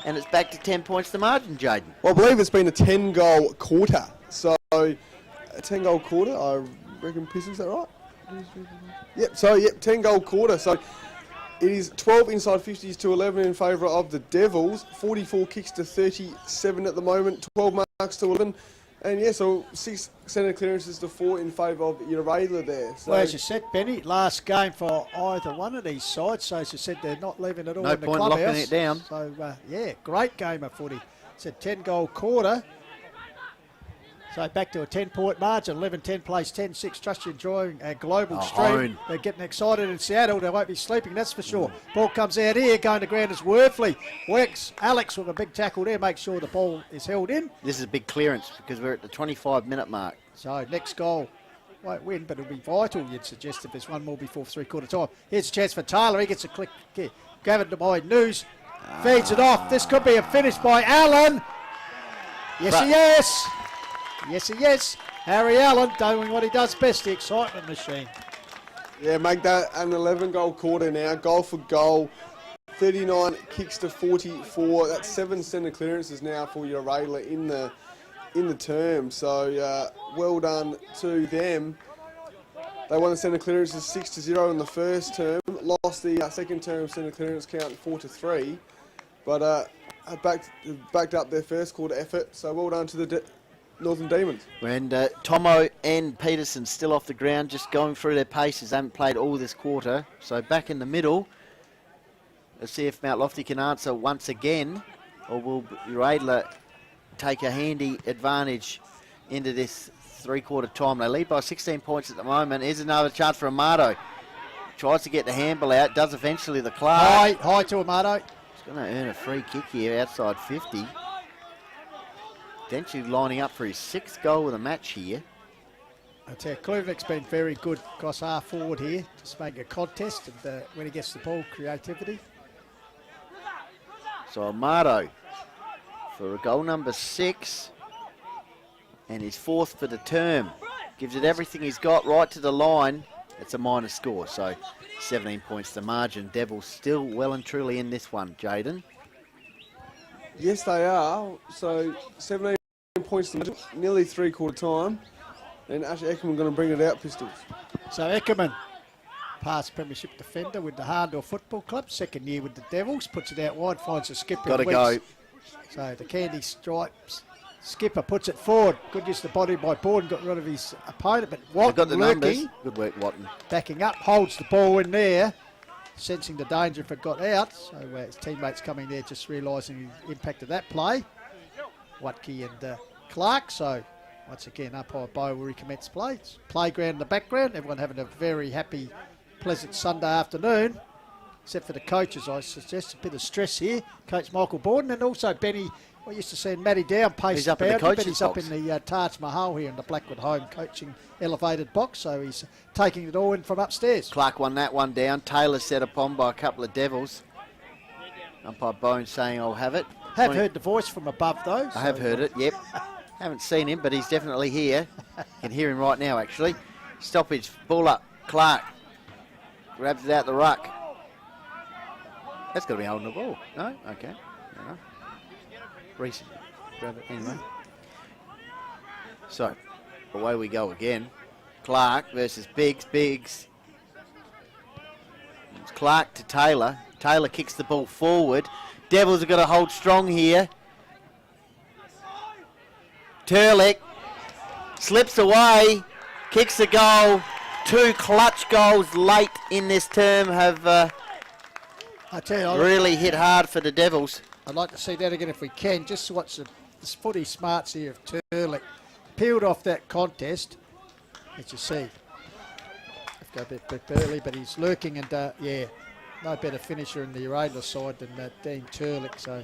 And it's back to 10 points to margin, Jaden. Well, I believe it's been a 10-goal quarter. So, a 10-goal quarter, I reckon, Pistons, is that right? Yep, 10-goal quarter. So, it is 12 inside 50s to 11 in favour of the Devils. 44 kicks to 37 at the moment. 12 marks to 11. And yeah, so 6 centre clearances to 4 in favour of Uraidla there. So well, as you said, Benny, last game for either one of these sides. So as you said, they're not leaving it all No in the point clubhouse. locking it down. So yeah, great game of footy. It's a 10-goal quarter. So back to a 10-point margin. 11-10 plays 10-6. Trust you're enjoying a global stream. Hone. They're getting excited in Seattle. They won't be sleeping, that's for sure. Ball comes out here, going to ground is Worthley. Works Alex with a big tackle there. Make sure the ball is held in. This is a big clearance because we're at the 25-minute mark. So next goal won't win, but it'll be vital, you'd suggest, if there's one more before three-quarter time. Here's a chance for Taylor. He gets a click. Gathered to by News. Feeds it off. This could be a finish by Allen. Yes. Yes. Harry Allen doing what he does best, the excitement machine. yeah, make that an 11-goal quarter now. Goal for goal. 39 kicks to 44. That's 7 centre clearances now for Uraidla in the term. So well done to them. They won the centre clearances 6-0 in the first term. Lost the second term centre clearance count 4-3. But backed up their first quarter effort. So well done to the Northern Demons. And Tomo and Peterson still off the ground, just going through their paces. They haven't played all this quarter. So back in the middle. Let's see if Mount Lofty can answer once again, or will Uraidla take a handy advantage into this three-quarter time. They lead by 16 points at the moment. Here's another chance for Amato. Tries to get the handball out, does eventually the Clark. High to Amato. He's going to earn a free kick here outside 50. Potentially lining up for his 6th goal of the match here. I tell you, Kluivnik's been very good across half forward here, just making a contest, and when he gets the ball, creativity. So Amato for goal number 6 and his 4th for the term. Gives it everything he's got right to the line. It's a minor score, so 17 points to margin. Devils still well and truly in this one, Jaden. Yes, they are. So 17 points to margin, nearly three-quarter time. And Asher Eckerman going to bring it out, Pistols. So Eckerman, past premiership defender with the Hardor Football Club, second year with the Devils, puts it out wide, finds a skipper. Got to go. So the Candy Stripes skipper puts it forward. Good use of the body by Borden, got rid of his opponent, but Watton got the working, numbers. Good work, Watton. backing up, holds the ball in there, sensing the danger if it got out. So his teammates coming there, just realising the impact of that play. Watke and Clark, so once again umpire Bow will recommence play. It's playground in the background, everyone having a very happy, pleasant Sunday afternoon, except for the coaches. I suggest a bit of stress here. Coach Michael Borden, and also Benny, we used to see Matty Down pace He's up in the but coach's he's up box. in the Taj Mahal here in the Blackwood home coaching elevated box, so he's taking it all in from upstairs. Clark won that one down. Taylor set upon by a couple of Devils. Umpire Bones saying I'll have it. Have heard the voice from above though. I have heard it, yep. Haven't seen him, but he's definitely here. Can hear him right now, actually. Stoppage, ball up. Clark grabs it out the ruck. That's got to be holding the ball. No? Okay. Fair enough. Recent. Grab it anyway. So, away we go again. Clark versus Biggs. Biggs. It's Clark to Taylor. Taylor kicks the ball forward. Devils have got to hold strong here. Turlick slips away, kicks a goal. 2 clutch goals late in this term have I tell you, really hit hard for the Devils. I'd like to see that again if we can. Just watch the footy smarts here of Turlick. Peeled off that contest, as you see. Go a bit early, but he's lurking, and yeah, no better finisher in the Uraidla side than Dean Turlick. So,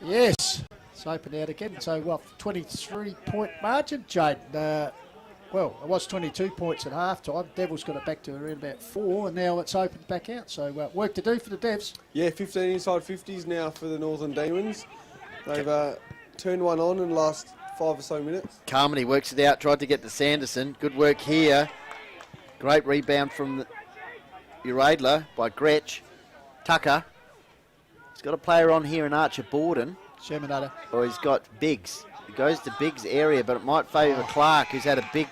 yes, it's open out again. So, 23-point margin, Jade. Well, it was 22 points at half-time. Devils got it back to around about 4, and now it's opened back out. So, work to do for the Devs. Yeah, 15 inside 50s now for the Northern Demons. They've turned one on in the last 5 or so minutes. Carmody works it out, tried to get to Sanderson. Good work here. Great rebound from Uraidla by Gretsch. Tucker. He's got a player on here in Archer Borden. Shermanator. Or he's got Biggs. He goes to Biggs' area, but it might favour Clark, who's had a big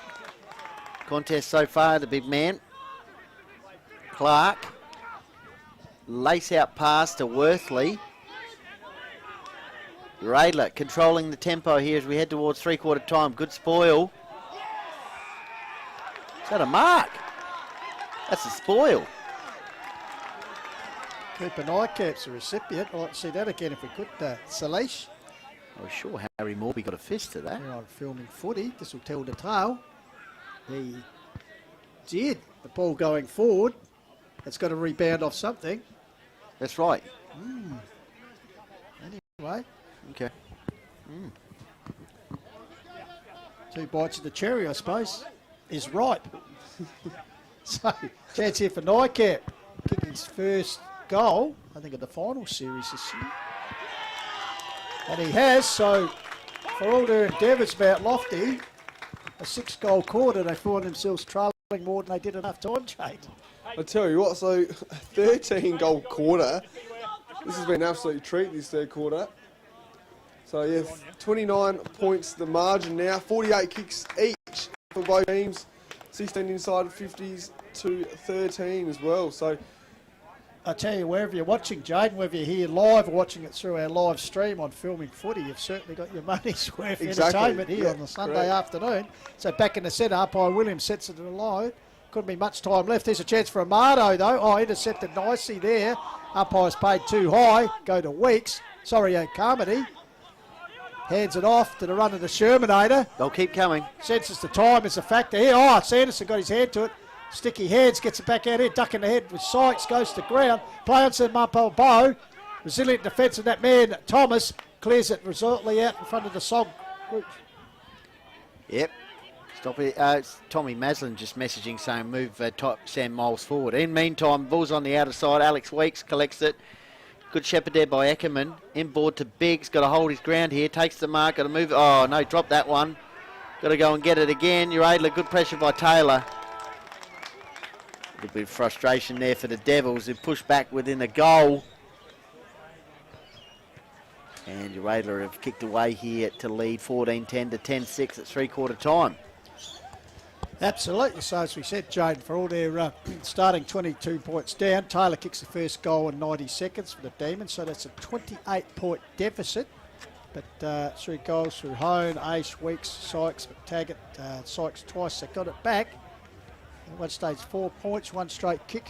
contest so far, the big man. Clark. Lace out pass to Worthley. Uraidla controlling the tempo here as we head towards three-quarter time. Good spoil. Is that a mark? That's a spoil. Cooper Nycap's the recipient. I'd like to see that again if we could. Salish. I was sure Harry Morby got a fist to that. Here on filming footy. This will tell the tale. He did. The ball going forward. It's got to rebound off something. That's right. Anyway. Okay. 2 bites of the cherry, I suppose, is ripe. So, chance here for Nycap. Kicking his first goal, I think, of the final series this year. And he has, so for all their endeavours about Lofty, a 6-goal quarter, they find themselves trailing more than they did enough time, Jade. I tell you what, so 13-goal quarter. This has been an absolute treat, this third quarter. So, yeah, 29 points the margin now. 48 kicks each for both teams. 16 inside 50s to 13 as well. So, I tell you, wherever you're watching, Jade, whether you're here live or watching it through our live stream on Filming Footy, you've certainly got your money's worth entertainment here on the Sunday afternoon. So back in the centre, umpire Williams sets it to the line. Couldn't be much time left. There's a chance for Amato, though. Oh, intercepted nicely there. Umpire's paid too high. Go to Weeks. Sorry, Carmody. Hands it off to the run of the Shermanator. They'll keep coming. Senses the time is a factor here. Oh, Sanderson got his hand to it. Sticky hands, gets it back out here. Ducking the head with Sykes, goes to ground. Play on to Mumpo Bow. Resilient defence of that man, Thomas, clears it resolutely out in front of the Sog group. Yep. Stop it. It's Tommy Maslin just messaging saying move Sam Miles forward. In the meantime, ball's on the outer side. Alex Weeks collects it. Good shepherd there by Eckerman. Inboard to Biggs. Got to hold his ground here. Takes the mark. Got to move. Oh, no, drop that one. Got to go and get it again. Uraidla, good pressure by Taylor. A little bit of frustration there for the Devils who push back within the goal. And Uraidla have kicked away here to lead 14-10 to 10-6 at three-quarter time. Absolutely. So as we said, Jade, for all their starting 22 points down, Taylor kicks the first goal in 90 seconds for the Demons. So that's a 28-point deficit. But 3 goals through Hone, Ace, Weeks, Sykes, Taggart, Sykes twice. They got it back. At one stage 4 points, 1 straight kick.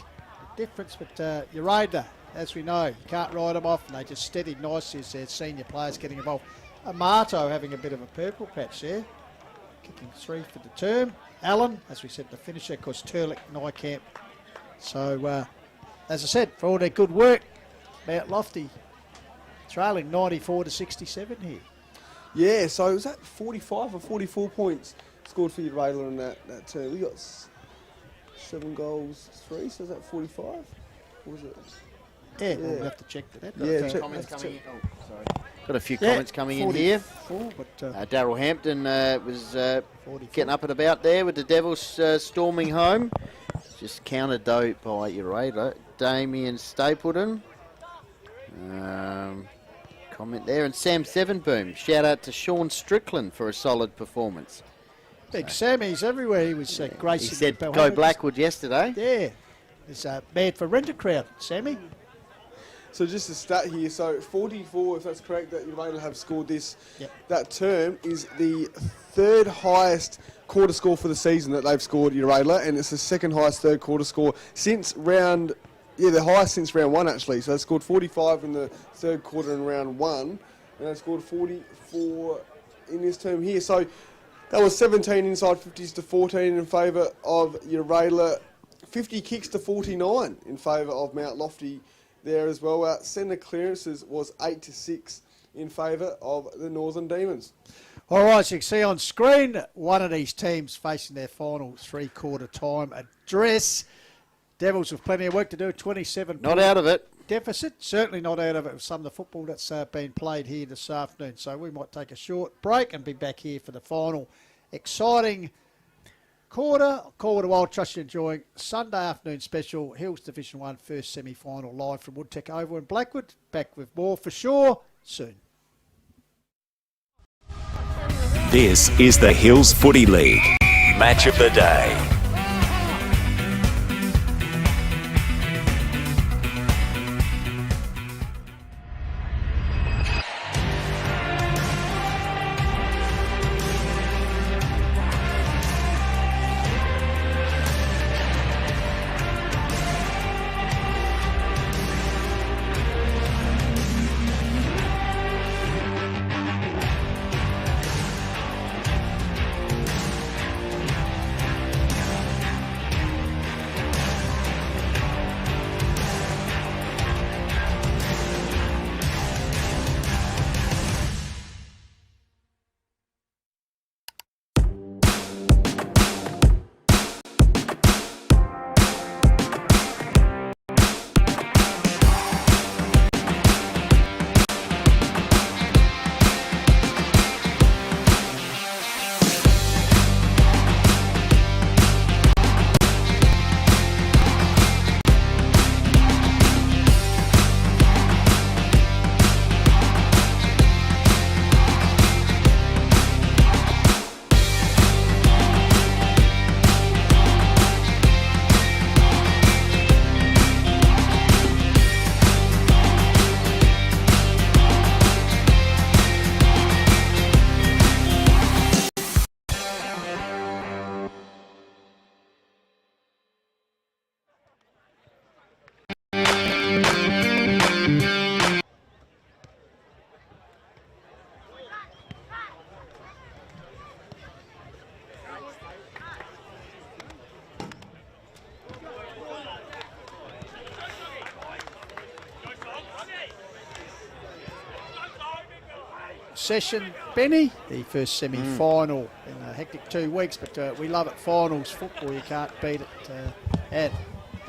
The difference, but Uraidla, as we know, you can't ride them off, and they just steadied nicely as their senior players getting involved. Amato having a bit of a purple patch there. Kicking 3 for the term. Allen, as we said, the finisher, of course, Turlick, Nycamp. So, as I said, for all their good work, Mount Lofty trailing 94 to 67 here. yeah, so was that 45 or 44 points scored for Uraidla in that term? We got 7 goals, 3, so is that 45? Or was it? Yeah, we'll have to check that. Yeah, check. Comments coming in. Oh, sorry. Got a few comments coming in here. Daryl Hampton was getting up and about there with the Devils storming home. Just countered though by Uraidla. Damien Stapleton. Comment there. And Sam Sevenboom. Shout out to Sean Strickland for a solid performance. Big Sammy's everywhere. He was gracing. He said go Blackwood yesterday. Yeah. It's bad for rent a crowd, Sammy. So just a stat here, so 44, if that's correct, that Uraidla have scored this. Yep. That term is the 3rd highest quarter score for the season that they've scored, Uraidla, and it's the 2nd highest third quarter score since round, the highest since round 1 actually. So they scored 45 in the third quarter in round 1, and they scored 44 in this term here. So That was 17 inside 50s to 14 in favour of Uraidla. 50 kicks to 49 in favour of Mount Lofty there as well. Centre clearances was 8 to 6 in favour of the Northern Demons. All right, so you can see on screen one of these teams facing their final three-quarter time address. Devils with plenty of work to do, 27 Not out of it. deficit. Certainly not out of it with some of the football that's been played here this afternoon. So we might take a short break and be back here for the final exciting quarter while trust you're enjoying Sunday afternoon special Hills Division 1 first semi-final live from Woodtech Oval in Blackwood. Back with more for sure soon. This is the Hills Footy League. Match of the day. Session, Benny, the first semi-final in a hectic 2 weeks, but we love it. Finals football, you can't beat it. And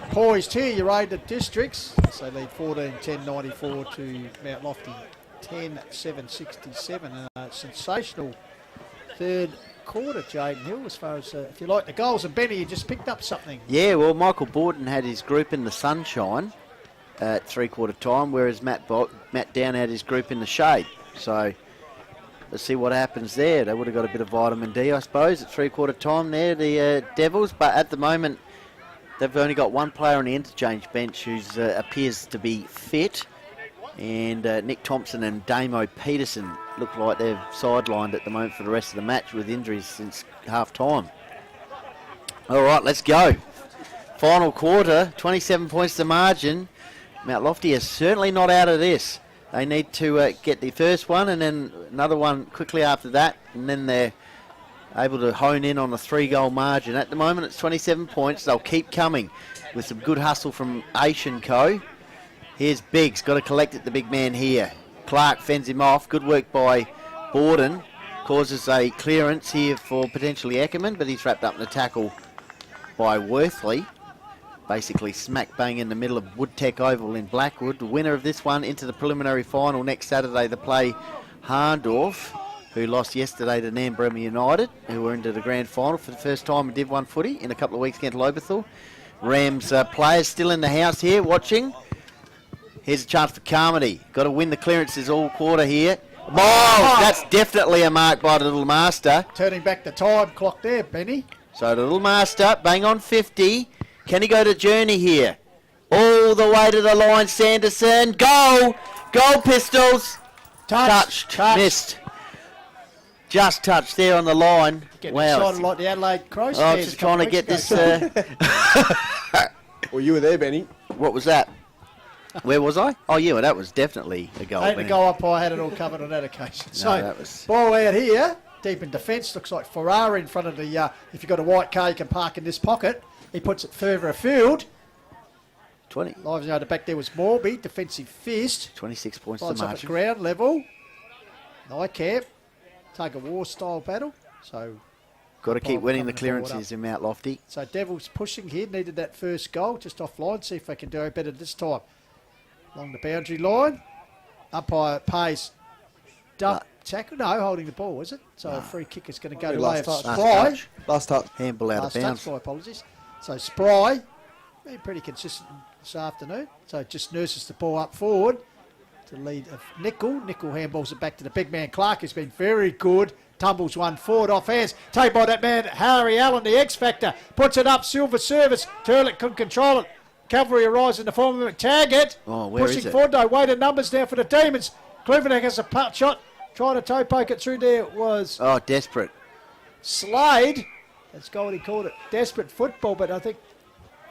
poised here, Uraidla Districts, so they lead 14-10-94 to Mount Lofty 10-7-67, and a sensational third quarter, Jaden Hill, as far as if you like the goals. And Benny, you just picked up something. Yeah, well, Michael Borden had his group in the sunshine at three-quarter time, whereas Matt Down had his group in the shade. So let's see what happens there. They would have got a bit of vitamin D, I suppose, at three-quarter time there, the Devils. But at the moment, they've only got one player on the interchange bench who appears to be fit. And Nick Thompson and Damo Peterson look like they're sidelined at the moment for the rest of the match with injuries since half-time. All right, let's go. Final quarter, 27 points to margin. Mount Lofty is certainly not out of this. They need to get the first one and then another one quickly after that, and then they're able to hone in on a 3-goal margin. At the moment, it's 27 points. They'll keep coming with some good hustle from Asian Co. Here's Biggs, got to collect it, the big man here. Clark fends him off. Good work by Borden. Causes a clearance here for potentially Eckerman, but he's wrapped up in a tackle by Worthley. Basically smack bang in the middle of Woodtech Oval in Blackwood. The winner of this one into the preliminary final next Saturday. They play Harndorf, who lost yesterday to Nambrema United, who were into the grand final for the first time in Div 1 footy in a couple of weeks against Lobethal. Rams players still in the house here watching. Here's a chance for Carmody. Got to win the clearances all quarter here. Oh, that's definitely a mark by the Little Master. Turning back the time clock there, Benny. So the Little Master, bang on 50. Can he go to Journey here? All the way to the line, Sanderson. Goal! Goal, Pistols! Touched. Missed. Just touched there on the line. Getting excited like the Adelaide Crows. I was just trying to get this... Well, you were there, Benny. What was that? Where was I? Oh, that was definitely a goal. I had to go up, I had it all covered on that occasion. So, that was... ball out here. deep in defence. Looks like Ferrari in front of the, if you've got a white car, you can park in this pocket. He puts it further afield. 20. Lives out the back there was Morby, defensive fist. 26 points to Lines up at margin. ground level. Nightcap. Take a war style battle. So Got to keep Bob winning the coming forward clearances in Mount Lofty. So Devils pushing here, needed that first goal, just offline, see if they can do it better this time. Along the boundary line, umpire pays dump tackle, no, holding the ball, is it? So a free kick is going to go to way of Spry. Last touch. Handball out Last of bounds. touch, my apologies. So Spry, been pretty consistent this afternoon, so just nurses the ball up forward to lead of Nickel. Nickel handballs it back to the big man Clark, who's been very good. Tumbles one forward off hands. Taken by that man, Harry Allen, the X Factor. Puts it up, silver service. Turlet couldn't control it. Cavalry arrives in the form of McTaggart. Oh, where is pushing it? forward, though. Weighted numbers now for the Demons. Cleveland has a putt shot. Trying to toe poke it through there was Oh, desperate. Slade. That's what he called it. Desperate football, but I think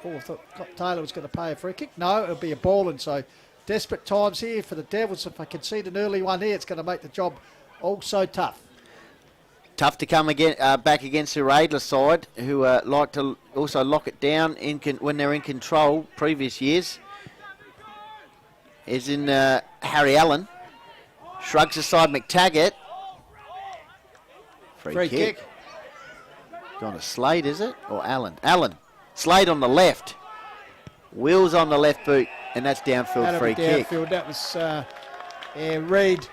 I thought Taylor was going to pay a free kick. No, it'll be a ball, and so desperate times here for the Devils. If I concede an early one here, it's going to make the job also tough. Tough to come again back against the Uraidla side, who like to also lock it down when they're in control. Previous years, is in Harry Allen. Shrugs aside McTaggart. Free kick. Gone to Slade, is it? Or Allen? Allen. Slade on the left. Wheels on the left boot, and that's downfield That'll free be kick. downfield. That was Reid.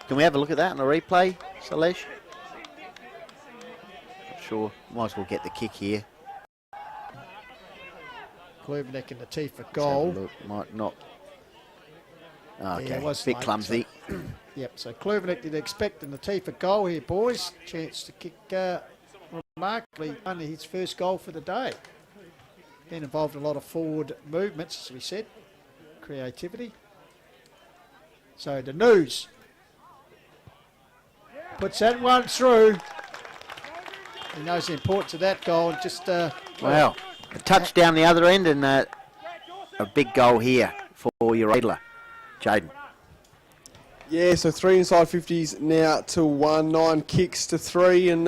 Can we have a look at that on the replay, Salesh? Sure, might as well get the kick here. Kluvenek in the tee for Let's have a goal. look. Might not. Okay, Yeah, it was bit late, clumsy. so- Yep, so Kluvenek did expect in the tee for goal here, boys. Chance to kick remarkably only his first goal for the day. Been involved in a lot of forward movements, as we said. Creativity. So the news puts that one through. He knows the importance of that goal. And just Wow, a touch down the other end and a big goal here for Uraidla. Jaden. Yeah, so 3 inside 50s now to 1, 9 kicks to 3, and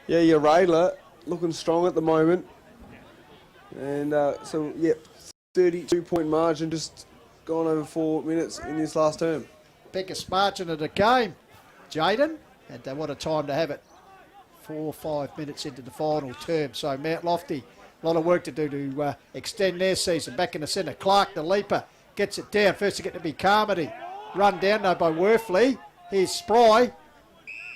Uraidla looking strong at the moment. And 32-point margin, just gone over 4 minutes in this last term. biggest margin of the game, Jaden. And what a time to have it. 4 or 5 minutes into the final term. So Mount Lofty, a lot of work to do to extend their season. Back in the centre, Clark, the leaper, gets it down. First to get to be Carmody. Run down though by Worthley. Here's Spry.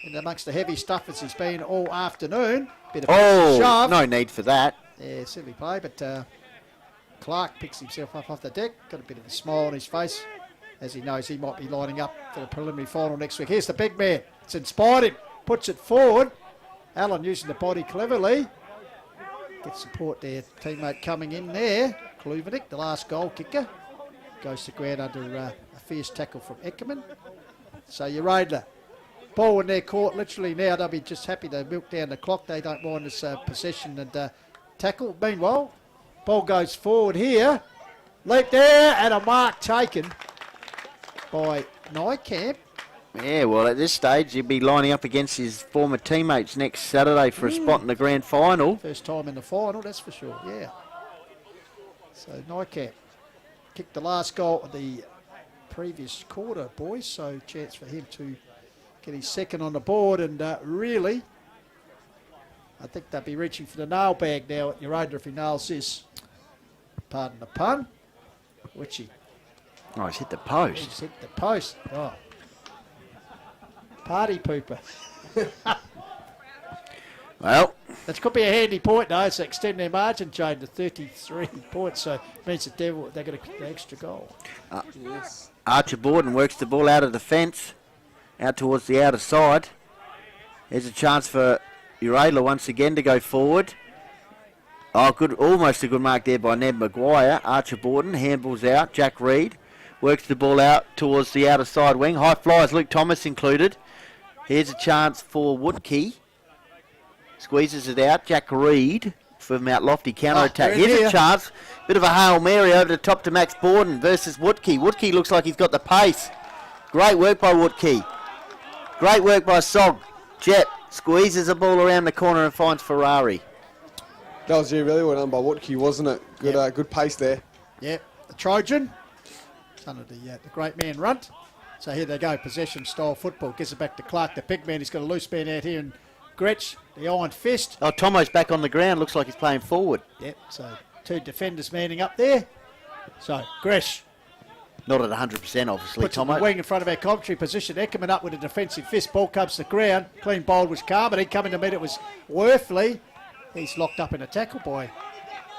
And amongst the heavy stuff as he's been all afternoon. Bit of shove. No need for that. Yeah, silly play, but Clark picks himself up off the deck. Got a bit of a smile on his face as he knows he might be lining up for the preliminary final next week. Here's the big man. It's inspired him. Puts it forward. Allen using the body cleverly. Gets support there. Teammate coming in there. Kluvenik, the last goal kicker. Goes to ground under a fierce tackle from Eckerman. So Uraidla. Ball in their court. Literally now they'll be just happy to milk down the clock. They don't mind this possession and tackle. Meanwhile, ball goes forward here. Leap there and a mark taken by Niekamp. Yeah, well, at this stage, he'll be lining up against his former teammates next Saturday for a spot in the grand final. First time in the final, that's for sure, yeah. So Niekamp kicked the last goal of the previous quarter, boys, so chance for him to get his second on the board, and really, I think they'll be reaching for the nail bag now at Uraidla if he nails this. Pardon the pun. Which he Oh, he's hit the post. He's hit the post. Oh. Party pooper. Well, That could be a handy point, though. It's extend their margin chain to 33 points, so it means that they're going to kick the extra goal. Yes. Archer Borden works the ball out of the fence, out towards the outer side. There's a chance for Uraidla once again to go forward. Oh, good, almost a good mark there by Ned Maguire. Archer Borden handballs out. Jack Reed works the ball out towards the outer side wing. High flyers, Luke Thomas included. Here's a chance for Woodkey. Squeezes it out. Jack Reed for Mount Lofty counter-attack. they're in Here's here. a chance. Bit of a Hail Mary over the top to Max Borden versus Woodkey. Woodkey looks like he's got the pace. Great work by Woodkey. Great work by Sog. Jet squeezes the ball around the corner and finds Ferrari. That was really well done by Watke, wasn't it? Good, good pace there. Yep, the Trojan. Son of the great man Runt. So here they go, possession style football. Gives it back to Clark, the big man. He's got a loose man out here, and Gretsch, the iron fist. Oh, Tomo's back on the ground. Looks like he's playing forward. Yep, so 2 defenders manning up there. So Gresh Not at 100%, obviously, puts Tomo. the wing in front of our commentary position. Eckerman up with a defensive fist. Ball comes to the ground. Clean bowl was Carmen. He coming to meet it was Worthley. He's locked up in a tackle by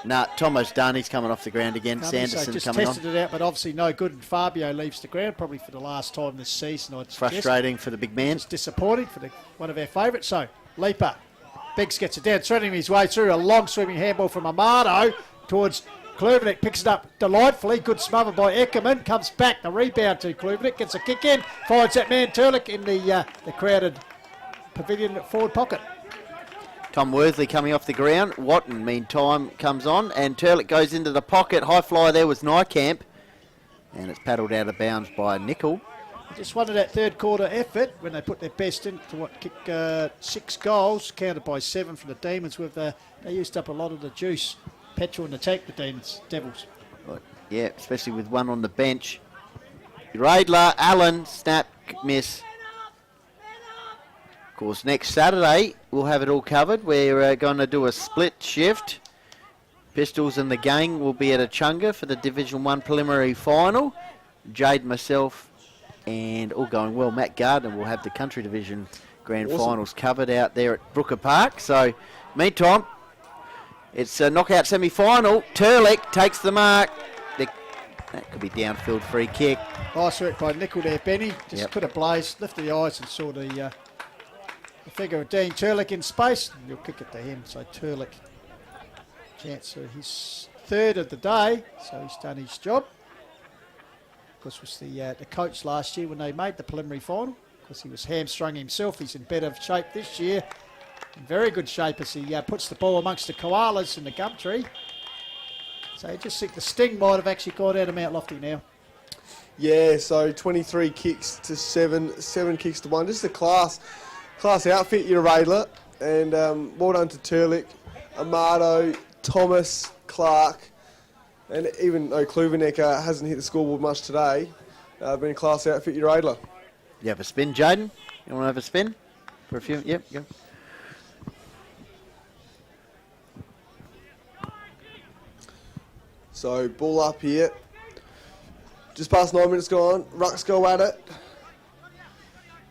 Nah, Tomo's done. He's coming off the ground again. Sanderson so just coming on. tested it out, but obviously no good. And Fabio leaves the ground probably for the last time this season. I'd suggest. Frustrating for the big man. It's disappointing for one of our favourites. So Leaper, Biggs gets it down, threading his way through a long swimming handball from Amado towards Kluvenik, picks it up delightfully. Good smother by Eckerman. Comes back. The rebound to Kluvenik. Gets a kick in. Finds that man Turlick in the crowded pavilion forward pocket. Tom Worthley coming off the ground. Watton, meantime, comes on. And Turlick goes into the pocket. High flyer there was Nykamp. And it's paddled out of bounds by Nickel. Just wanted that third quarter effort when they put their best in to kick 6 goals, counted by 7 from the Demons. With they used up a lot of the juice, petrol in the tank, the Devils. Right. Yeah, especially with one on the bench. Uraidla, Allen, snap, miss. Of course, next Saturday we'll have it all covered. We're going to do a split shift. Pistols and the gang will be at Achunga for the Division 1 preliminary final. Jade, myself, and all going well, Matt Gardner will have the Country Division Grand Finals covered out there at Brooker Park. So, meantime, it's a knockout semi-final. Turlick takes the mark. That could be downfield free kick. Nice work by Nickel there, Benny. Just could have blazed, lifted the eyes and saw the figure of Dean Turlick in space. And you'll kick it to him. So Turlick, chance for his third of the day. So he's done his job. Of course, was the coach last year when they made the preliminary final. Of course, he was hamstrung himself. He's in better shape this year. In very good shape as he puts the ball amongst the koalas in the Gumtree. So I just think the sting might have actually gone out of Mount Lofty now. Yeah, so 23 kicks to 7, 7 kicks to 1. Just a class outfit, Uraidla. And well done to Turlick, Amado, Thomas, Clark. And even though Kluvenek hasn't hit the scoreboard much today, been a class outfit, Uraidla. You have a spin, Jaden? You want to have a spin for a few? Yep, go. So ball up here. Just past 9 minutes gone. Rucks go at it.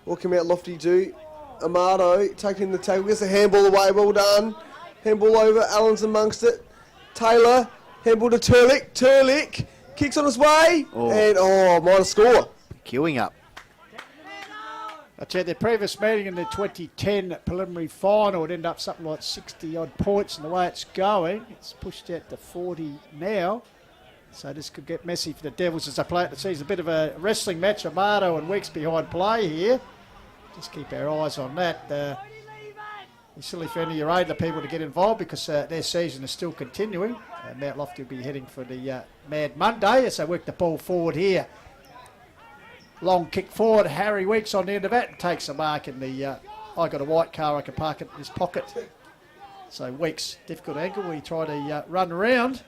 What come out Lofty do? Amado taking the tackle. Gets a handball away. Well done. Handball over. Allen's amongst it. Taylor. Handball to Turlick. Turlick kicks on his way. Oh. And might have score. Queuing up. I tell you, their previous meeting in the 2010 preliminary final, it ended up something like 60-odd points, and the way it's going, it's pushed out to 40 now. So this could get messy for the Devils as they play it. It seems a bit of a wrestling match. Amado and Weeks behind play here. Just keep our eyes on that. It's silly for any Uraidla people to get involved because their season is still continuing. Mount Lofty will be heading for the Mad Monday as they work the ball forward here. Long kick forward. Harry Weeks on the end of it and takes a mark in the... I got a white car, I can park it in his pocket. So Weeks, difficult angle where he tried to run around.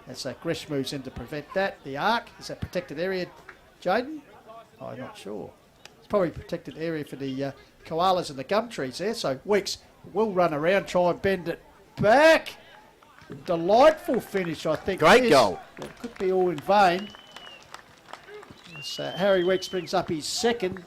As Gresh moves in to prevent that. The arc, is that protected area, Jaden? I'm not sure. It's probably a protected area for the koalas and the gum trees there. So Weeks will run around, try and bend it back. Delightful finish, I think. Great goal. It could be all in vain. Harry Weeks brings up his second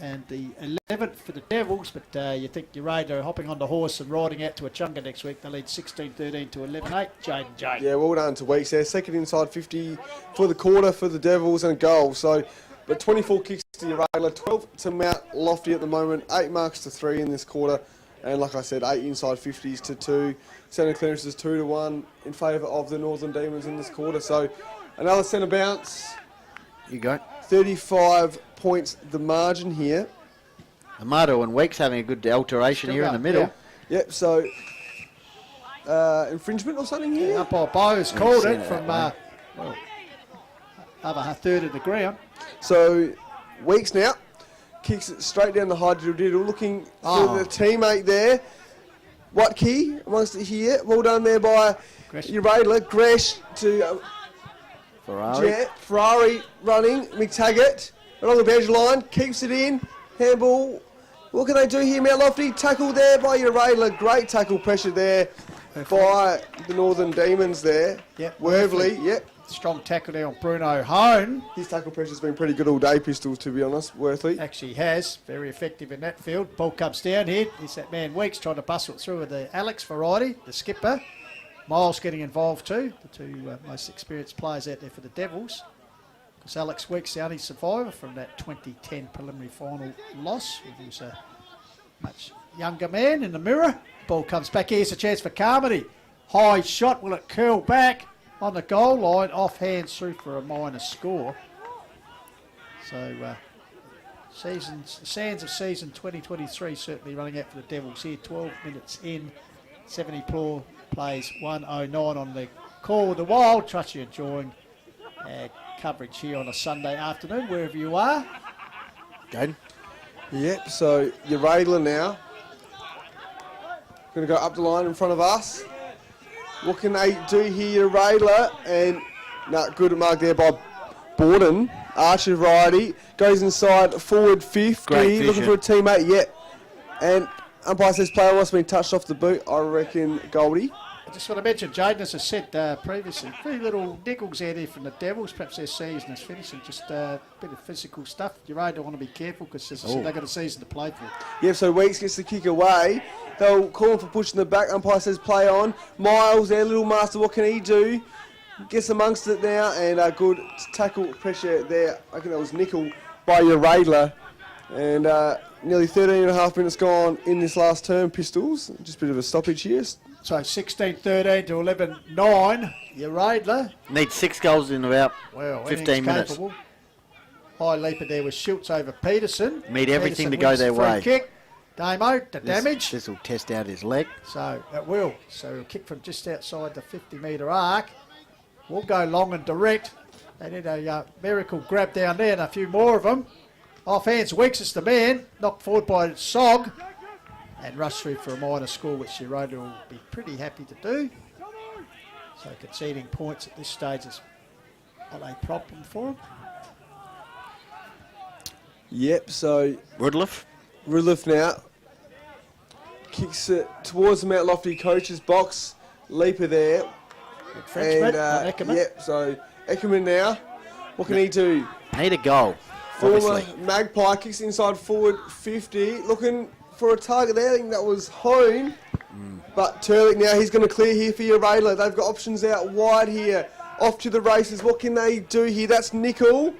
and the 11th for the Devils, but you think Uraidla are hopping on the horse and riding out to Achunga next week. They lead 16-13 to 11-8. Jaden. Yeah, well done to Weeks there. Second inside 50 for the quarter for the Devils and a goal. So, but 24 kicks to Uraidla, 12 to Mount Lofty at the moment, 8 marks to 3 in this quarter. And like I said, 8 inside 50s to 2. Centre clearances 2-1 in favour of the Northern Demons in this quarter. So, another centre bounce. You go. 35 points the margin here. Amado and Weeks having a good alteration Still here up, in the middle. yeah. Yep, so infringement or something here? Umpire Bowes called seen it it from that over a third of the ground. So Weeks now kicks it straight down the high diddle, looking for the teammate there. Watkey amongst it here. Well done there by Uraidla. Gresh to Ferrari running. McTaggart along the boundary line. Keeps it in. Handball. What can they do here? Mount Lofty. Tackle there by Uraidla. Great tackle pressure there by the Northern Demons there. Yep. Worthley. Yep. Strong tackle there on Bruno Hone. His tackle pressure's been pretty good all day, Pistols, to be honest. Worthley. Actually has. Very effective in that field. Ball comes down here. It's that man Weeks trying to bustle it through with the Alex variety, the skipper. Miles getting involved too. The two most experienced players out there for the Devils. Because Alex Weeks, the only survivor from that 2010 preliminary final loss. He was a much younger man in the mirror. Ball comes back. Here's a chance for Carmody. High shot. Will it curl back? On the goal line, off hands through for a minor score. So, sands of season 2023 certainly running out for the Devils here. 12 minutes in, 70 plays 1:09 on the call of the Wild. Trust you're enjoying coverage here on a Sunday afternoon, wherever you are. Good. Yep, so Uraidla now. Going to go up the line in front of us. What can they do here, Uraidla? And good mark there by Borden. Archer variety goes inside forward 50, looking for a teammate. Yep. And umpire says player must have been touched off the boot. I reckon Goldie. I just want to mention, Jaden, as I said previously, very little niggles out there from the Devils. Perhaps their season is finishing. Just a bit of physical stuff. Uraidla want to be careful because, as I said, they've got a season to play for. Yep, so Weeks gets the kick away. They'll call him for pushing the back. Umpire says play on. Miles there, Little Master, what can he do? Gets amongst it now, and a good tackle pressure there. I think that was nickel by Uraidla. And nearly 13.5 minutes gone in this last term, Pistols. Just a bit of a stoppage here. So 16-13 to 11-9. Uraidla. Need 6 goals in about 15 minutes. Capable. High leaper there with Schultz over Peterson. Need everything Peterson to go their way. Kick. Damo, the damage. This will test out his leg. So it will. So he'll kick from just outside the 50-metre arc. We'll go long and direct. They need a miracle grab down there and a few more of them. Off hands, Weeks is the man. Knocked forward by Sog. And rush through for a minor score, which Uraidla will be pretty happy to do. So conceding points at this stage is not a problem for them. Yep, so Rudliff now kicks it towards the Mount Lofty coach's box. Leaper there. And yep, so Eckerman now. What can he do? Need a goal. Former Magpie kicks inside forward 50. Looking for a target there. I think that was Hone. But Turlick now, he's going to clear here for Uraidla. They've got options out wide here. Off to the races. What can they do here? That's Nickel.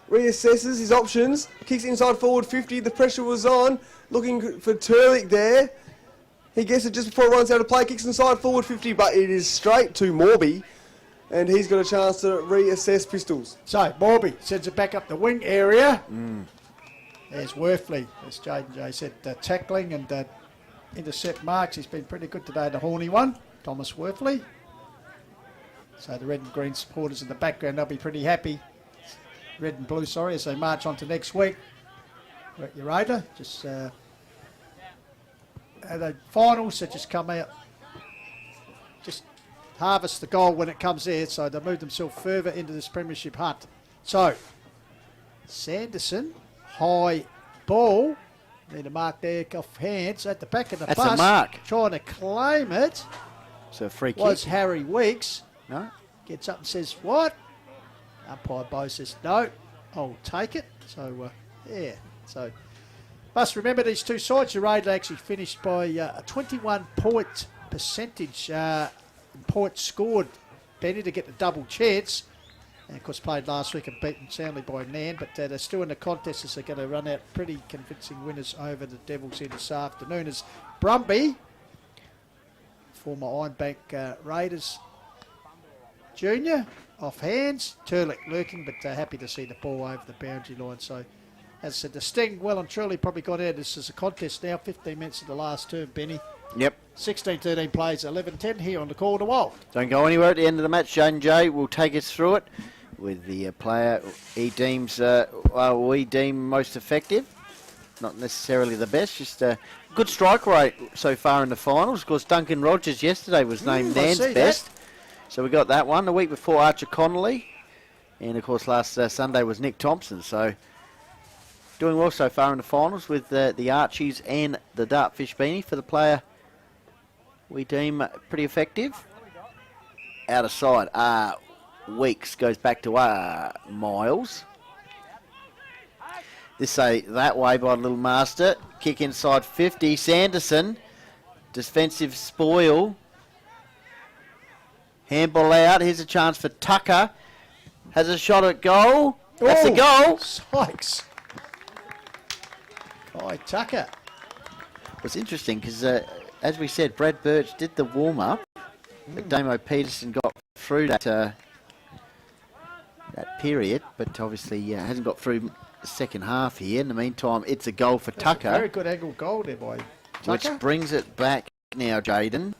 Reassesses his options. Kicks inside forward 50. The pressure was on. Looking for Turlick there. He gets it just before it runs out of play. Kicks inside forward 50, but it is straight to Morby. And he's got a chance to reassess Pistols. So Morby sends it back up the wing area. There's Worthley, as Jaden J said, tackling and intercept marks. He's been pretty good today, the horny one, Thomas Worthley. So the red and green supporters in the background, they'll be pretty happy. Red and blue, sorry, as they march on to next week. We're at Uraidla, just the finals that just come out. Just harvest the goal when it comes there, so they move themselves further into this premiership hunt. So, Sanderson, high ball, need a mark there, off hands at the back of the bus. That's a mark. Trying to claim it. So a free kick. Was Harry Weeks. No. Gets up and says, what? Umpire Bo says, no, I'll take it. So, yeah. So, must remember these two sides. Uraidla actually finished by a 21-point percentage points scored, Benny, to get the double chance. And of course played last week and beaten soundly by Nan, but they're still in the contest as they're going to run out pretty convincing winners over the Devils here this afternoon. As Brumby, former Ironbank Raiders junior, off hands. Turlick lurking, but happy to see the ball over the boundary line. So, as I said, the Sting well and truly probably got out. This is a contest now, 15 minutes of the last term, Benny. Yep. 16-13 plays 11-10 here on the Call to Wild. Don't go anywhere at the end of the match. Jaden J will take us through it. with the player he deems, we deem most effective. Not necessarily the best, just a good strike rate so far in the finals. Of course, Duncan Rogers yesterday was named Nan's best. So we got that one. The week before, Archer Connolly. And, of course, last Sunday was Nick Thompson. So doing well so far in the finals with the Archies and the Dartfish beanie for the player we deem pretty effective. Out of side, Weeks goes back to Miles. This that way by Little Master. Kick inside 50. Sanderson. Defensive spoil. Handball out. Here's a chance for Tucker. Has a shot at goal. That's a goal. Sykes. By Tucker. It's interesting because, as we said, Brad Birch did the warm-up. But Damo Peterson got through that period, but obviously hasn't got through the second half here. In the meantime, it's a goal for Tucker. A very good angle goal there by Tucker. Which brings it back now, Jaden,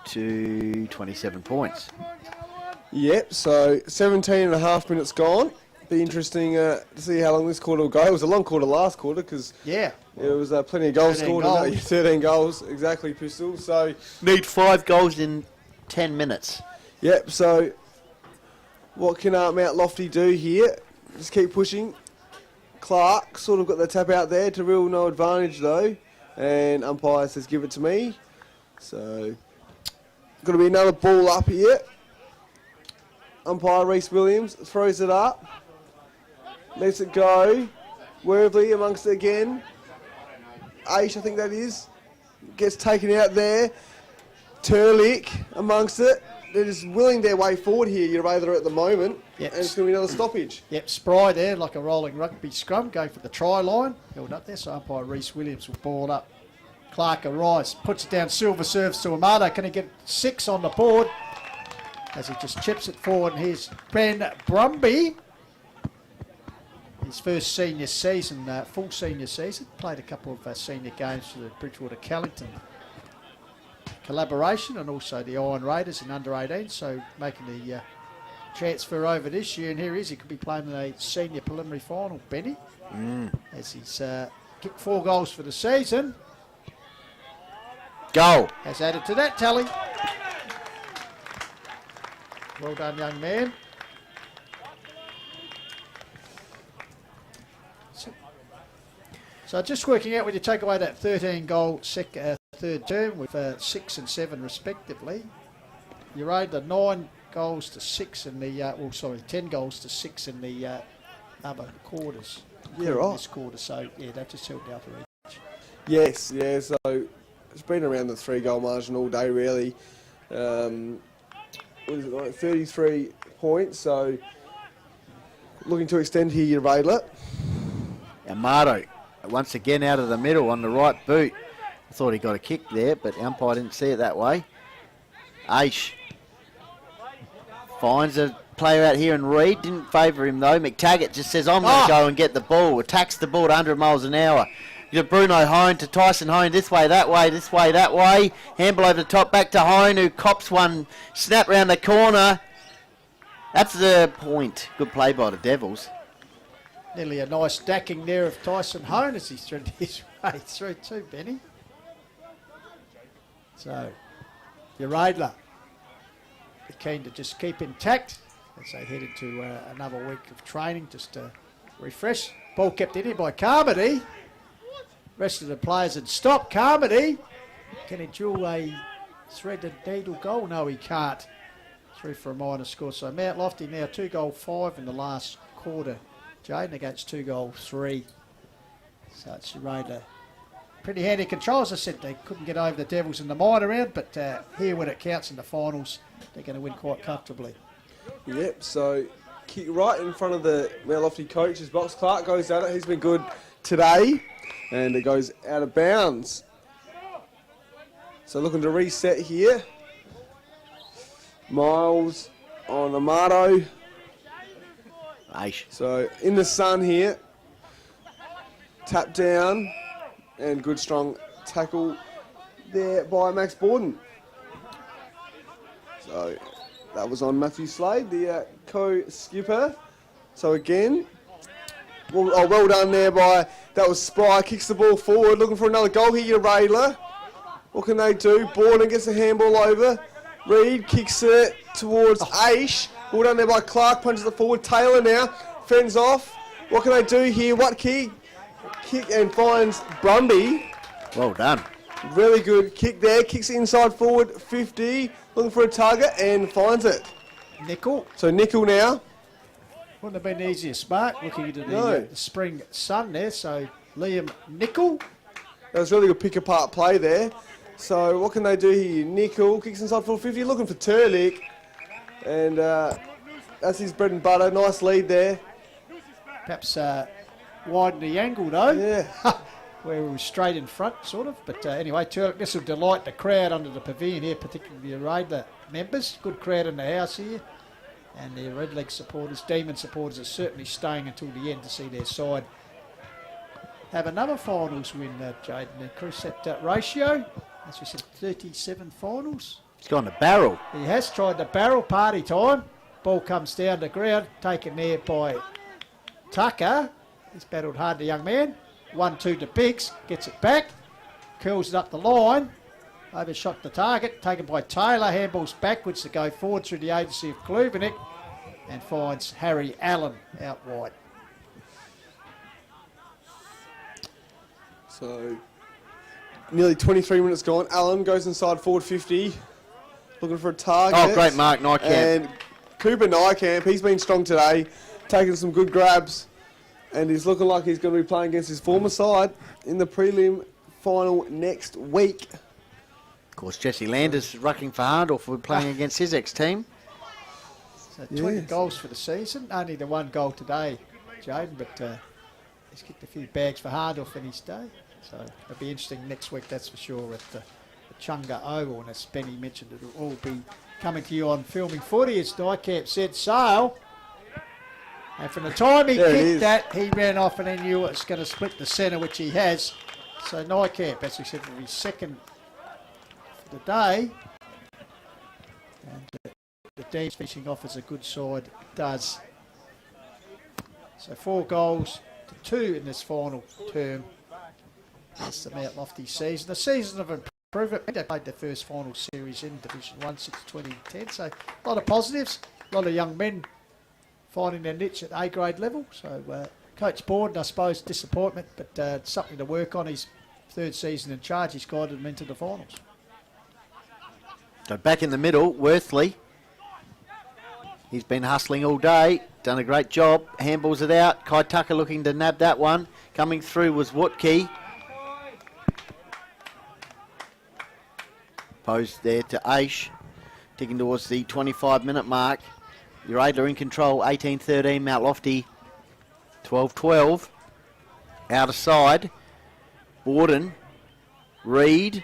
to 27 points. Yep, so 17 and a half minutes gone. Be interesting to see how long this quarter will go. It was a long quarter last quarter because there was plenty of goals scored. 13 goals, exactly, Pistol. So need 5 goals in 10 minutes. Yep, so what can Mount Lofty do here? Just keep pushing. Clark sort of got the tap out there to real no advantage though. And umpire says give it to me. So going to be another ball up here. Umpire Reese Williams throws it up. Lets it go. Worthy amongst it again. Aish, I think that is. Gets taken out there. Turlick amongst it. They're just willing their way forward here, Uraidla, at the moment. Yep. And it's going to be another stoppage. Yep, Spry there, like a rolling rugby scrum, going for the try line. Held up there, so umpire Reese Williams will ball up. Clark Rice puts it down, Silver serves to Amato. Can he get 6 on the board? As he just chips it forward. And here's Ben Brumby. His first senior season, full senior season. Played a couple of senior games for the Bridgewater-Callington collaboration and also the Iron Raiders in under 18, so making the transfer over this year. And here he could be playing in a senior preliminary final, Benny, as he's kicked 4 goals for the season. Goal. Has added to that tally. Well done, young man. So just working out when you take away that 13 goal third term with 6 and 7 respectively. Uraidla 9 goals to 6 in the 10 goals to 6 in the other quarters. Yeah, right. This quarter, so yeah, that just helped out for each. Yes, yeah. So it's been around the 3-goal margin all day, really. What is it like? 33 points. So looking to extend here, Uraidla. Amato once again out of the middle on the right boot. I thought he got a kick there, but the umpire didn't see it that way. Aish finds a player out here and Reed. Didn't favour him though. McTaggart just says, I'm going to go and get the ball. Attacks the ball at 100 miles an hour. You got Bruno Hone to Tyson Hone. This way, that way, this way, that way. Handball over the top, back to Hone, who cops one. Snap round the corner. That's the point. Good play by the Devils. Nearly a nice stacking there of Tyson Hone as he's threaded his way through too, Benny. So, Uraidla, they're keen to just keep intact as they head into another week of training, just to refresh. Ball kept in here by Carmody. Rest of the players had stopped. Carmody, can he drill a threaded needle goal? No, he can't. 3 for a minor score. So Mount Lofty now 2 goal 5 in the last quarter. Jaden against 2 goal 3. So it's Uraidla. Pretty handy control. As I said, they couldn't get over the Devils in the minor round, but here when it counts in the finals, they're going to win quite comfortably. Yep, so kick right in front of the Mount Lofty coach's box. Clark goes at it. He's been good today, and it goes out of bounds. So looking to reset here. Miles on Amato. Aish. So in the sun here. Tap down. And good strong tackle there by Max Borden. So That was on Matthew Slade, the co-skipper. So again, well done there by, that was Spry, kicks the ball forward, looking for another goal here, Uraidla. What can they do? Borden gets the handball over. Reed kicks it towards Aish. Well done there by Clark, punches it forward. Taylor now, fends off. What can they do here? Watke kick and finds Brumby. Well done. Really good kick there, kicks it inside forward, 50, looking for a target and finds it. Nickel. So Nickel now. Wouldn't have been the easiest mark looking into the spring sun there. So Liam Nickel. That was really good pick apart play there. So what can they do here? Nickel kicks inside forward 50, looking for Turlick. And that's his bread and butter. Nice lead there. Perhaps widen the angle though. Yeah. Where we were straight in front, sort of. But anyway, Turlick, this will delight the crowd under the pavilion here, particularly the Uraidla members. Good crowd in the house here. And the Red Leg supporters, Demon supporters, are certainly staying until the end to see their side have another finals win, Jaden. Increase that ratio. As we said, 37 finals. He's gone to barrel. He has tried the barrel, party time. Ball comes down the ground, taken there by Tucker. He's battled hard, the young man. 1-2 to Biggs, gets it back, curls it up the line, overshot the target, taken by Taylor, handballs backwards to go forward through the agency of Kluvenik, and finds Harry Allen out wide. So nearly 23 minutes gone. Allen goes inside forward 50, looking for a target. Oh, great mark, Nykamp. And Cooper Nykamp, he's been strong today, taking some good grabs. And he's looking like he's going to be playing against his former side in the prelim final next week. Of course, Jesse Landers rucking for Hahndorf. We're playing against his ex-team. So 20 goals for the season. Only the one goal today, Jaden, but he's kicked a few bags for Hahndorf in his day. So it'll be interesting next week, that's for sure, at the Chunga Oval. And as Benny mentioned, it'll all be coming to you on Filming Footy. As Nykamp said, Sale. And from the time he kicked that, he ran off and he knew it was going to split the centre, which he has. So Nykamp, as we said, will be second for the day. And the Deans finishing off as a good side does. So 4 goals to 2 in this final term. That's the Mount Lofty season. The season of improvement. They played their first final series in Division 1 since 2010. So a lot of positives, a lot of young men finding their niche at A-grade level. So Coach Borden, I suppose, disappointment, but something to work on. His 3rd season in charge, he's guided them into the finals. So back in the middle, Worthley. He's been hustling all day, done a great job. Handballs it out. Kai Tucker looking to nab that one. Coming through was Watke. Posed there to Aish. Ticking towards the 25-minute mark. Uraidla in control, 18-13, Mount Lofty, 12-12. Out of side, Borden, Reed,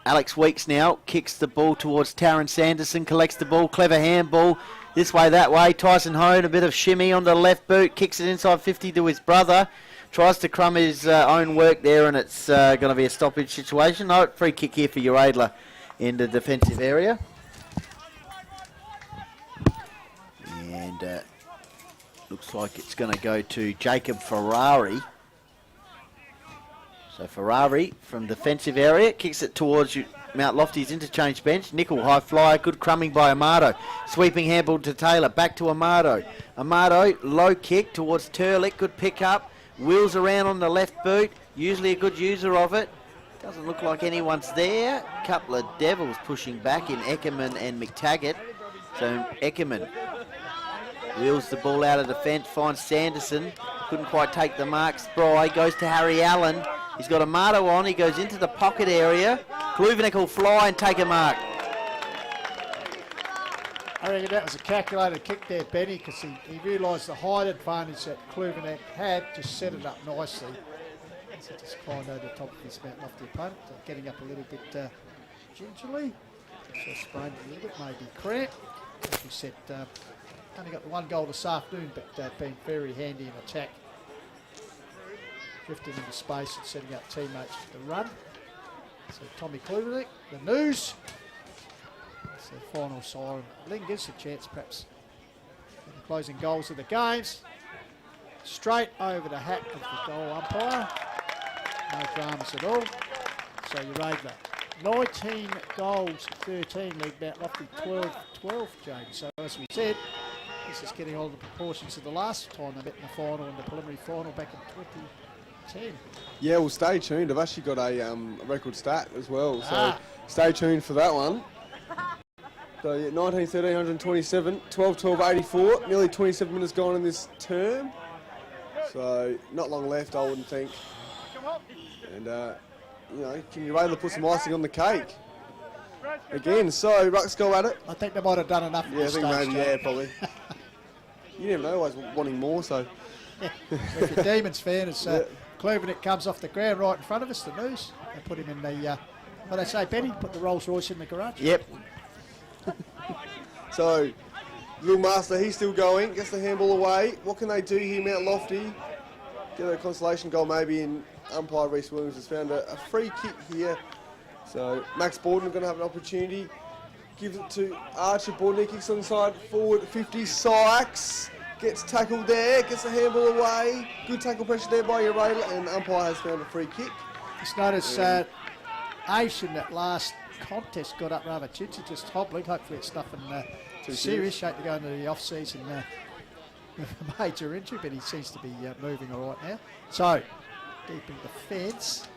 Alex Weeks now, kicks the ball towards Taryn Sanderson, collects the ball, clever handball, this way, that way, Tyson Hone, a bit of shimmy on the left boot, kicks it inside 50 to his brother, tries to crumb his own work there, and it's going to be a stoppage situation. No, free kick here for Uraidla in the defensive area. And looks like it's going to go to Jacob Ferrari. So Ferrari from defensive area kicks it towards Mount Lofty's interchange bench. Nickel high flyer, good crumbing by Amado. Sweeping handball to Taylor, back to Amado. Amado, low kick towards Turlick, good pick up. Wheels around on the left boot, usually a good user of it. Doesn't look like anyone's there. Couple of Devils pushing back in Eckerman and McTaggart. So Eckerman wheels the ball out of defence, finds Sanderson. Couldn't quite take the mark. Spry goes to Harry Allen. He's got Amato on. He goes into the pocket area. Kluvenik will fly and take a mark. I reckon that was a calculated kick there, Benny, because he realised the height advantage that Kluvenik had, just set it up nicely. So just climbed over the top of his Mount Lofty opponent, getting up a little bit gingerly. So sprained a little bit, maybe cramp. As we said, only got the 1 goal this afternoon, but being very handy in attack. Drifting into space and setting up teammates for the run. So Tommy Kluvenik, the news. As the final siren lingers, a chance perhaps for the closing goals of the games. Straight over the hat of the goal umpire. No dramas at all. So Uraidla, 19 goals, 13, lead Mount Lofty 12, James. So as we said, this is getting all the proportions of the last time they met in the final and the preliminary final back in 2010. Yeah, well, stay tuned. I've actually got a record stat as well, so stay tuned for that one. So, yeah, 19, 13, 127, 12, 12, 84, nearly 27 minutes gone in this term. So, not long left, I wouldn't think. And, you know, can Uraidla put some icing on the cake? Again, so Rucks go at it. I think they might have done enough. Yeah, I think maybe, yeah, probably. You never know, always wanting more, so. If you're a Demons fan, it's Kluivnik comes off the ground right in front of us, the news. They put him in the, what they say, Benny, put the Rolls Royce in the garage. Yep. So, Little Master, he's still going, gets the handball away. What can they do here, Mount Lofty? Get a consolation goal maybe in. Umpire Reece Williams has found a free kick here. So, Max Borden going to have an opportunity. Gives it to Archer. Borden kicks on the side, forward 50. Sykes gets tackled there, gets the handball away. Good tackle pressure there by Uraidla, and the umpire has found a free kick. Just notice Ace in that last contest got up rather chintzy, just hobbling. Hopefully it's nothing too serious. Shape to go into the off-season with a major injury, but he seems to be moving all right now. So, deep in defence.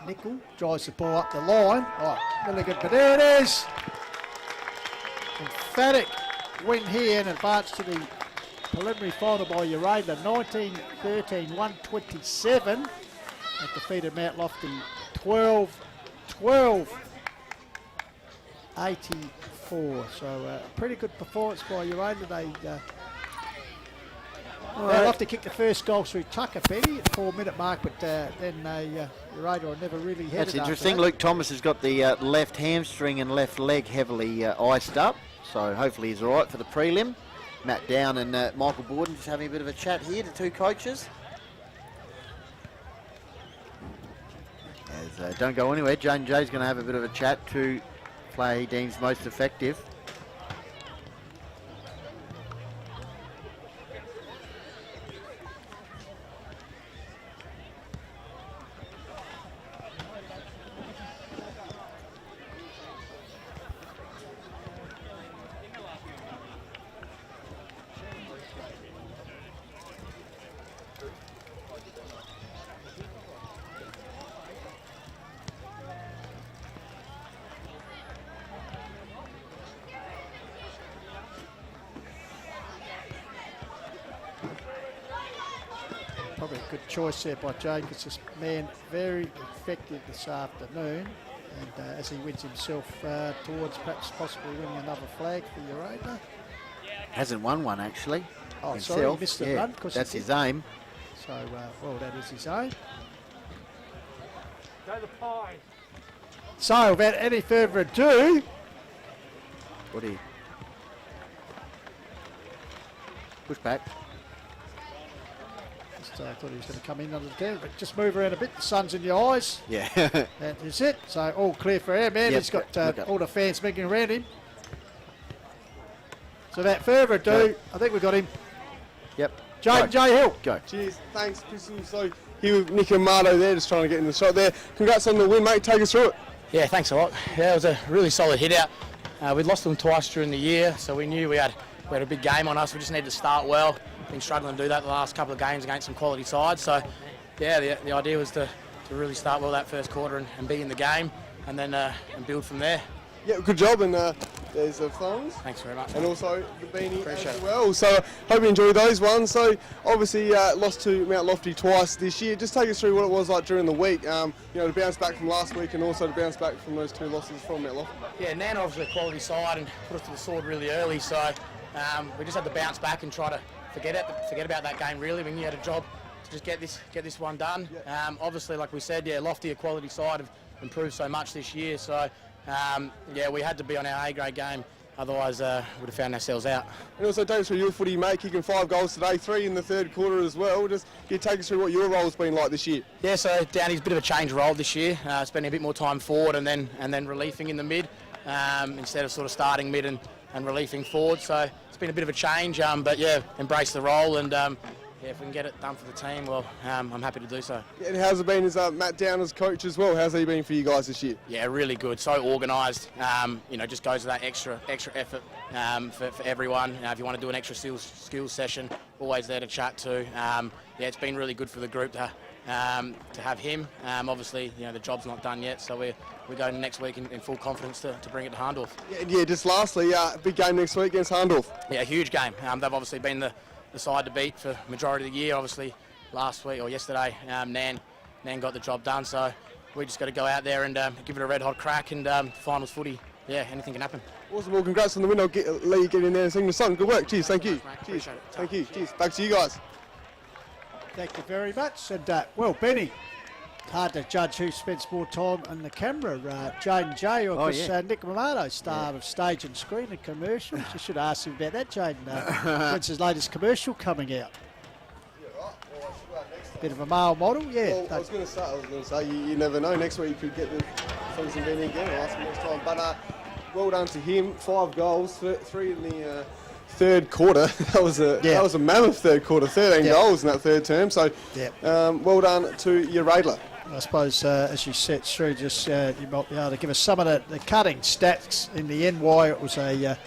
Nickel drives the ball up the line. Oh, really good, but there it is. Emphatic win here and advance to the preliminary final by Uraidla, 19-13, 127. And defeated Mount Lofty 12-84. So pretty good performance by Uraidla. They'll have to kick the first goal through Tucker, Benny, at the 4-minute mark, but then Uraidla never really headed. That's interesting. Luke Thomas has got the left hamstring and left leg heavily iced up, so hopefully he's all right for the prelim. Matt Down and Michael Borden just having a bit of a chat here, the two coaches. As don't go anywhere, Jane Jay's going to have a bit of a chat to play he deems most effective. Probably a good choice there by Jay, because this man very effective this afternoon, and as he wins himself towards perhaps possibly winning another flag for Uraidla. Hasn't won one actually. Oh, himself. sorry, he missed the run. That's his aim. So, well, that is his aim. Go the pie. So, without any further ado, What do you? Push back. I thought he was going to come in under the camera, but just move around a bit. The sun's in your eyes. Yeah. That is it. So all clear for air, man. Yep. He's got all the fans making around him. So without further ado, I think we've got him. Yep. Jay Hill. Go. Cheers, thanks, Pistol. So here with Nick and Marto there, just trying to get in the shot there. Congrats on the win, mate. Take us through it. Yeah, thanks a lot. Yeah, it was a really solid hit out. We'd lost them twice during the year, so we knew we had a big game on us. We just needed to start well. Been struggling to do that the last couple of games against some quality sides. So, yeah, the idea was to really start well that first quarter and be in the game, and then and build from there. Yeah, good job, and there's the thongs. Thanks very much. And also the beanie Appreciate as it. well. So hope you enjoyed those ones. So obviously lost to Mount Lofty twice this year. Just take us through what it was like during the week. To bounce back from last week and also to bounce back from those two losses from Mount Lofty. Yeah, Nan obviously a quality side and put us to the sword really early. So we just had to bounce back and try to forget about that game. Really, we knew we had a job to just get this one done. Yeah. Obviously, like we said, Lofty a quality side have improved so much this year. So we had to be on our A-grade game. Otherwise, would have found ourselves out. And also take us through your footy, mate, kicking 5 goals today, 3 in the third quarter as well. Just take us through what your role's been like this year. Yeah, so Downey's a bit of a change role this year, spending a bit more time forward and then reliefing in the mid. instead of sort of starting mid and relieving forward. So it's been a bit of a change, but yeah, embrace the role and yeah, if we can get it done for the team, well, I'm happy to do so. Yeah, and how's it been as Matt Downer's coach as well? How's he been for you guys this year? Yeah, really good. So organised. Just goes to that extra effort for everyone. If you want to do an extra skills session, always there to chat to. Yeah, it's been really good for the group to have him. Obviously, the job's not done yet, so we're going next week in full confidence to bring it to Harndorf. Yeah, just lastly, big game next week against Harndorf. Yeah, huge game. They've obviously been the side to beat for the majority of the year. Obviously, last week or yesterday, Nan got the job done. So we just got to go out there and give it a red hot crack. And finals footy, yeah, anything can happen. Awesome. Well, congrats on the win. I'll let you get in there and sing the song. Good work. Cheers. Thank you. Thanks, mate. Cheers. Appreciate it. Thank you. Cheers. Back to you guys. Thank you very much. And, well, Benny, hard to judge who spends more time on the camera, Jaden J or Nick Mamato, star of stage and screen and commercials. You should ask him about that, Jaden. When's his latest commercial coming out? Bit of a male model, yeah. Well, I was going to say, you never know. Next week you could get the songs and Benny again. I'll ask him next time. But well done to him. 5 goals, 3 in the third quarter. That was a mammoth third quarter. 13 goals in that third term. So well done to Uraidla. I suppose as you set through, just you might be able to give us some of the cutting stats. In the end, why it was a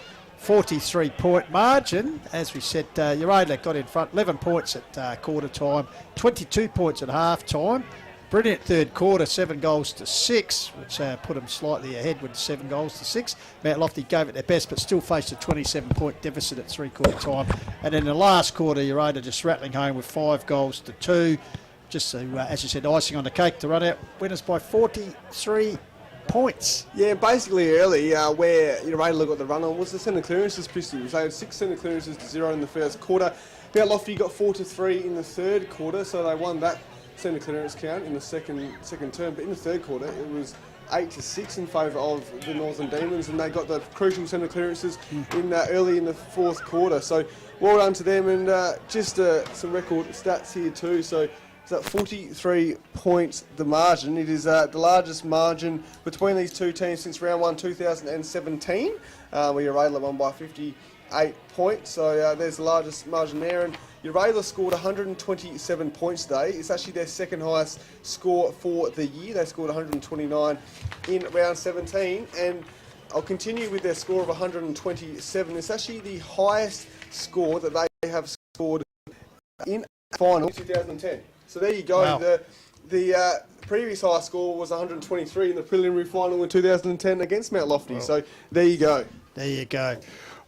43-point margin. As we said, Uraidla got in front, 11 points at quarter time, 22 points at half time. Brilliant third quarter, 7 goals to 6, which put them slightly ahead with 7 goals to 6. Mount Lofty gave it their best, but still faced a 27-point deficit at three-quarter time. And in the last quarter, Uraidla just rattling home with 5 goals to 2. Just to, as you said, icing on the cake to run out winners by 43 points. Yeah, basically early where Uraidla got the run on was the centre clearances pistol. They had 6 centre clearances to 0 in the first quarter. Mount Lofty got 4 to 3 in the third quarter, so they won that centre clearance count in the second term. But in the third quarter, it was 8 to 6 in favour of the Northern Demons, and they got the crucial centre clearances in early in the fourth quarter. So well done to them, and just some record stats here too. So it's at 43 points the margin. It is the largest margin between these two teams since round 1 2017, where Uraidla won by 58 points. So there's the largest margin there. And Uraidla scored 127 points today. It's actually their second highest score for the year. They scored 129 in round 17. And I'll continue with their score of 127. It's actually the highest score that they have scored in final 2010. So there you go. Wow. The previous high score was 123 in the preliminary final in 2010 against Mount Lofty. Wow. So there you go. There you go.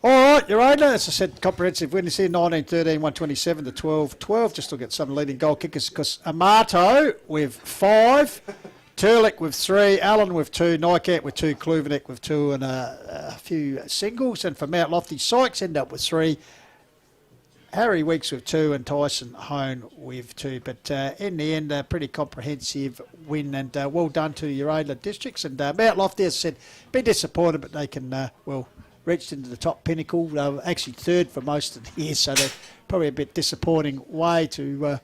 All right, Uraidla, as I said, comprehensive winners here, 19-13, 127 to 12-12. Just look at some leading goal kickers, because Amato with 5, Turlick with 3, Allen with 2, Nycat with 2, Kluvenek with 2, and a few singles. And for Mount Lofty, Sykes end up with 3, Harry Weeks with 2, and Tyson Hone with 2. But in the end, a pretty comprehensive win, and well done to Uraidla districts. And Mount Lofty, as I said, been disappointed, but they can, reached into the top pinnacle. They were actually third for most of the year, so they're probably a bit disappointing way to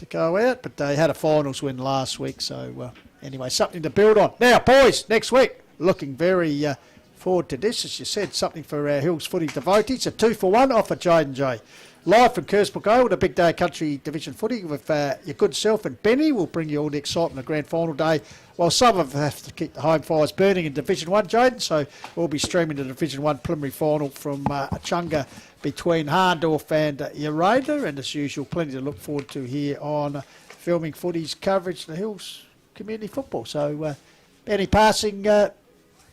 go out. But they had a finals win last week, so anyway, something to build on. Now, boys, next week, looking very forward to this. As you said, something for our Hills footy devotees. A 2-for-1 offer, Jaden J. Live from Kersbrook Oval, a big day of country division footy with your good self and Benny. Will bring you all the excitement of grand final day. Well, some of us have to keep the home fires burning in Division 1, Jaden, so we'll be streaming the Division 1 preliminary final from Chunga between Harndorf and Uraidla, and as usual, plenty to look forward to here on Filming Footy's coverage of the Hills Community Football. So, any passing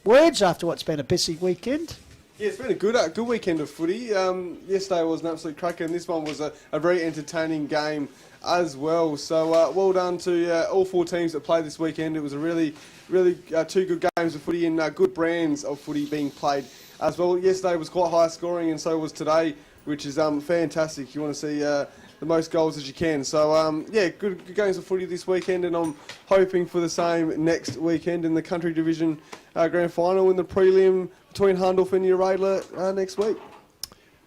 words after what's been a busy weekend? Yeah, it's been a good weekend of footy. Yesterday was an absolute cracker, and this one was a very entertaining game as well. So well done to all 4 teams that played this weekend. It was a really 2 good games of footy, and good brands of footy being played as well. Yesterday was quite high scoring, and so was today, which is fantastic. You want to see the most goals as you can. So yeah, good games of footy this weekend, and I'm hoping for the same next weekend in the Country Division Grand Final in the prelim between Harndorf and Uraidla next week.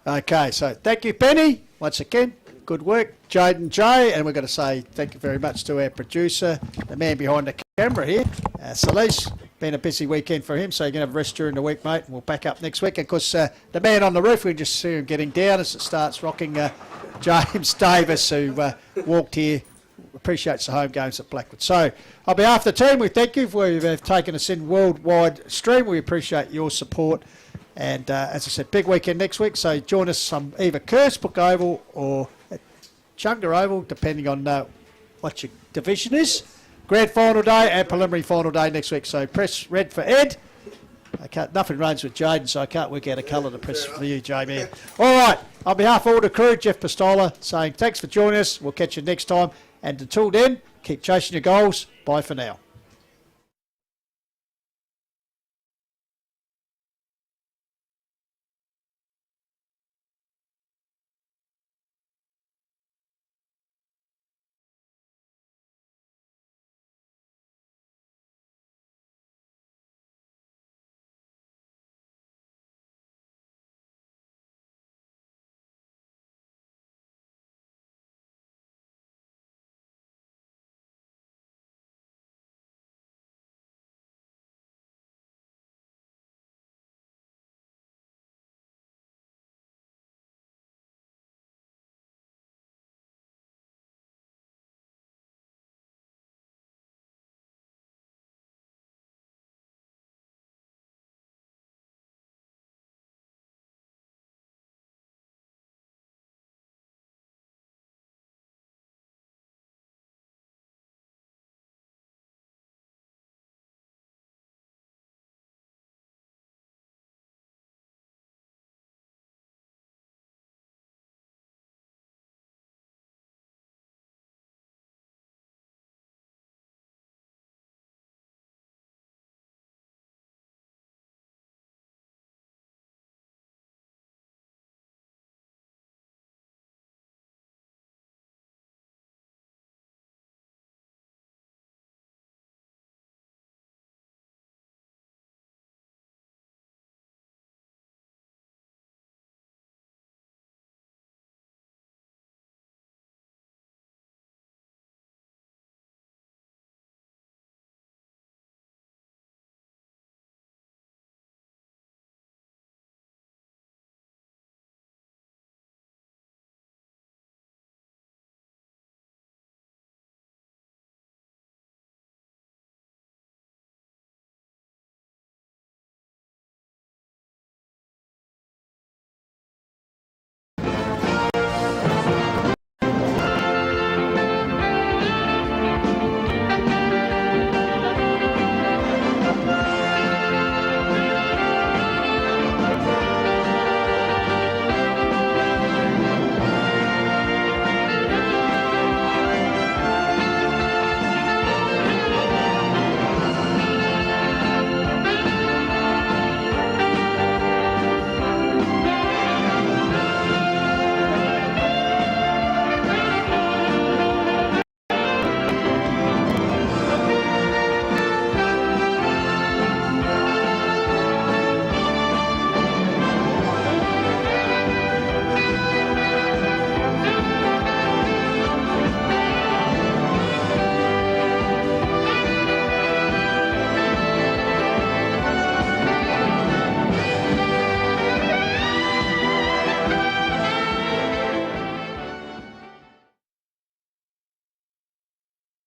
Okay, so thank you, Benny, once again. Good work, Jaden J. And we're going to say thank you very much to our producer, the man behind the camera here, Salish. been a busy weekend for him, so you're going to have rest during the week, mate, and we'll back up next week. Of course, the man on the roof, we just see him getting down as it starts rocking, James Davis, who walked here, appreciates the home games at Blackwood. So, on behalf of the team, we thank you for you've taken us in worldwide stream. We appreciate your support. And as I said, big weekend next week, so join us on either Kersbrook Oval or at Chunga Oval, depending on what your division is. Grand final day and preliminary final day next week. So press red for Ed. Nothing runs with Jaden, so I can't work out a colour to press for you, Jamie. All right, on behalf of all the crew, Jeff Pistola saying thanks for joining us. We'll catch you next time. And until then, keep chasing your goals. Bye for now.